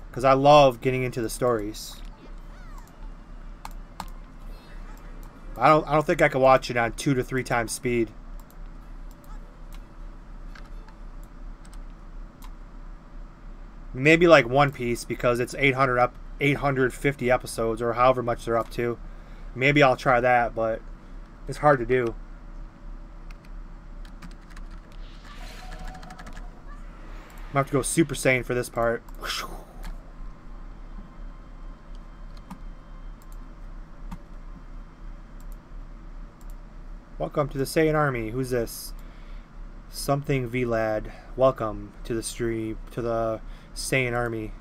because I love getting into the stories. I don't think I could watch it on 2 to 3 times speed. Maybe like One Piece, because it's 850 episodes, or however much they're up to. Maybe I'll try that, but it's hard to do. I'm gonna have to go Super Saiyan for this part. Welcome to the Saiyan Army. Who's this? Something V-Lad. Welcome to the stream, to the Saiyan Army.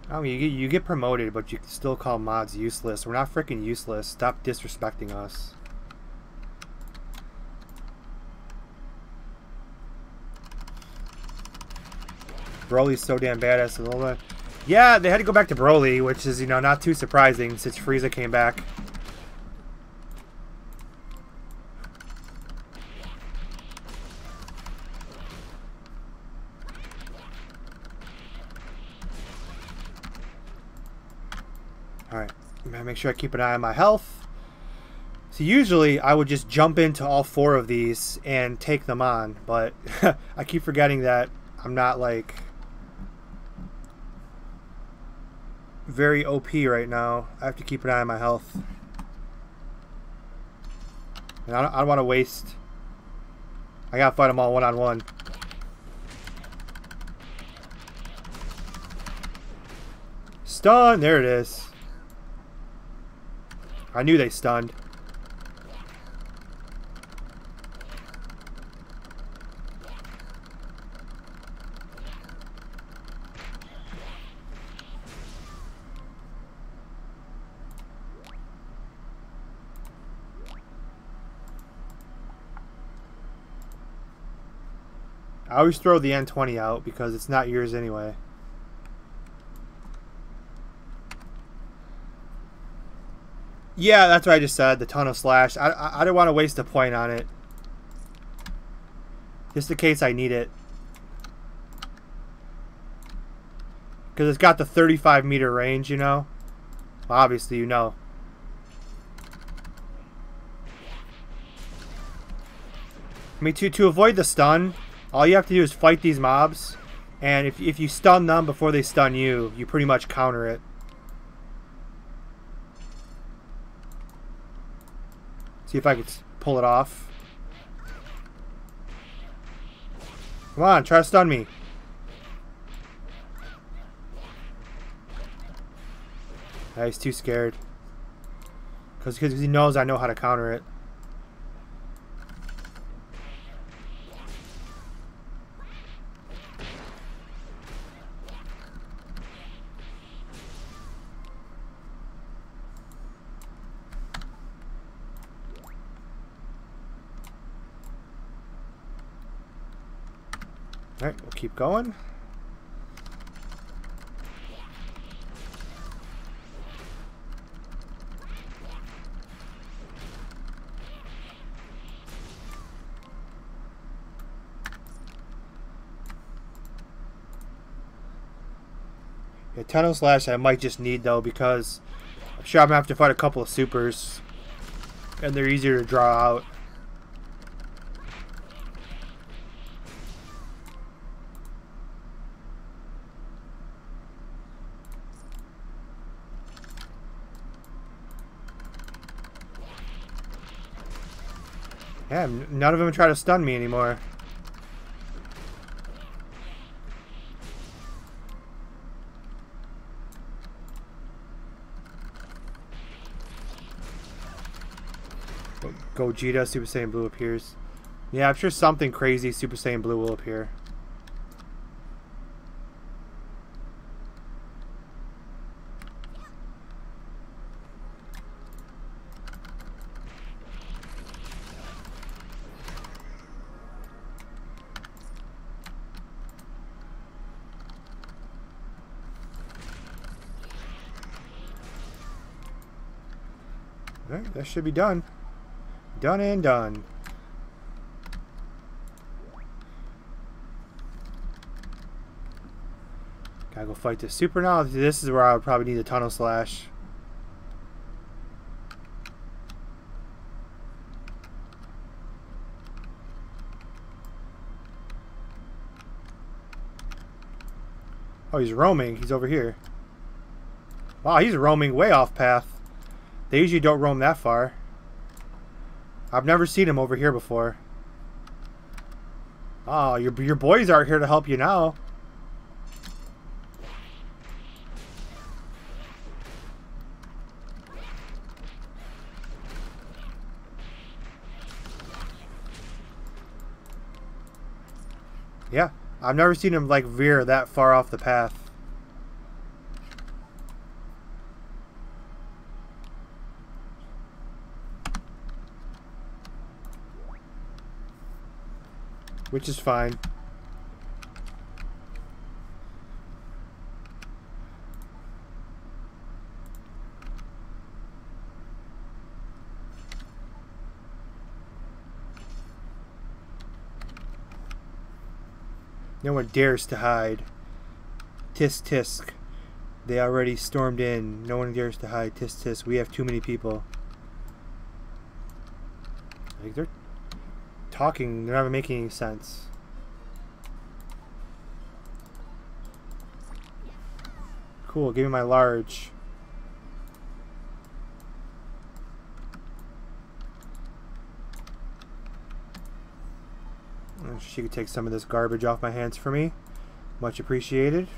I mean, you get promoted, but you can still call mods useless. We're not freaking useless. Stop disrespecting us. Broly's so damn badass. Yeah, they had to go back to Broly, which is, you know, not too surprising since Frieza came back. Alright, I'm gonna make sure I keep an eye on my health. So usually I would just jump into all 4 of these and take them on, but I keep forgetting that I'm not like very OP right now. I have to keep an eye on my health. And I don't want to waste. I gotta fight them all one-on-one. Stun! There it is. I knew they stunned. I always throw the N20 out because it's not yours anyway. Yeah, that's what I just said. The Tunnel Slash. I don't want to waste a point on it. Just in case I need it. Because it's got the 35-meter range, you know. Well, obviously, you know. I mean, to avoid the stun, all you have to do is fight these mobs. And if you stun them before they stun you, you pretty much counter it. See if I can pull it off. Come on, try to stun me. Yeah, he's too scared. Because he knows I know how to counter it. Alright, we'll keep going. Yeah, Tunnel Slash I might just need though, because I'm sure I'm going to have to fight a couple of supers. And they're easier to draw out. Yeah, none of them try to stun me anymore. Gogeta, Super Saiyan Blue appears. Yeah, I'm sure something crazy Super Saiyan Blue will appear. Alright, that should be done. Done and done. Gotta go fight the Super now. This is where I would probably need a Tunnel Slash. Oh, he's roaming. He's over here. Wow, he's roaming way off path. They usually don't roam that far. I've never seen him over here before. Oh, your boys aren't here to help you now. Yeah, I've never seen him like veer that far off the path. Which is fine. No one dares to hide. Tisk tisk. They already stormed in. No one dares to hide. Tisk tisk. We have too many people. Like they're talking, they're not even making any sense. Cool, give me my large. She could take some of this garbage off my hands for me. Much appreciated.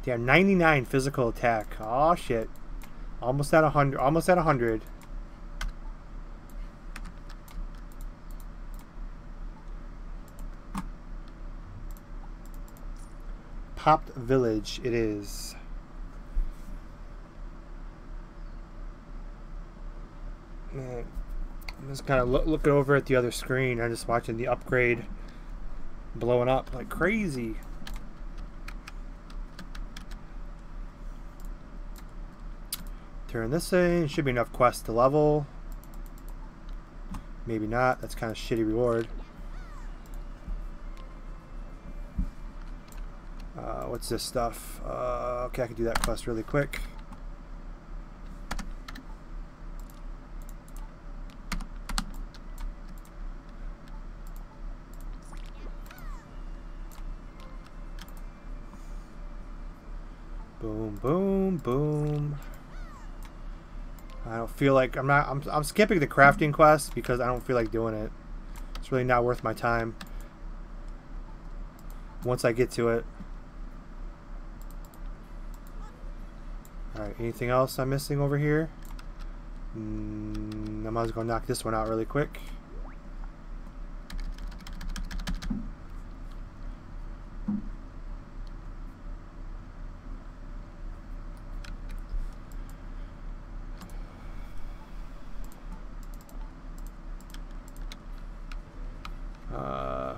Damn, 99 physical attack. Oh shit. Almost at 100. Almost at 100. Popped Village it is. Man, I'm just kind of looking over at the other screen. I'm just watching the upgrade blowing up like crazy. Turn this in. Should be enough quests to level. Maybe not. That's kind of shitty reward. What's this stuff? Okay, I can do that quest really quick. Boom, boom, boom. I don't feel like I'm skipping the crafting quest because I don't feel like doing it. It's really not worth my time once I get to it. Alright, anything else I'm missing over here? I might as well knock this one out really quick.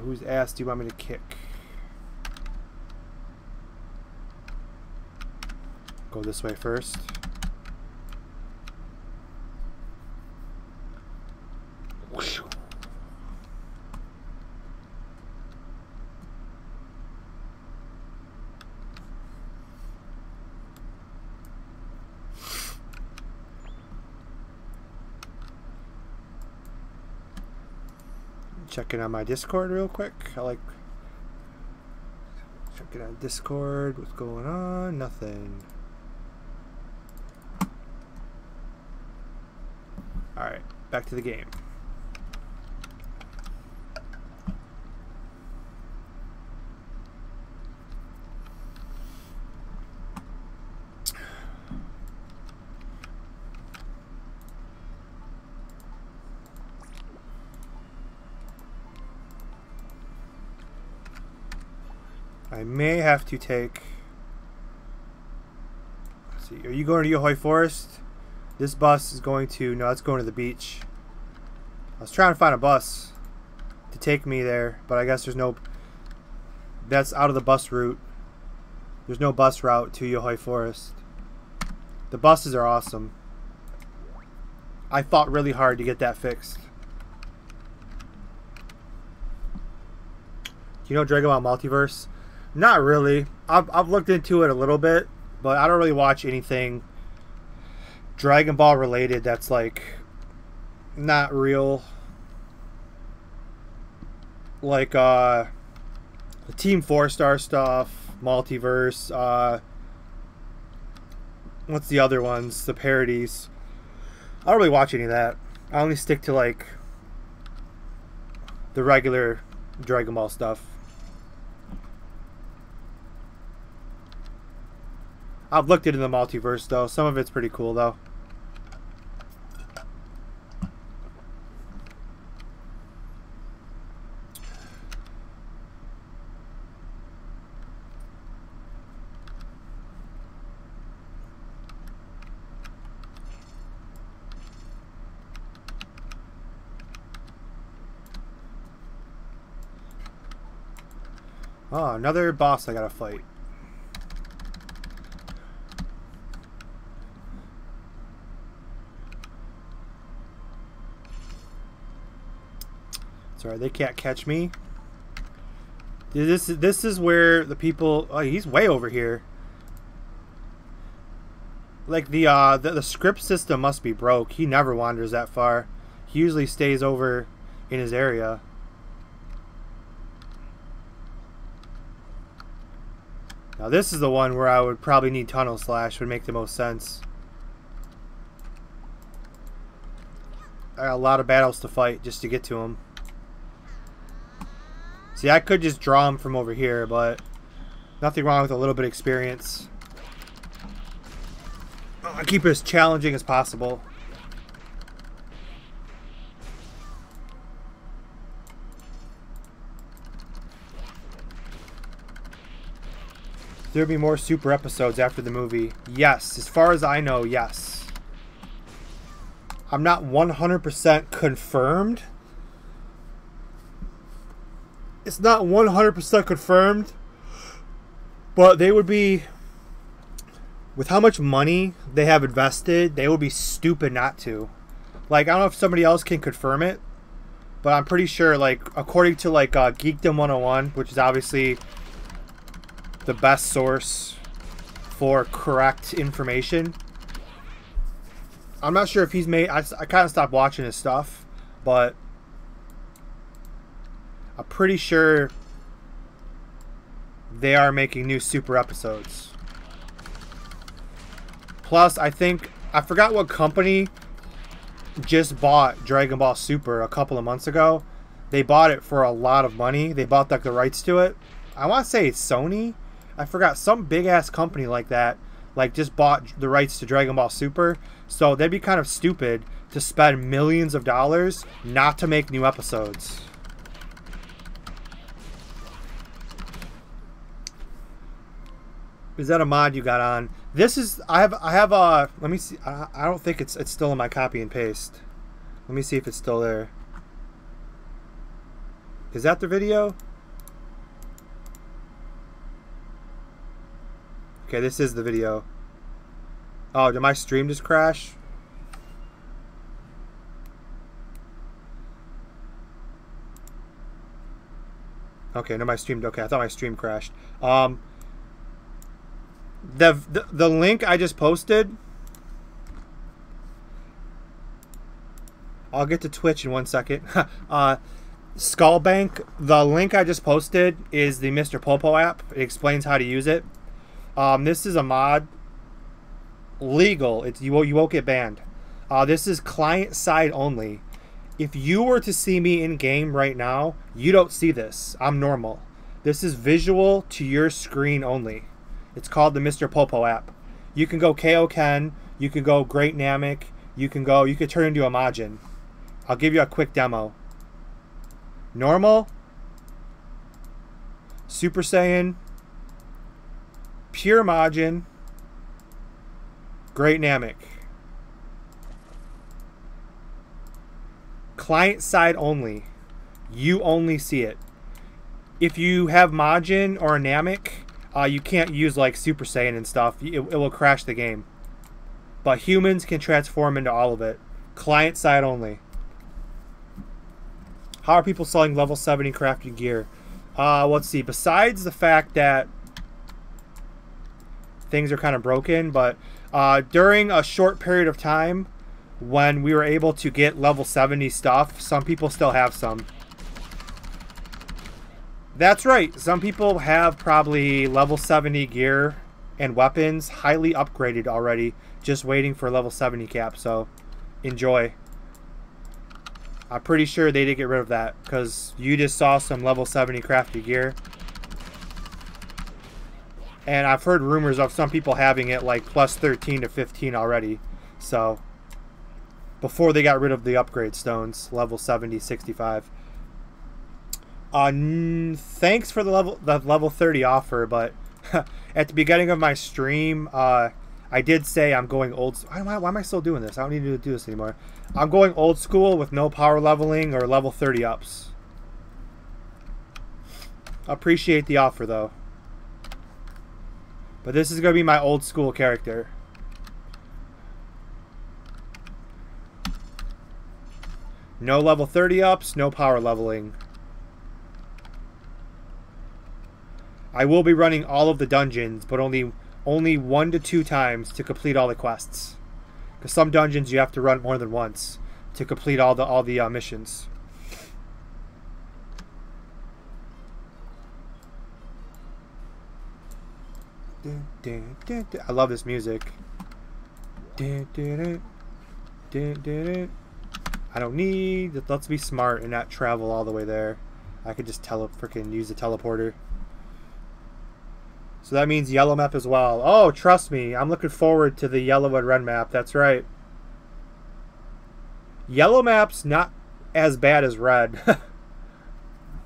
Whose ass do you want me to kick? Go this way first. Checking on my Discord real quick. I like checking on Discord. What's going on? Nothing. Alright, back to the game. I may have to take... Let's see, are you going to Yahoi Forest? This bus is going to... No, it's going to the beach. I was trying to find a bus to take me there, but I guess there's no... That's out of the bus route. There's no bus route to Yahoi Forest. The buses are awesome. I fought really hard to get that fixed. Do you know Dragon Ball Multiverse? Not really. I've looked into it a little bit, but I don't really watch anything Dragon Ball related that's like not real. Like the Team 4-Star stuff, Multiverse, what's the other ones? The parodies. I don't really watch any of that. I only stick to like the regular Dragon Ball stuff. I've looked into the multiverse though. Some of it's pretty cool though. Oh, another boss I gotta fight. Sorry, they can't catch me. This is where the people... Oh, he's way over here. Like the script system must be broke. He never wanders that far. He usually stays over in his area. Now this is the one where I would probably need Tunnel Slash. Would make the most sense. I got a lot of battles to fight just to get to him. See, I could just draw him from over here, but nothing wrong with a little bit of experience. I'll keep it as challenging as possible. There'll be more Super episodes after the movie. Yes, as far as I know, yes. I'm not 100% confirmed. It's not 100% confirmed, but they would be, with how much money they have invested, they would be stupid not to. Like, I don't know if somebody else can confirm it, but I'm pretty sure, like, according to, like, Geekdom 101, which is obviously the best source for correct information. I'm not sure if he's made... I kind of stopped watching his stuff, but I'm pretty sure they are making new Super episodes. Plus, I forgot what company just bought Dragon Ball Super a couple of months ago. They bought it for a lot of money. They bought like the rights to it. I want to say it's Sony. I forgot, some big ass company like that, like just bought the rights to Dragon Ball Super. So they'd be kind of stupid to spend millions of dollars not to make new episodes. Is that a mod you got on? This is, I have let me see. I don't think it's still in my copy and paste. Let me see if it's still there. Is that the video? Okay, this is the video. Oh, did my stream just crash? Okay, no, my stream. Okay, I thought my stream crashed. The link I just posted. I'll get to Twitch in 1 second. Skullbank. The link I just posted is the Mr. Popo app. It explains how to use it. This is a mod. Legal. You won't get banned. This is client side only. If you were to see me in game right now, you don't see this. I'm normal. This is visual to your screen only. It's called the Mr. Popo app. You can go KO Ken. You can go Great Namek. You can turn into a Majin. I'll give you a quick demo. Normal. Super Saiyan. Pure Majin. Great Namek. Client side only. You only see it. If you have Majin or a Namek, you can't use like Super Saiyan and stuff. It will crash the game. But humans can transform into all of it. Client side only. How are people selling level 70 crafted gear? Let's see. Besides the fact that things are kind of broken, but during a short period of time when we were able to get level 70 stuff, some people still have some. That's right. Some people have probably level 70 gear and weapons highly upgraded already, just waiting for level 70 cap. So enjoy. I'm pretty sure they did get rid of that because you just saw some level 70 crafted gear. And I've heard rumors of some people having it like plus 13 to 15 already. So before they got rid of the upgrade stones, level 70, 65. Thanks for the level 30 offer, but at the beginning of my stream, I did say I'm going old. Why am I still doing this? I don't need to do this anymore. I'm going old school with no power leveling or level 30 ups. Appreciate the offer though. But this is going to be my old school character. No level 30 ups, no power leveling. I will be running all of the dungeons, but only 1 to 2 times to complete all the quests. Because some dungeons you have to run more than once to complete all the missions. I love this music. I don't need. Let's be smart and not travel all the way there. I could just freaking use the teleporter. So that means yellow map as well. Oh, trust me, I'm looking forward to the yellow and red map. That's right. Yellow map's not as bad as red.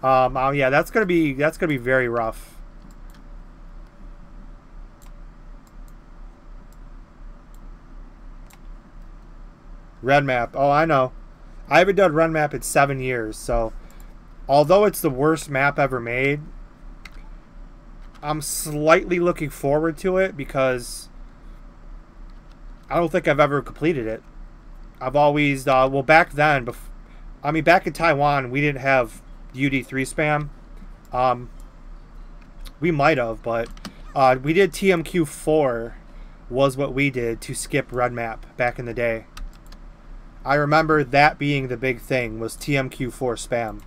Yeah, that's gonna be very rough. Red map. Oh, I know. I haven't done red map in 7 years, so although it's the worst map ever made, I'm slightly looking forward to it because I don't think I've ever completed it. I've always, well, back then, I mean, back in Taiwan, we didn't have UD3 spam. We might have, but we did TMQ4 was what we did to skip red map back in the day. I remember that being the big thing, was TMQ4 spam.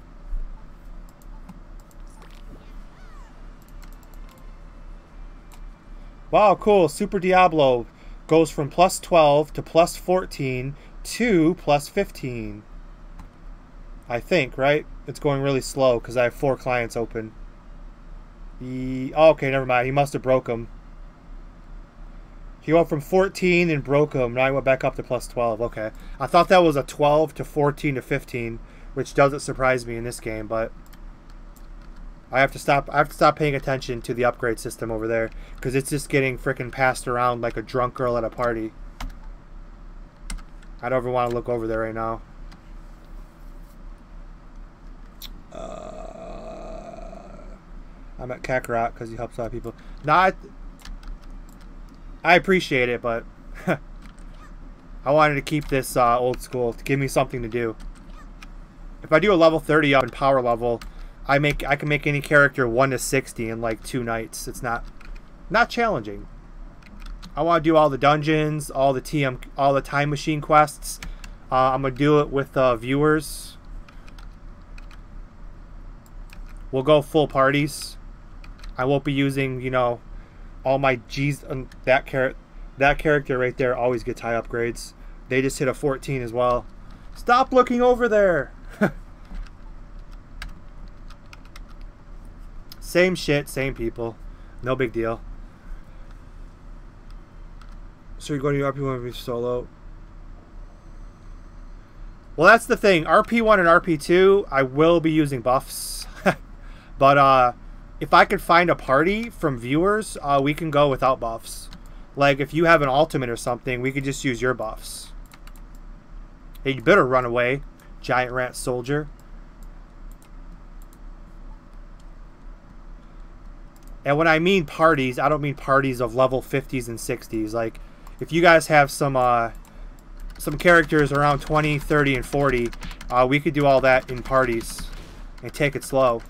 Wow, cool. Super Diablo goes from plus 12 to plus 14 to plus 15. I think, right? It's going really slow because I have 4 clients open. Oh, okay, never mind. He must have broke them. He went from 14 and broke them. Now he went back up to plus 12. Okay. I thought that was a 12 to 14 to 15, which doesn't surprise me in this game, but I have to stop paying attention to the upgrade system over there because it's just getting freaking passed around like a drunk girl at a party. I don't ever want to look over there right now. I'm at Kakarot because he helps a lot of people. Not. I appreciate it, but I wanted to keep this old school to give me something to do. If I do a level 30 up in power level, I can make any character 1 to 60 in like 2 nights. It's not challenging. I want to do all the dungeons, all the time machine quests. I'm gonna do it with viewers. We'll go full parties. I won't be using, you know, all my G's. That character right there always gets high upgrades. They just hit a 14 as well. Stop looking over there. Same shit, same people. No big deal. So you're going to RP1 and solo? Well, that's the thing. RP1 and RP2, I will be using buffs. But if I could find a party from viewers, we can go without buffs. Like, if you have an ultimate or something, we could just use your buffs. Hey, you better run away, giant rat soldier. And when I mean parties, I don't mean parties of level 50s and 60s. Like, if you guys have some characters around 20, 30, and 40, we could do all that in parties and take it slow.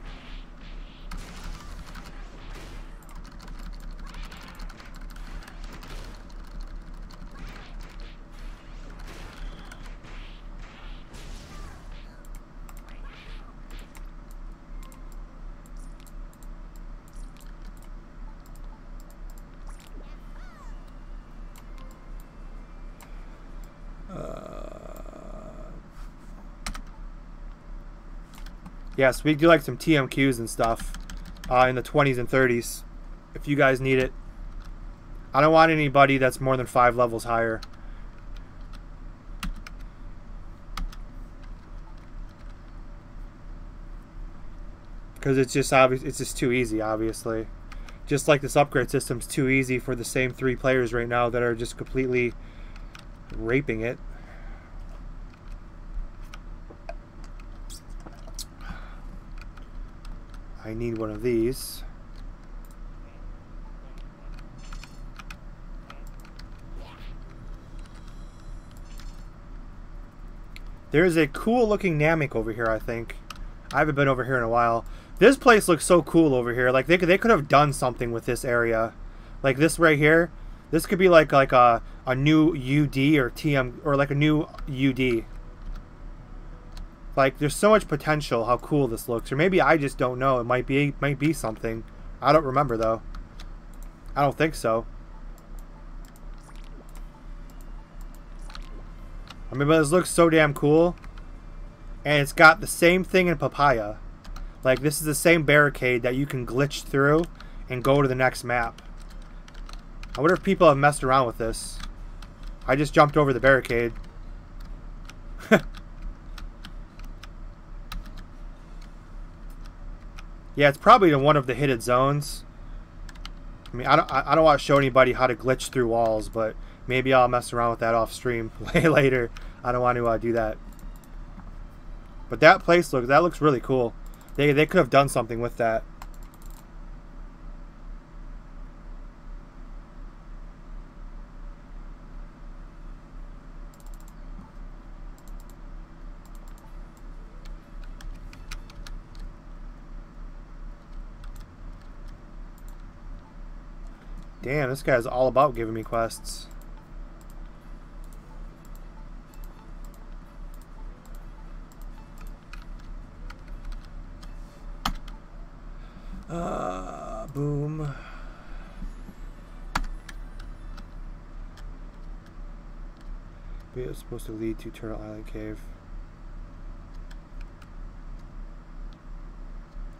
Yes, we do like some TMQs and stuff in the 20s and 30s if you guys need it. I don't want anybody that's more than 5 levels higher. Because it's just obvious, it's just too easy, obviously. Just like this upgrade system's too easy for the same 3 players right now that are just completely raping it. I need one of these. There's a cool looking Namek over here, I think. I haven't been over here in a while. This place looks so cool over here. Like they could have done something with this area. Like this right here. This could be like a new UD or TM, or like a new UD. Like, there's so much potential how cool this looks. Or maybe I just don't know. It might be something. I don't remember, though. I don't think so. I mean, but this looks so damn cool. And it's got the same thing in Papaya. Like, this is the same barricade that you can glitch through and go to the next map. I wonder if people have messed around with this. I just jumped over the barricade. Yeah, it's probably in one of the hidden zones. I mean, I don't want to show anybody how to glitch through walls, but maybe I'll mess around with that off stream later. I don't want to do that. But that place looks really cool. They could have done something with that. Damn, this guy's all about giving me quests. Boom. It's supposed to lead to Turtle Island Cave.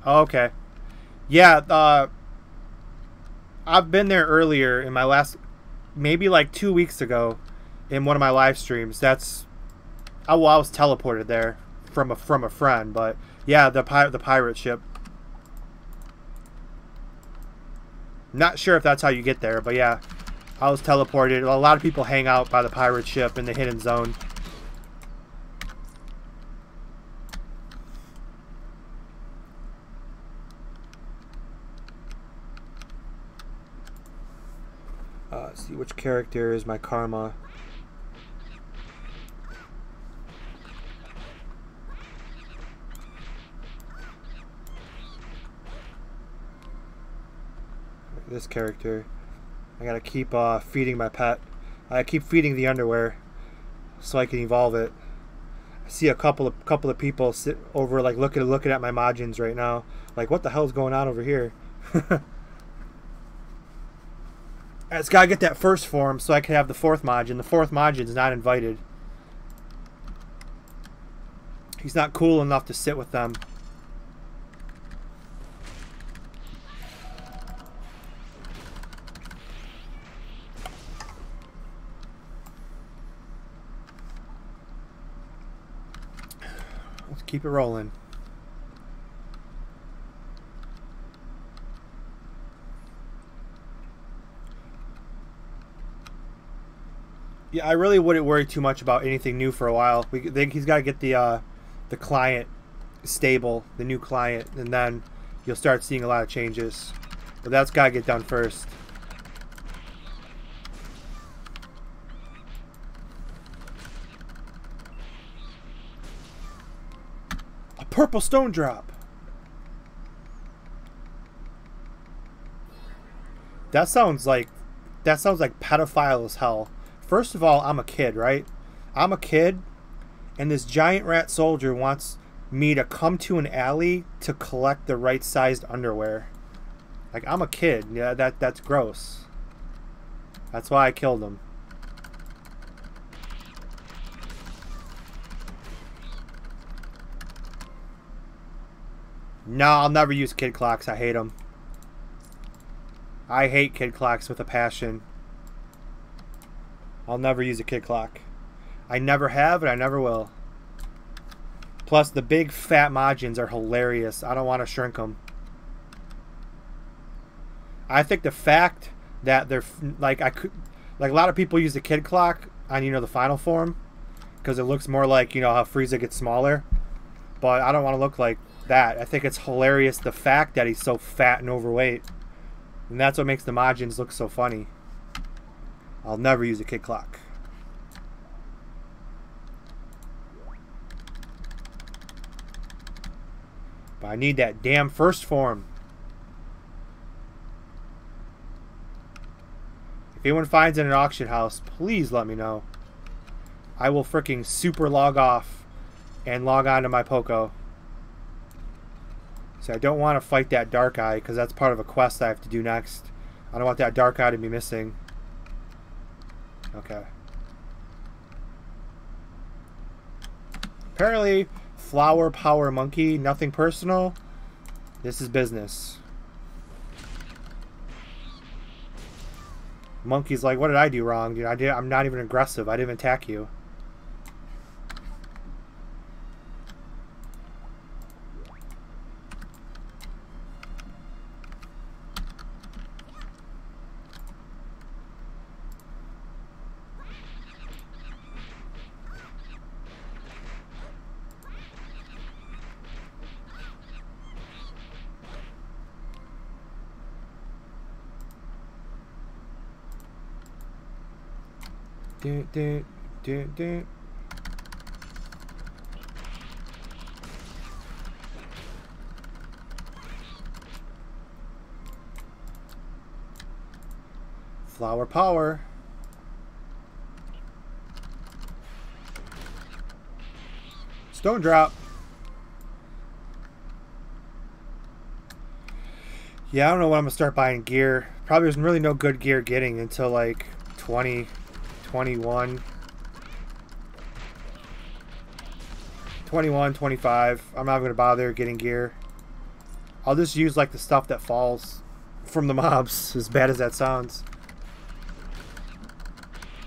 Oh, okay. Yeah, I've been there earlier in my last, maybe like 2 weeks ago, in one of my live streams. I was teleported there from a friend, but yeah, the pirate ship. Not sure if that's how you get there, but yeah, I was teleported. A lot of people hang out by the pirate ship in the hidden zone. Let's see, which character is my karma? This character. I gotta keep feeding my pet. I keep feeding the underwear so I can evolve it. I see a couple of people sit over like looking at my Majins right now. Like, what the hell's going on over here? I just gotta get that first form so I can have the fourth Majin. The fourth Majin is not invited. He's not cool enough to sit with them. Let's keep it rolling. Yeah, I really wouldn't worry too much about anything new for a while. He's got to get the client stable, the new client, and then you'll start seeing a lot of changes. But that's got to get done first. A purple stone drop. That sounds like pedophile as hell. First of all, I'm a kid, right? I'm a kid, and this giant rat soldier wants me to come to an alley to collect the right-sized underwear. Like, I'm a kid. Yeah, that's gross. That's why I killed him. No, I'll never use kid clocks. I hate them. I hate kid clocks with a passion. I'll never use a kid clock. I never have, and I never will. Plus, the big fat Majins are hilarious. I don't want to shrink them. I think the fact that they're like a lot of people use the kid clock on the final form because it looks more like how Frieza gets smaller. But I don't want to look like that. I think it's hilarious the fact that he's so fat and overweight, and that's what makes the Majins look so funny. I'll never use a kid clock. But I need that damn first form. If anyone finds it in an auction house, please let me know. I will freaking super log off and log on to my Poco. So I don't want to fight that Dark Eye because that's part of a quest I have to do next. I don't want that Dark Eye to be missing. Okay. Apparently, Flower Power Monkey, nothing personal. This is business. Monkey's like, what did I do wrong, dude? I'm not even aggressive. I didn't attack you. Flower power. Stone drop. Yeah, I don't know when I'm gonna start buying gear. Probably there's really no good gear getting until like 21, 25. I'm not going to bother getting gear. I'll just use like the stuff that falls from the mobs, as bad as that sounds.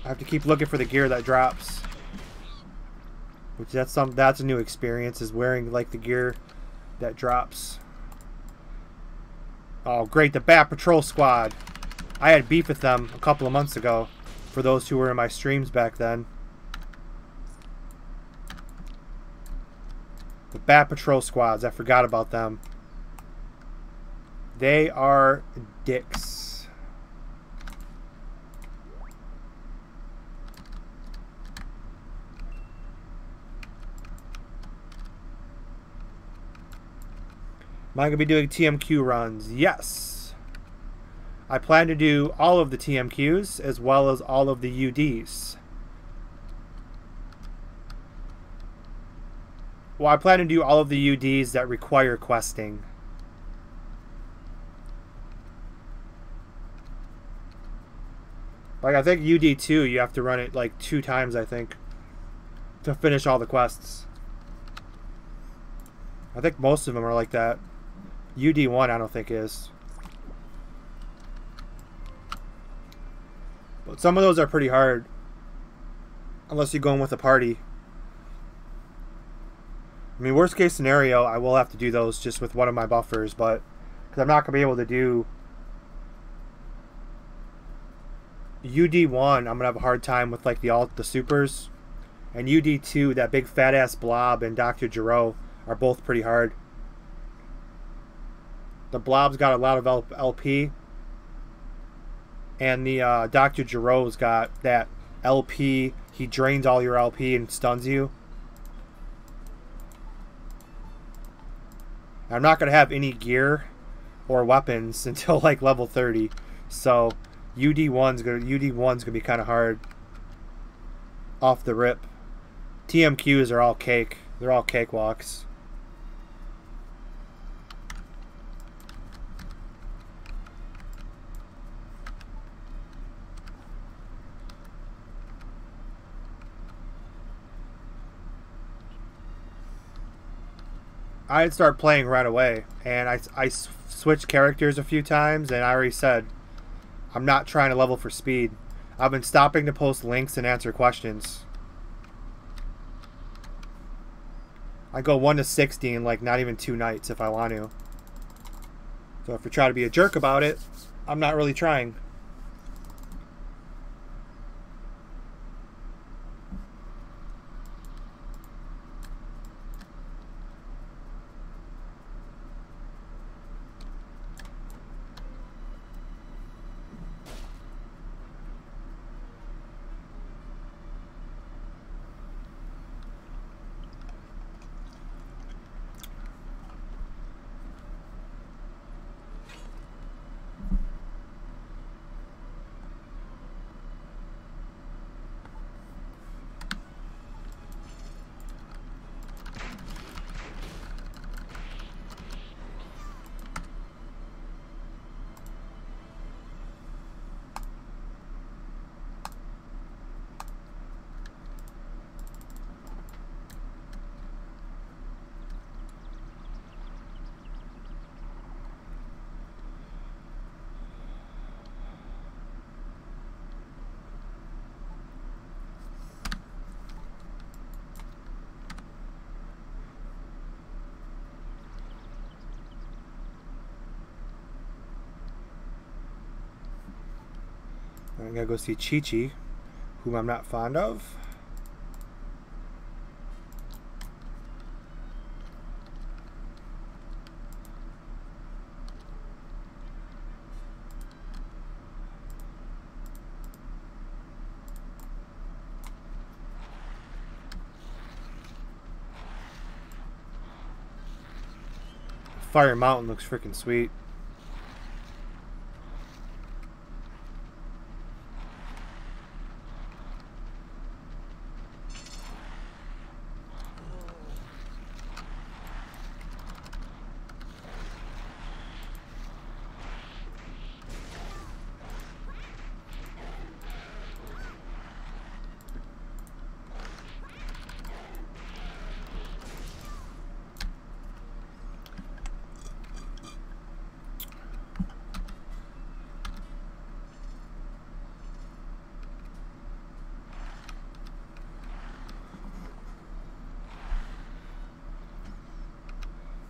I have to keep looking for the gear that drops. Which that's a new experience, is wearing like the gear that drops. Oh great, the Bat Patrol Squad. I had beef with them a couple of months ago. For those who were in my streams back then. The Bat Patrol Squads, I forgot about them. They are dicks. Am I going to be doing TMQ runs? Yes. I plan to do all of the TMQs as well as all of the UDs. Well, I plan to do all of the UDs that require questing. Like, I think UD2, you have to run it like 2 times, I think, to finish all the quests. I think most of them are like that. UD1, I don't think is. But some of those are pretty hard. Unless you're going with a party. I mean, worst case scenario, I will have to do those just with one of my buffers, but because I'm not going to be able to do UD1, I'm going to have a hard time with like the supers. And UD2, that big fat ass blob and Dr. Giro are both pretty hard. The blob's got a lot of LP. And the Dr. Giro's got that LP. He drains all your LP and stuns you. I'm not going to have any gear or weapons until like level 30. So UD1's going to be kind of hard off the rip. TMQs are all cake. They're all cakewalks. I'd start playing right away, and I switched characters a few times, and I already said I'm not trying to level for speed. I've been stopping to post links and answer questions. I go 1 to 60 in like not even 2 nights if I want to. So if you try to be a jerk about it, I'm not really trying. I'm gonna go see Chi-Chi, whom I'm not fond of. Fire Mountain looks freaking sweet.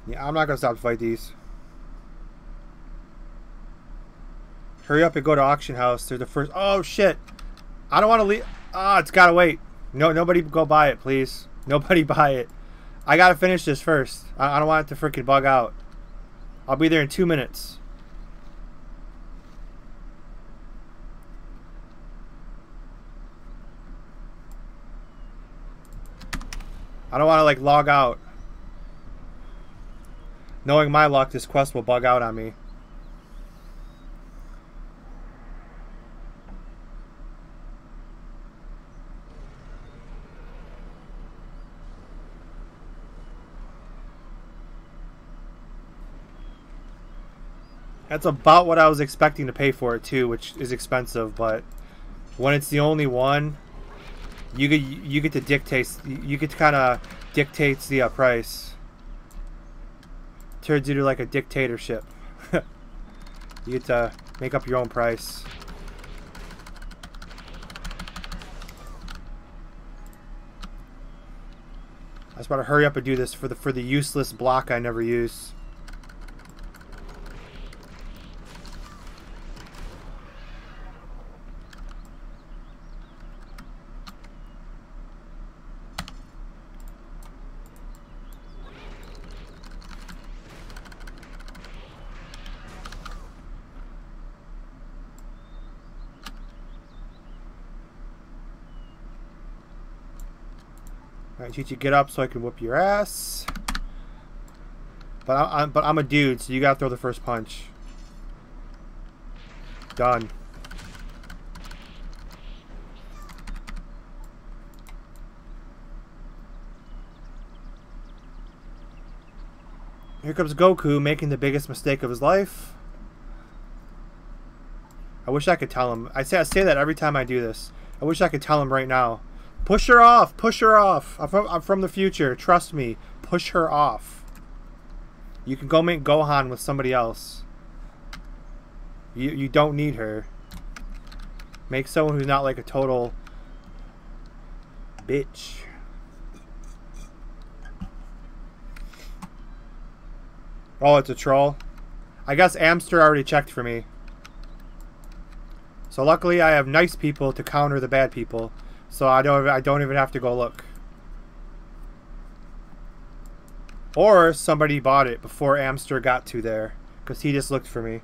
Yeah, I'm not gonna stop to fight these. Hurry up and go to auction house. They're the first. Oh shit! I don't want to leave. Ah, it's gotta wait. No, nobody go buy it, please. Nobody buy it. I gotta finish this first. I don't want it to freaking bug out. I'll be there in 2 minutes. I don't want to like log out. Knowing my luck, this quest will bug out on me. That's about what I was expecting to pay for it too, which is expensive. But when it's the only one, you get to dictate. You get to kind of dictate the price. Turns into like a dictatorship. You get to make up your own price. I just want to hurry up and do this for the useless block I never use. Alright, Chichi, get up so I can whoop your ass. But I'm a dude, so you gotta throw the first punch. Done. Here comes Goku making the biggest mistake of his life. I wish I could tell him. I say that every time I do this. I wish I could tell him right now. Push her off! Push her off! I'm from the future. Trust me. Push her off. You can go make Gohan with somebody else. You don't need her. Make someone who's not like a total bitch. Oh, it's a troll? I guess Amster already checked for me. So luckily I have nice people to counter the bad people. So I don't even have to go look. Or somebody bought it before Amster got to there, because he just looked for me.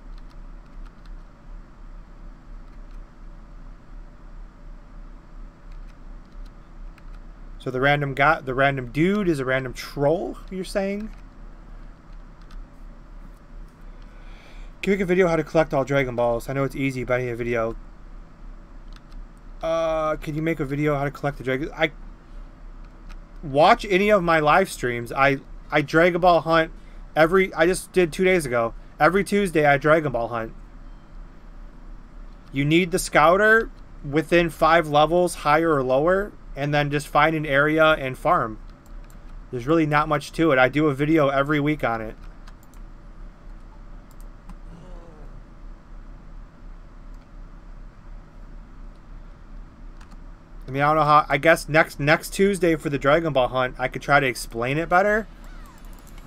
So the random dude is a random troll, you're saying? Can you make a video how to collect all Dragon Balls? I know it's easy, but I need a video. Can you make a video how to collect the Dragon? I watch any of my live streams. I Dragon Ball hunt I just did 2 days ago. Every Tuesday I Dragon Ball hunt. You need the scouter within 5 levels, higher or lower, and then just find an area and farm. There's really not much to it. I do a video every week on it. I mean, I don't know how. I guess next Tuesday for the Dragon Ball hunt, I could try to explain it better.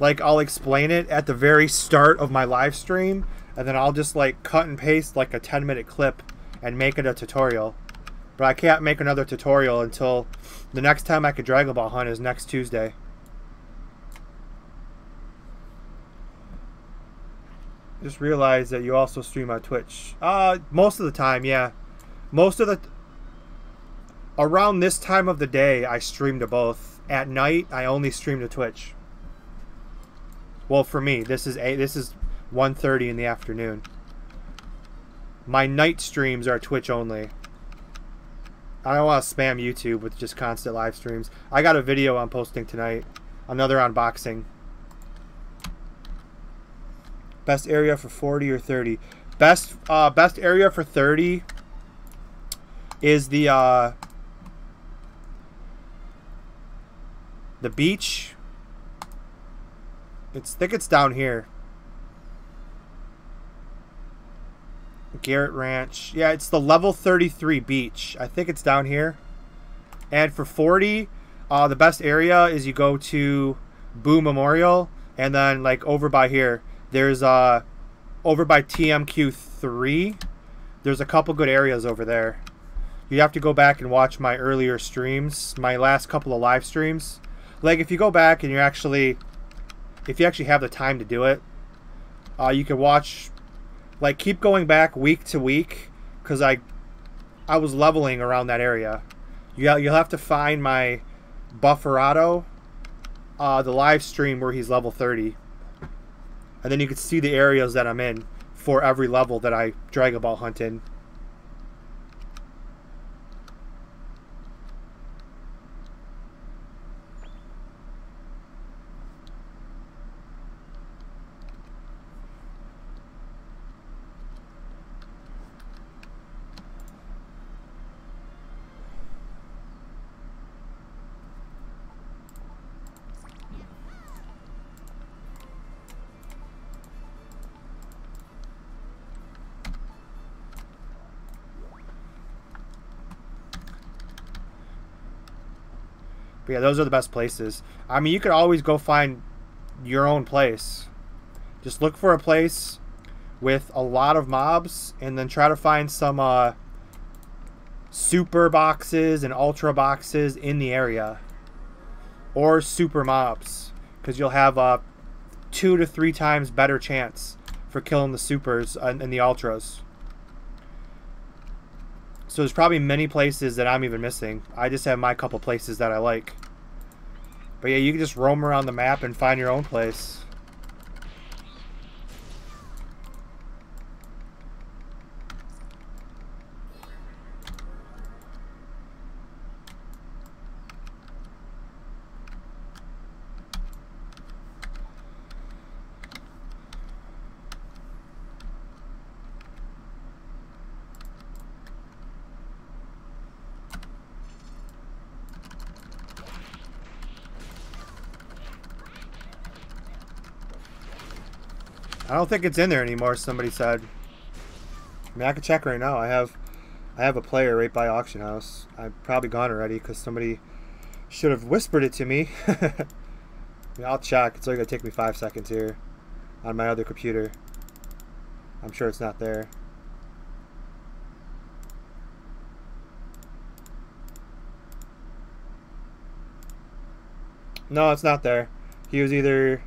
Like, I'll explain it at the very start of my live stream, and then I'll just like cut and paste like a 10-minute clip and make it a tutorial. But I can't make another tutorial until the next time I could Dragon Ball hunt is next Tuesday. Just realized that you also stream on Twitch. Most of the time, yeah. Around this time of the day, I stream to both. At night, I only stream to Twitch. Well, for me, this is 1:30 in the afternoon. My night streams are Twitch only. I don't want to spam YouTube with just constant live streams. I got a video I'm posting tonight. Another unboxing. Best area for 40 or 30. Best area for 30 is the beach. I think it's down here. Garrett Ranch. Yeah, it's the level 33 beach. I think it's down here. And for 40, the best area is you go to Boo Memorial, and then like over by here, there's over by TMQ3. There's a couple good areas over there. You have to go back and watch my earlier streams, my last couple of live streams. Like if you go back and if you actually have the time to do it, you can watch, like keep going back week to week, because I was leveling around that area. You'll have to find my Bufferado, the live stream where he's level 30. And then you can see the areas that I'm in for every level that I Dragon Ball hunt in. But yeah, those are the best places. I mean, you could always go find your own place. Just look for a place with a lot of mobs, and then try to find some super boxes and ultra boxes in the area, or super mobs, because you'll have a 2 to 3 times better chance for killing the supers and the ultras. So there's probably many places that I'm even missing. I just have my couple places that I like. But yeah, you can just roam around the map and find your own place. I don't think it's in there anymore, somebody said. I mean, I can check right now. I have a player right by auction house. I'm probably gone already because somebody should have whispered it to me. I mean, I'll check. It's only going to take me 5 seconds here on my other computer. I'm sure it's not there. No, it's not there. He was either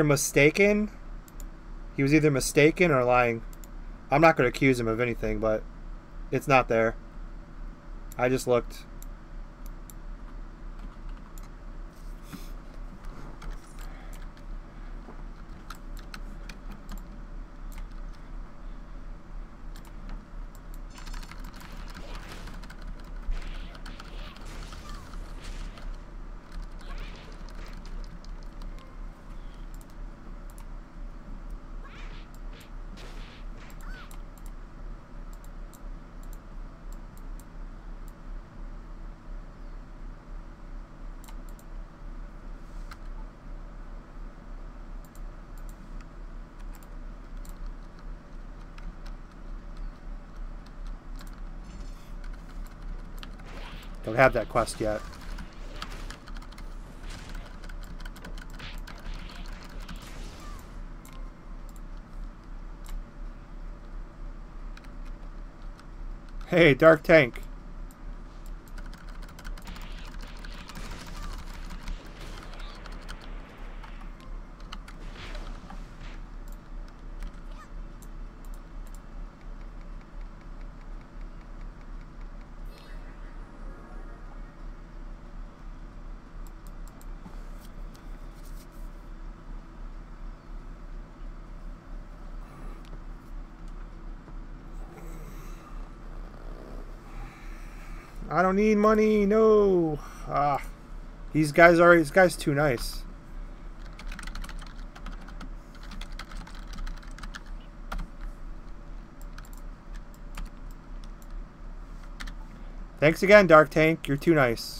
mistaken. He was either mistaken or lying. I'm not going to accuse him of anything, but it's not there. I just looked. Don't have that quest yet. Hey, Dark Tank. I don't need money, no. These guys too nice. Thanks again, Dark Tank. You're too nice.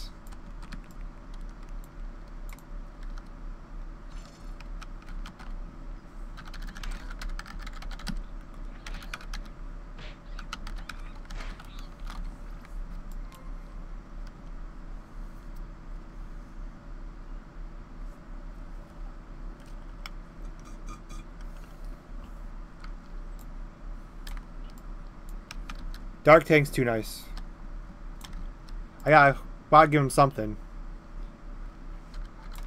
Dark Tank's too nice. I gotta give him something.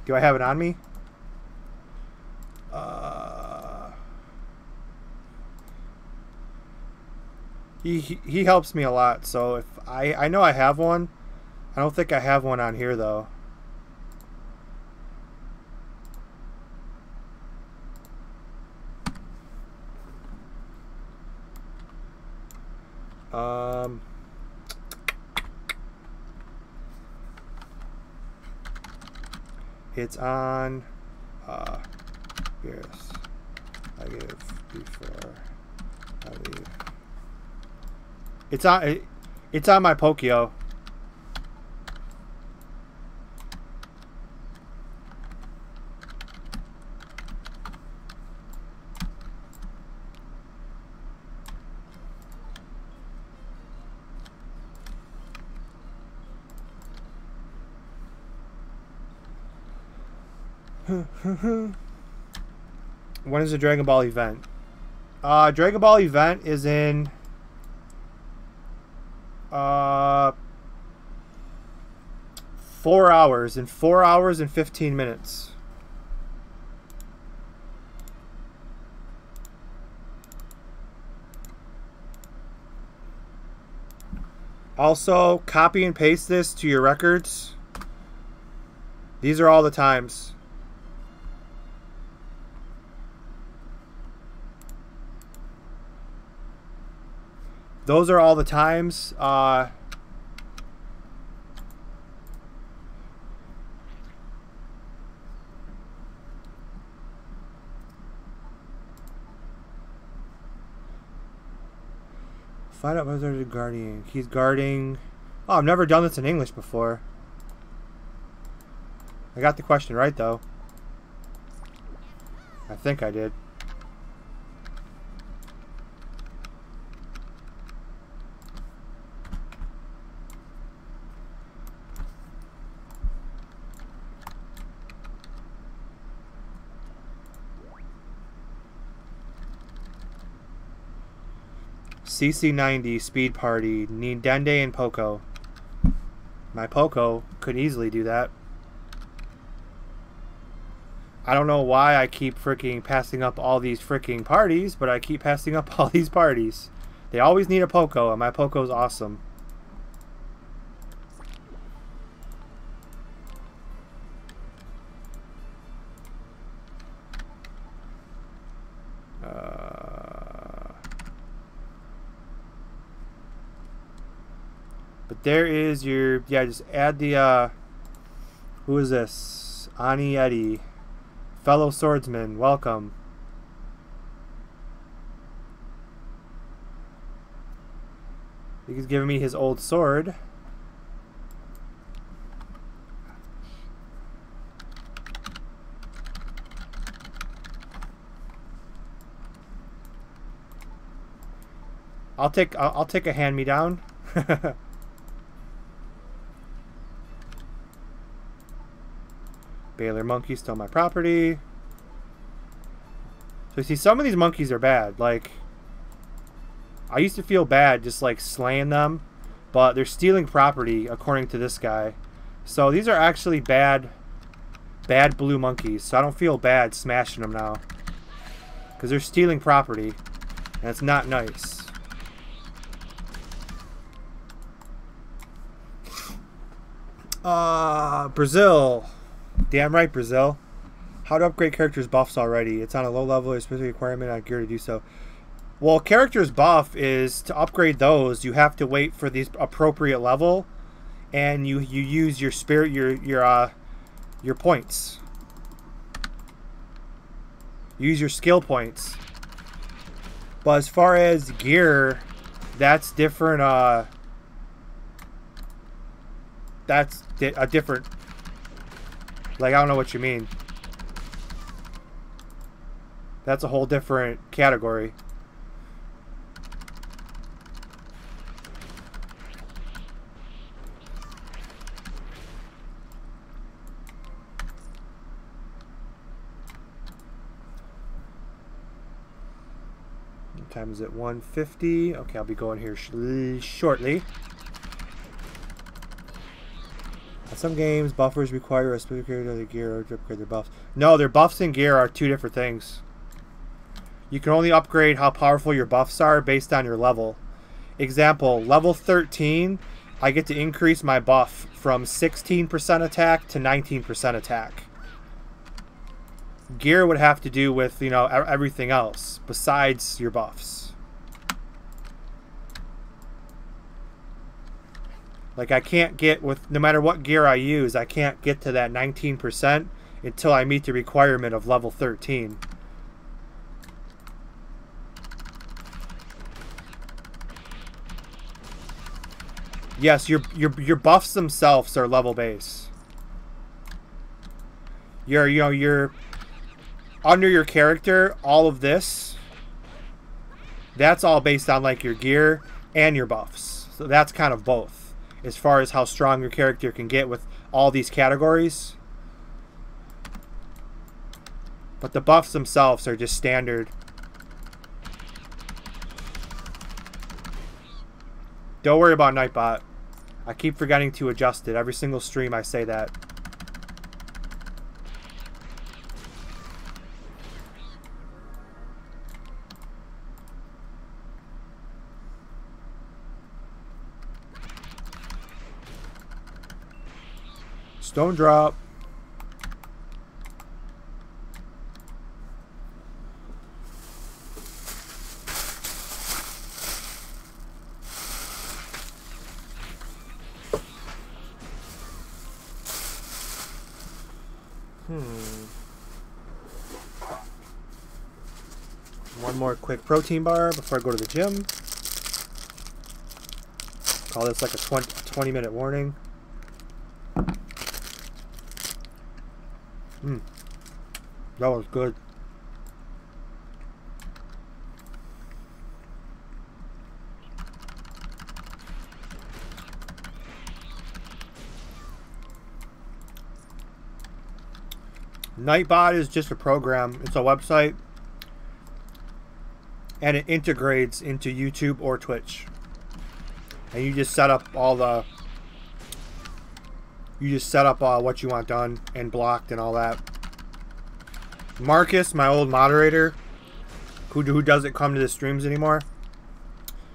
Do I have it on me? He helps me a lot, so if I know I have one. I don't think I have one on here though. It's on yes, I give before I leave. It's on my Pokio. When is the Dragon Ball event? Dragon Ball event is in 4 hours. In 4 hours and 15 minutes. Also, copy and paste this to your records. These are all the times. Those are all the times. Find out whether they're guarding. He's guarding. Oh, I've never done this in English before. I got the question right, though. I think I did. CC90, Speed Party, need Dende and Poco. My Poco could easily do that. I don't know why I keep freaking passing up all these freaking parties, but I keep passing up all these parties. They always need a Poco, and my Poco's awesome. But there is your, yeah, just add the, who is this? Ani Eddie. Fellow swordsman, welcome. He's giving me his old sword. I'll take a hand-me-down. Baylor monkey stole my property. So see, some of these monkeys are bad. Like, I used to feel bad just like slaying them, but they're stealing property according to this guy. So these are actually bad blue monkeys. So I don't feel bad smashing them now, because they're stealing property, and it's not nice. Brazil. Damn right, Brazil. How to upgrade characters' buffs already. It's on a low level, a specific requirement on gear to do so. Well, characters' buff is to upgrade those, you have to wait for the appropriate level, and you use your spirit, your points. Use your skill points. But as far as gear, that's different. That's a different. Like, I don't know what you mean. That's a whole different category. What time is it? 1:50. Okay, I'll be going here shortly. Some games, buffers require a specific character of the gear to upgrade their buffs. No, their buffs and gear are two different things. You can only upgrade how powerful your buffs are based on your level. Example, level 13, I get to increase my buff from 16% attack to 19% attack. Gear would have to do with, you know, everything else besides your buffs. Like, I can't get, with no matter what gear I use, I can't get to that 19% until I meet the requirement of level 13. Yes, your buffs themselves are level base. You're under your character, all of this, that's all based on like your gear and your buffs. So that's kind of both. As far as how strong your character can get with all these categories. But the buffs themselves are just standard. Don't worry about Nightbot. I keep forgetting to adjust it. Every single stream I say that. Stone drop. One more quick protein bar before I go to the gym. Call this like a 20-minute warning. That was good. Nightbot is just a program. It's a website. And it integrates into YouTube or Twitch. And you just set up all the... You just set up what you want done and blocked and all that. Marcus, my old moderator, who doesn't come to the streams anymore,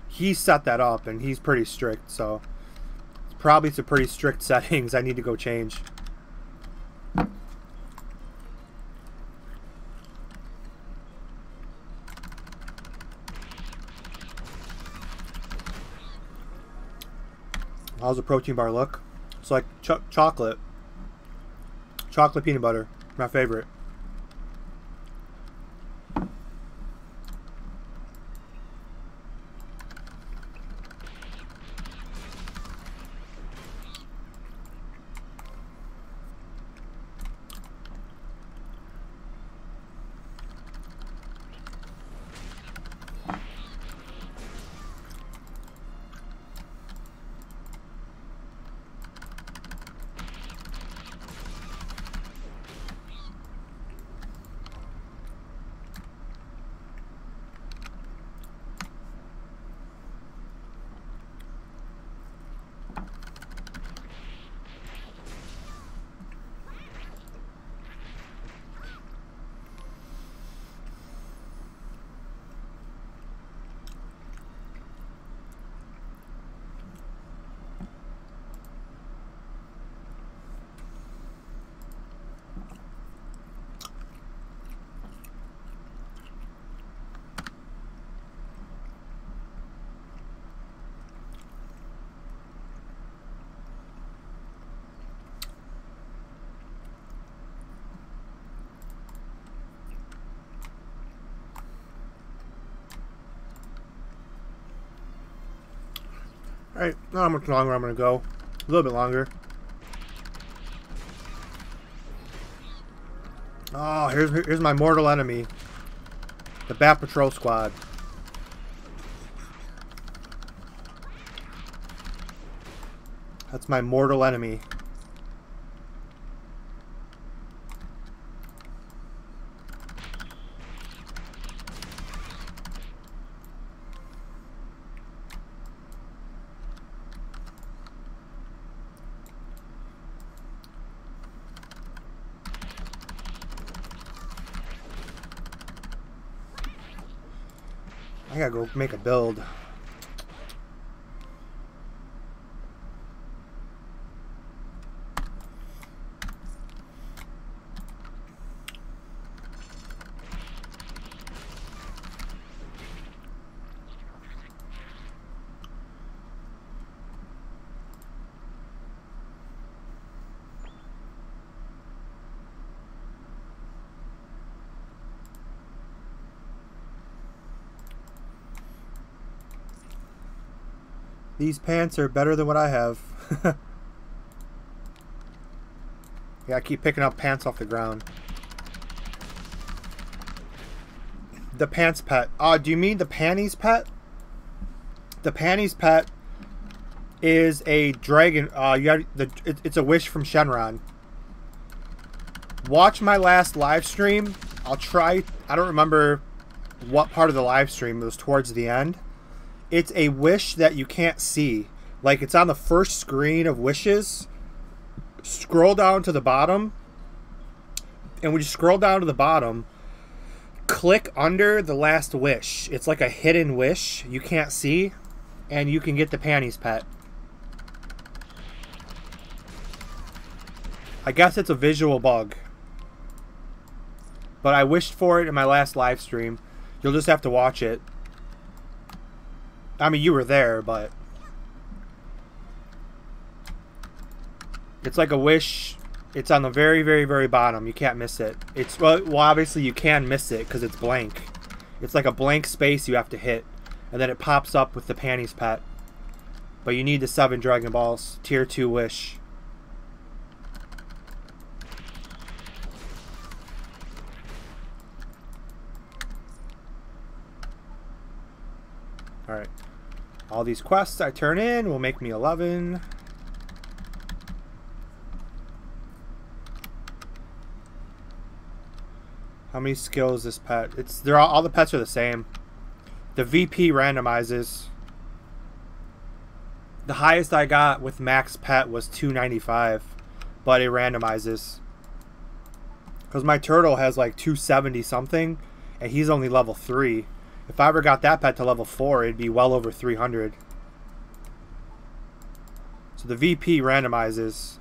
he set that up and he's pretty strict. So it's probably some pretty strict settings I need to go change. How's the protein bar look? It's like chocolate. Chocolate peanut butter. My favorite. Alright, not how much longer I'm going to go. A little bit longer. Oh, here's my mortal enemy. The Bat Patrol Squad. That's my mortal enemy. I gotta go make a build. These pants are better than what I have. Yeah, I keep picking up pants off the ground. The pants pet. Do you mean the panties pet? The panties pet is a dragon. It's a wish from Shenron. Watch my last live stream I'll try. I don't remember what part of the live stream. It was towards the end. It's a wish that you can't see. Like, it's on the first screen of wishes. Scroll down to the bottom. And when you scroll down to the bottom, click under the last wish. It's like a hidden wish you can't see. And you can get the panties pet. I guess it's a visual bug. But I wished for it in my last live stream. You'll just have to watch it. I mean, you were there, but... It's like a wish. It's on the very, very, very bottom. You can't miss it. It's well, obviously you can miss it because it's blank. It's like a blank space you have to hit. And then it pops up with the panties pet. But you need the 7 Dragon Balls. Tier 2 wish. Alright. All these quests I turn in will make me 11. How many skills this pet? They're all the pets are the same. The VP randomizes. The highest I got with max pet was 295, but it randomizes. Because my turtle has like 270 something, and he's only level 3. If I ever got that pet to level 4, it'd be well over 300. So the VP randomizes.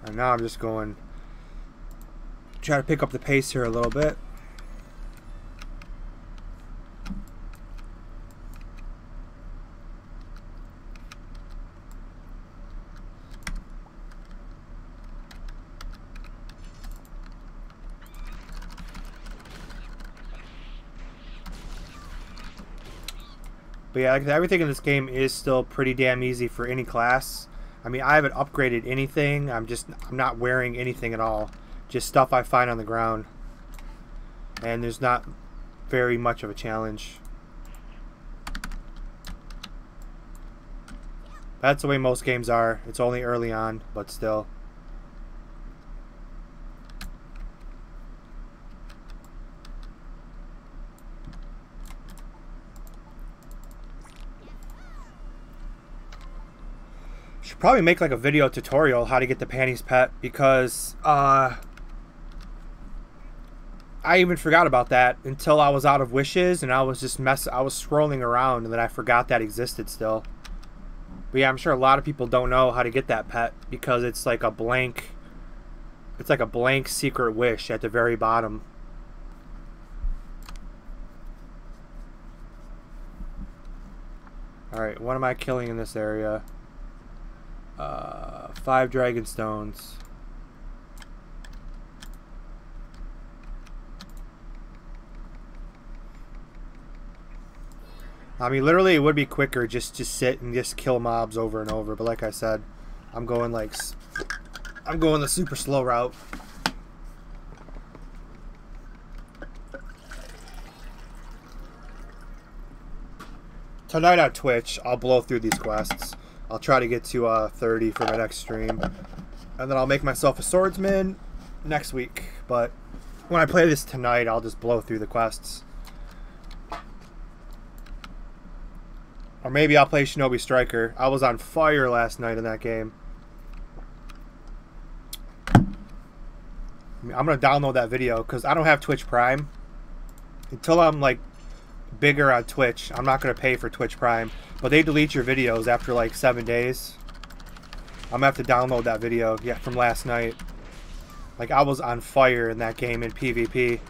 And now I'm just going, try to pick up the pace here a little bit. But yeah, everything in this game is still pretty damn easy for any class. I mean, I haven't upgraded anything. I'm not wearing anything at all. Just stuff I find on the ground. And there's not very much of a challenge. That's the way most games are. It's only early on, but still. Should probably make like a video tutorial how to get the panties pet, because I even forgot about that until I was out of wishes, and I was just I was scrolling around, and then I forgot that existed still. But yeah, I'm sure a lot of people don't know how to get that pet because it's like a blank secret wish at the very bottom. Alright, what am I killing in this area? 5 dragon stones. I mean, literally, it would be quicker just to sit and just kill mobs over and over. But like I said, I'm going the super slow route. Tonight on Twitch, I'll blow through these quests. I'll try to get to 30 for my next stream. And then I'll make myself a swordsman next week. But when I play this tonight, I'll just blow through the quests. Or maybe I'll play Shinobi Striker. I was on fire last night in that game. I'm going to download that video because I don't have Twitch Prime. Until I'm like bigger on Twitch, I'm not going to pay for Twitch Prime. But they delete your videos after like 7 days. I'm going to have to download that video from last night. Like, I was on fire in that game in PvP.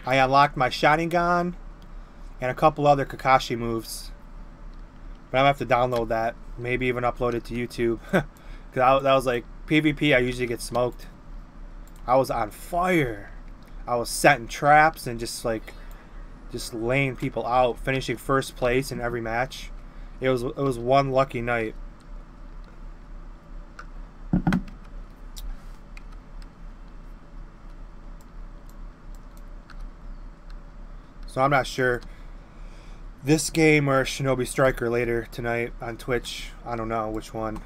I unlocked my Sharingan and a couple other Kakashi moves. But I'm going to have to download that. Maybe even upload it to YouTube. Because that was like, PvP I usually get smoked. I was on fire. I was setting traps and just laying people out, finishing first place in every match. It was one lucky night. So I'm not sure. This game or Shinobi Striker later tonight on Twitch. I don't know which one.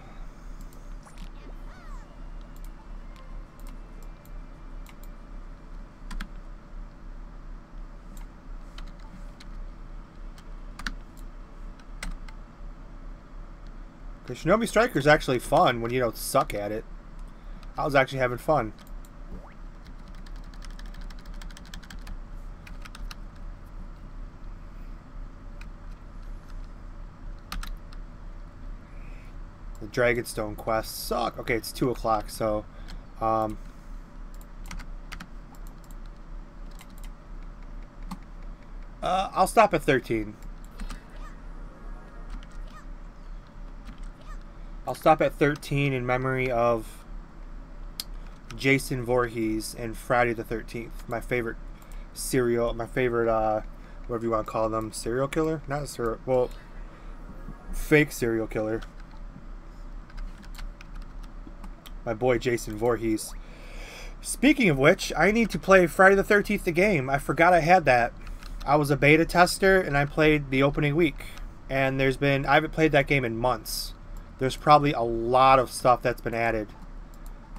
Because Shinobi Striker is actually fun when you don't suck at it. I was actually having fun. The Dragonstone quests suck. Okay, it's 2 o'clock, so I'll stop at 13. I'll stop at 13 in memory of Jason Voorhees and Friday the 13th. My favorite whatever you want to call them, serial killer? Not a serial, well, fake serial killer. My boy Jason Voorhees. Speaking of which, I need to play Friday the 13th the game. I forgot I had that. I was a beta tester and I played the opening week. And I haven't played that game in months. There's probably a lot of stuff that's been added.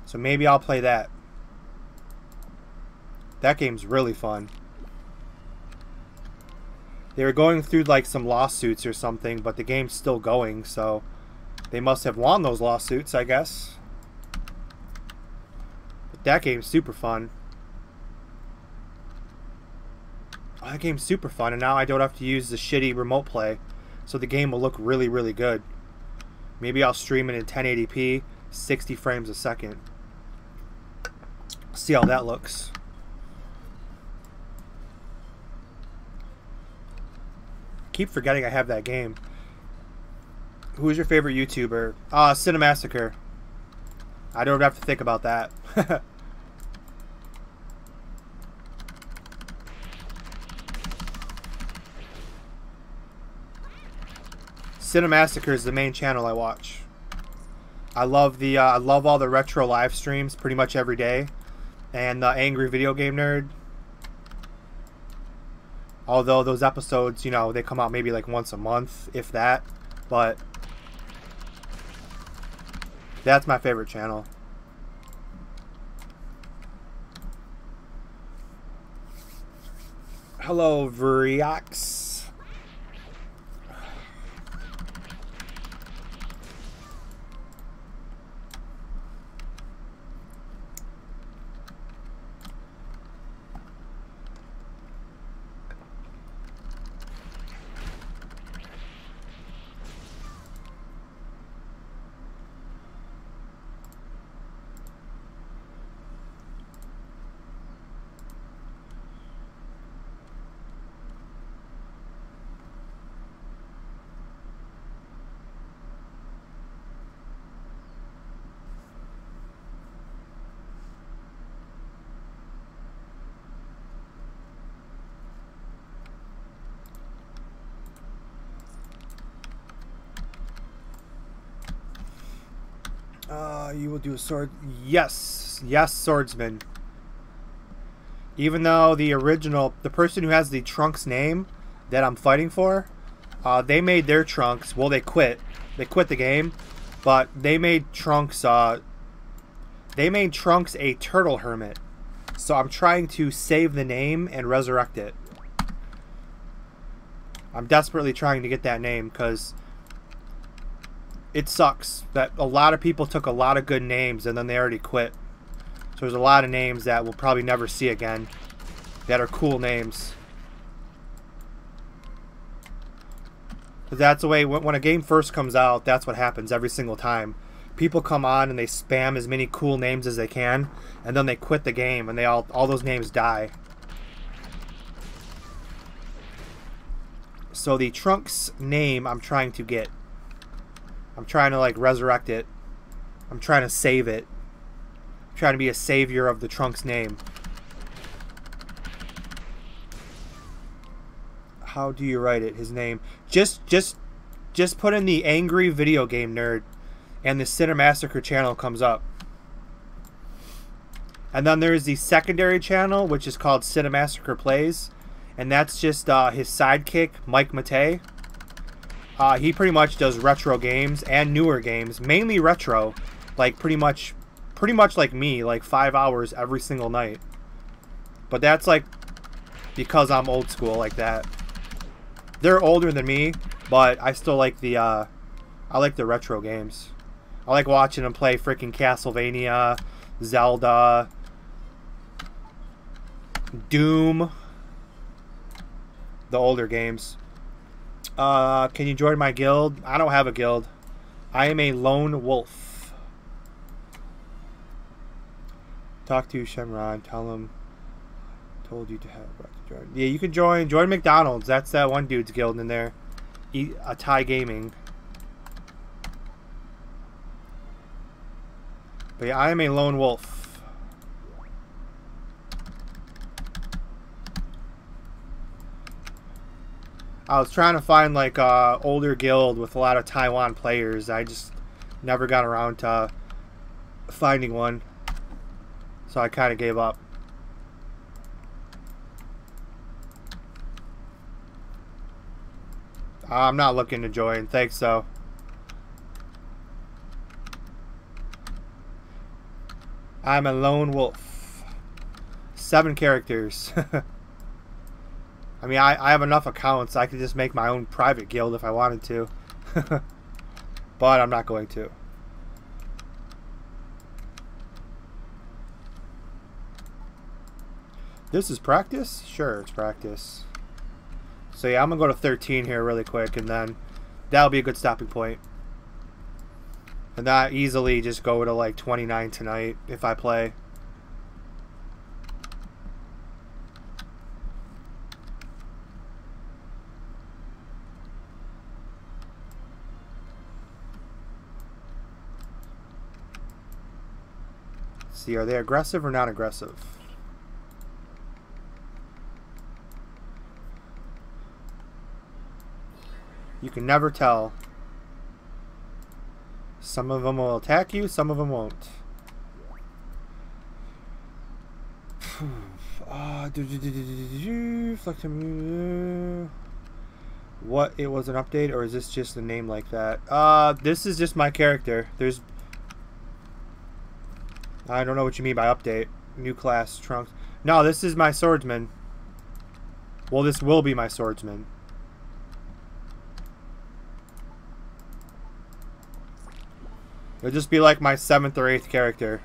So maybe I'll play that. That game's really fun. They were going through like some lawsuits or something, but the game's still going, so they must have won those lawsuits, I guess. But that game's super fun. Oh, that game's super fun, and now I don't have to use the shitty remote play, so the game will look really, really good. Maybe I'll stream it in 1080p, 60 frames a second. See how that looks. Keep forgetting I have that game. Who is your favorite YouTuber? Cinemassacre. I don't have to think about that. Cinemassacre is the main channel I watch. I love all the retro live streams pretty much every day, and the Angry Video Game Nerd. Although those episodes, you know, they come out maybe like once a month, if that. But that's my favorite channel. Hello, Vriox. You will do a sword. Yes. Yes, swordsman. Even though the person who has the Trunks name that I'm fighting for, they made their Trunks. Well, they quit. They quit the game, but they made Trunks. They made Trunks a turtle hermit. So I'm trying to save the name and resurrect it. I'm desperately trying to get that name because it sucks that a lot of people took a lot of good names and then they already quit. So there's a lot of names that we'll probably never see again that are cool names. Because that's the way, when a game first comes out, that's what happens every single time. People come on and they spam as many cool names as they can, and then they quit the game and all those names die. So the Trunks name I'm trying to get. I'm trying to like resurrect it. I'm trying to save it. I'm trying to be a savior of the Trunks name. How do you write it? His name. Just put in the Angry Video Game Nerd and the Cinemassacre channel comes up. And then there's the secondary channel, which is called Cinemassacre Plays, and that's just his sidekick, Mike Matei. He pretty much does retro games and newer games, mainly retro, like pretty much like me, like 5 hours every single night. But that's like because I'm old school like that. They're older than me, but I still like the I like the retro games. I like watching them play freaking Castlevania, Zelda, Doom, the older games. Can you join my guild? I don't have a guild. I am a lone wolf. Talk to Shenron. Tell him. Told you to have to join. Yeah, you can join. Join McDonald's. That's that one dude's guild in there. A Thai Gaming. But yeah, I am a lone wolf. I was trying to find like a older guild with a lot of Taiwan players. I just never got around to finding one, so I kind of gave up. I'm not looking to join. Thanks, though. I'm a lone wolf. 7 characters. I mean, I have enough accounts. I could just make my own private guild if I wanted to. But I'm not going to. This is practice? Sure, it's practice. So yeah, I'm going to go to 13 here really quick, and then that'll be a good stopping point. And that easily just go to like 29 tonight if I play. See, are they aggressive or not aggressive? You can never tell. Some of them will attack you, some of them won't. What? It was an update, or is this just a name like that? This is just my character. There's... I don't know what you mean by update. New class, Trunks. No, this is my swordsman. Well, this will be my swordsman. It'll just be like my 7th or 8th character.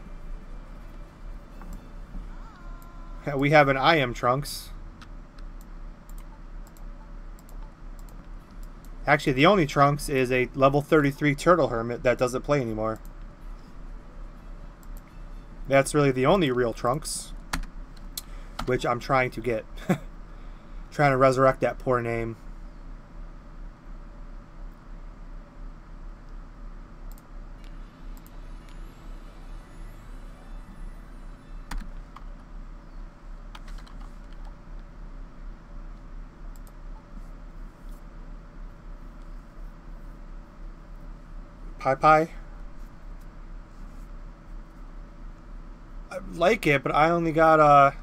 We have an I am Trunks. Actually, the only Trunks is a level 33 Turtle Hermit that doesn't play anymore. That's really the only real Trunks, which I'm trying to get. Trying to resurrect that poor name. Pie. I like it, but I only got I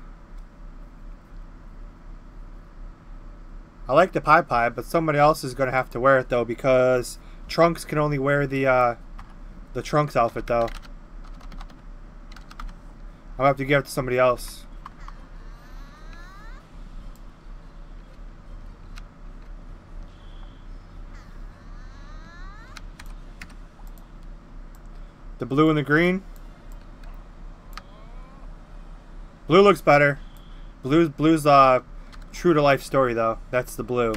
like the pie, but somebody else is gonna have to wear it though, because Trunks can only wear the Trunks outfit though. I'll have to give it to somebody else. The blue and the green. Blue looks better. Blue's true to life story though. That's the blue.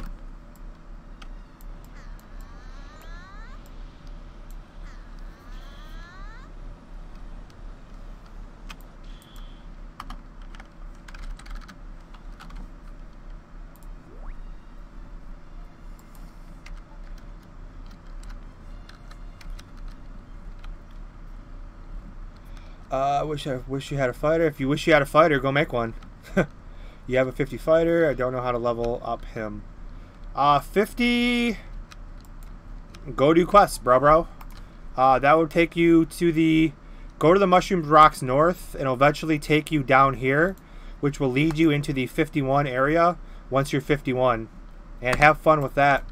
I wish you had a fighter. If you wish you had a fighter, go make one. You have a 50 fighter. I don't know how to level up him. 50. Go do quests, bro. That would take you to the... Go to the Mushroom Rocks North, and it'll eventually take you down here, which will lead you into the 51 area once you're 51. And have fun with that.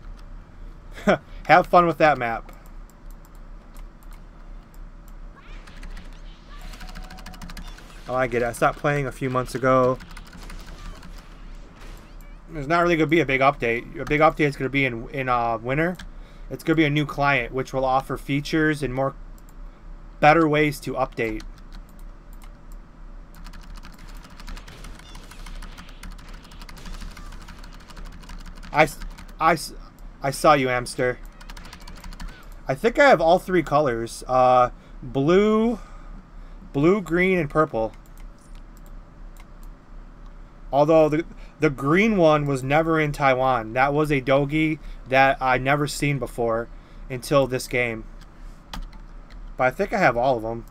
Have fun with that map. Oh, I get it. I stopped playing a few months ago. There's not really going to be a big update. A big update is going to be in winter. It's going to be a new client, which will offer features and more better ways to update. I saw you, Amster. I think I have all three colors. Blue, green, and purple. Although the green one was never in Taiwan. That was a Dogi that I never seen before until this game. But I think I have all of them.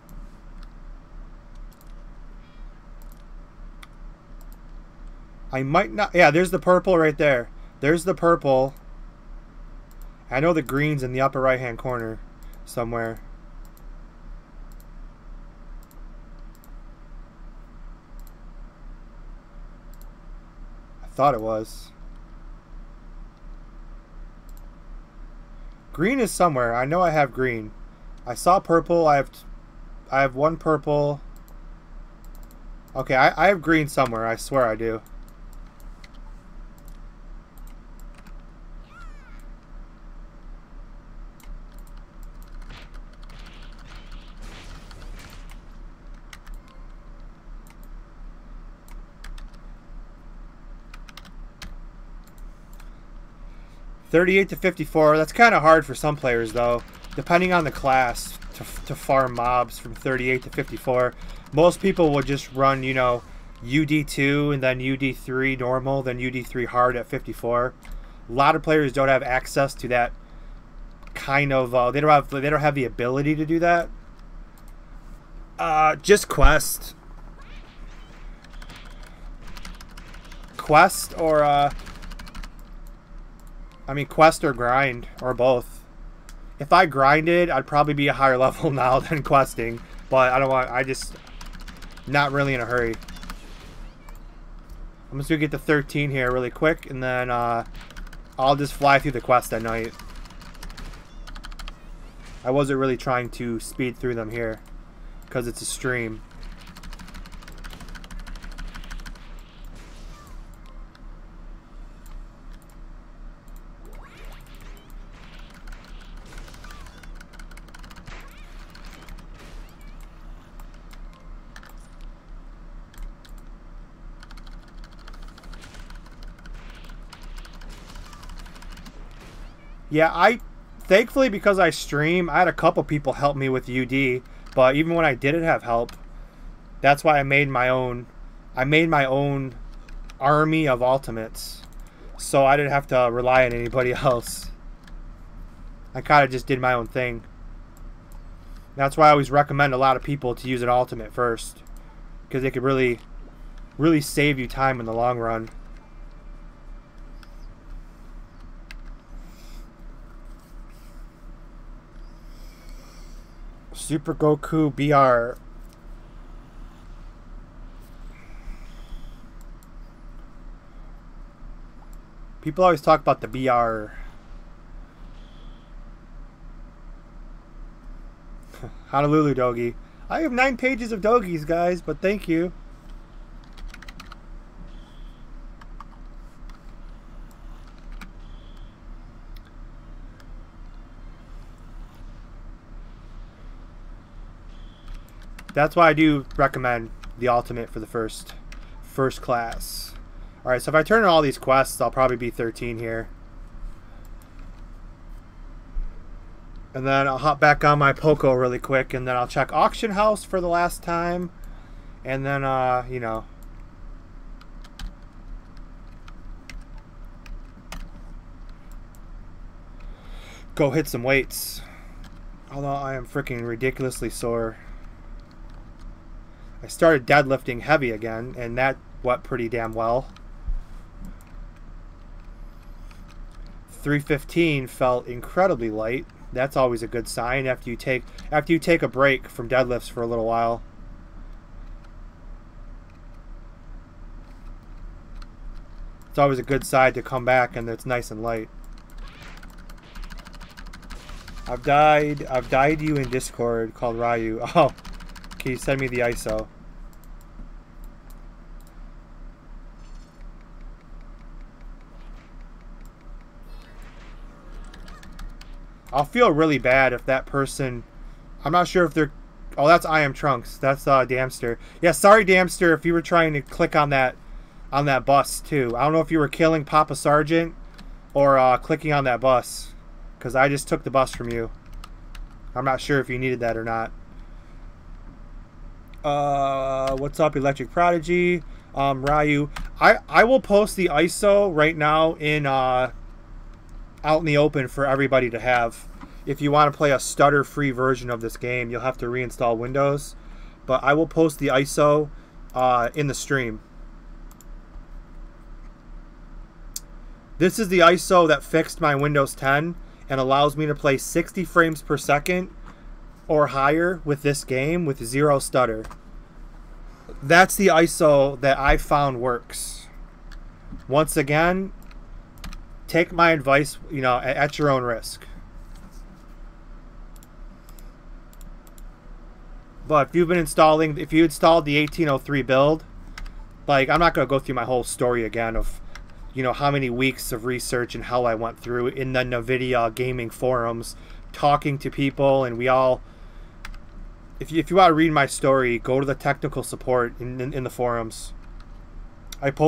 I might not... Yeah, there's the purple right there. There's the purple. I know the green's in the upper right-hand corner somewhere. I thought it was. Green is somewhere. I know I have green. I saw purple. I have one purple. Okay, I have green somewhere. I swear I do. $38 to $54. That's kind of hard for some players, though, depending on the class, to farm mobs from 38 to 54. Most people will just run, you know, UD2 and then UD3 normal, then UD3 hard at 54. A lot of players don't have access to that kind of. They don't have the ability to do that. Just quest or I mean, quest or grind, or both. If I grinded, I'd probably be a higher level now than questing. But I don't want... I just... Not really in a hurry. I'm just going to get to 13 here really quick, and then I'll just fly through the quest at night. I wasn't really trying to speed through them here, because it's a stream. Yeah, thankfully, because I stream, I had a couple people help me with UD, but even when I didn't have help, that's why I made my own army of ultimates, so I didn't have to rely on anybody else. I kind of just did my own thing. That's why I always recommend a lot of people to use an ultimate first, because it could really save you time in the long run. Super Goku BR. People always talk about the BR. Honolulu Dogi. I have 9 pages of Dogis, guys, but thank you. That's why I do recommend the ultimate for the first class. Alright, so if I turn in all these quests, I'll probably be 13 here. And then I'll hop back on my Poco really quick, and then I'll check Auction House for the last time. And then, you know. Go hit some weights. Although I am freaking ridiculously sore. I started deadlifting heavy again, and that went pretty damn well. 315 felt incredibly light. That's always a good sign after you take a break from deadlifts for a little while. It's always a good sign to come back and it's nice and light. I've died you in Discord called Ryu. Oh, can you send me the ISO? I'll feel really bad if that person... I'm not sure if they're... Oh, that's I Am Trunks. That's Damster. Yeah, sorry, Damster, if you were trying to click on that bus, too. I don't know if you were killing Papa Sergeant or clicking on that bus. Because I just took the bus from you. I'm not sure if you needed that or not. What's up, Electric Prodigy? Ryu. I will post the ISO right now in... out in the open for everybody to have. If you want to play a stutter-free version of this game, you'll have to reinstall Windows. But I will post the ISO in the stream. This is the ISO that fixed my Windows 10 and allows me to play 60 frames per second or higher with this game with zero stutter. That's the ISO that I found works. Once again, take my advice, you know, at your own risk. But if you've been installing, if you installed the 1803 build, like, I'm not going to go through my whole story again of, you know, how many weeks of research and how I went through in the NVIDIA gaming forums, talking to people, and we all, if you want to read my story, go to the technical support in the forums. I post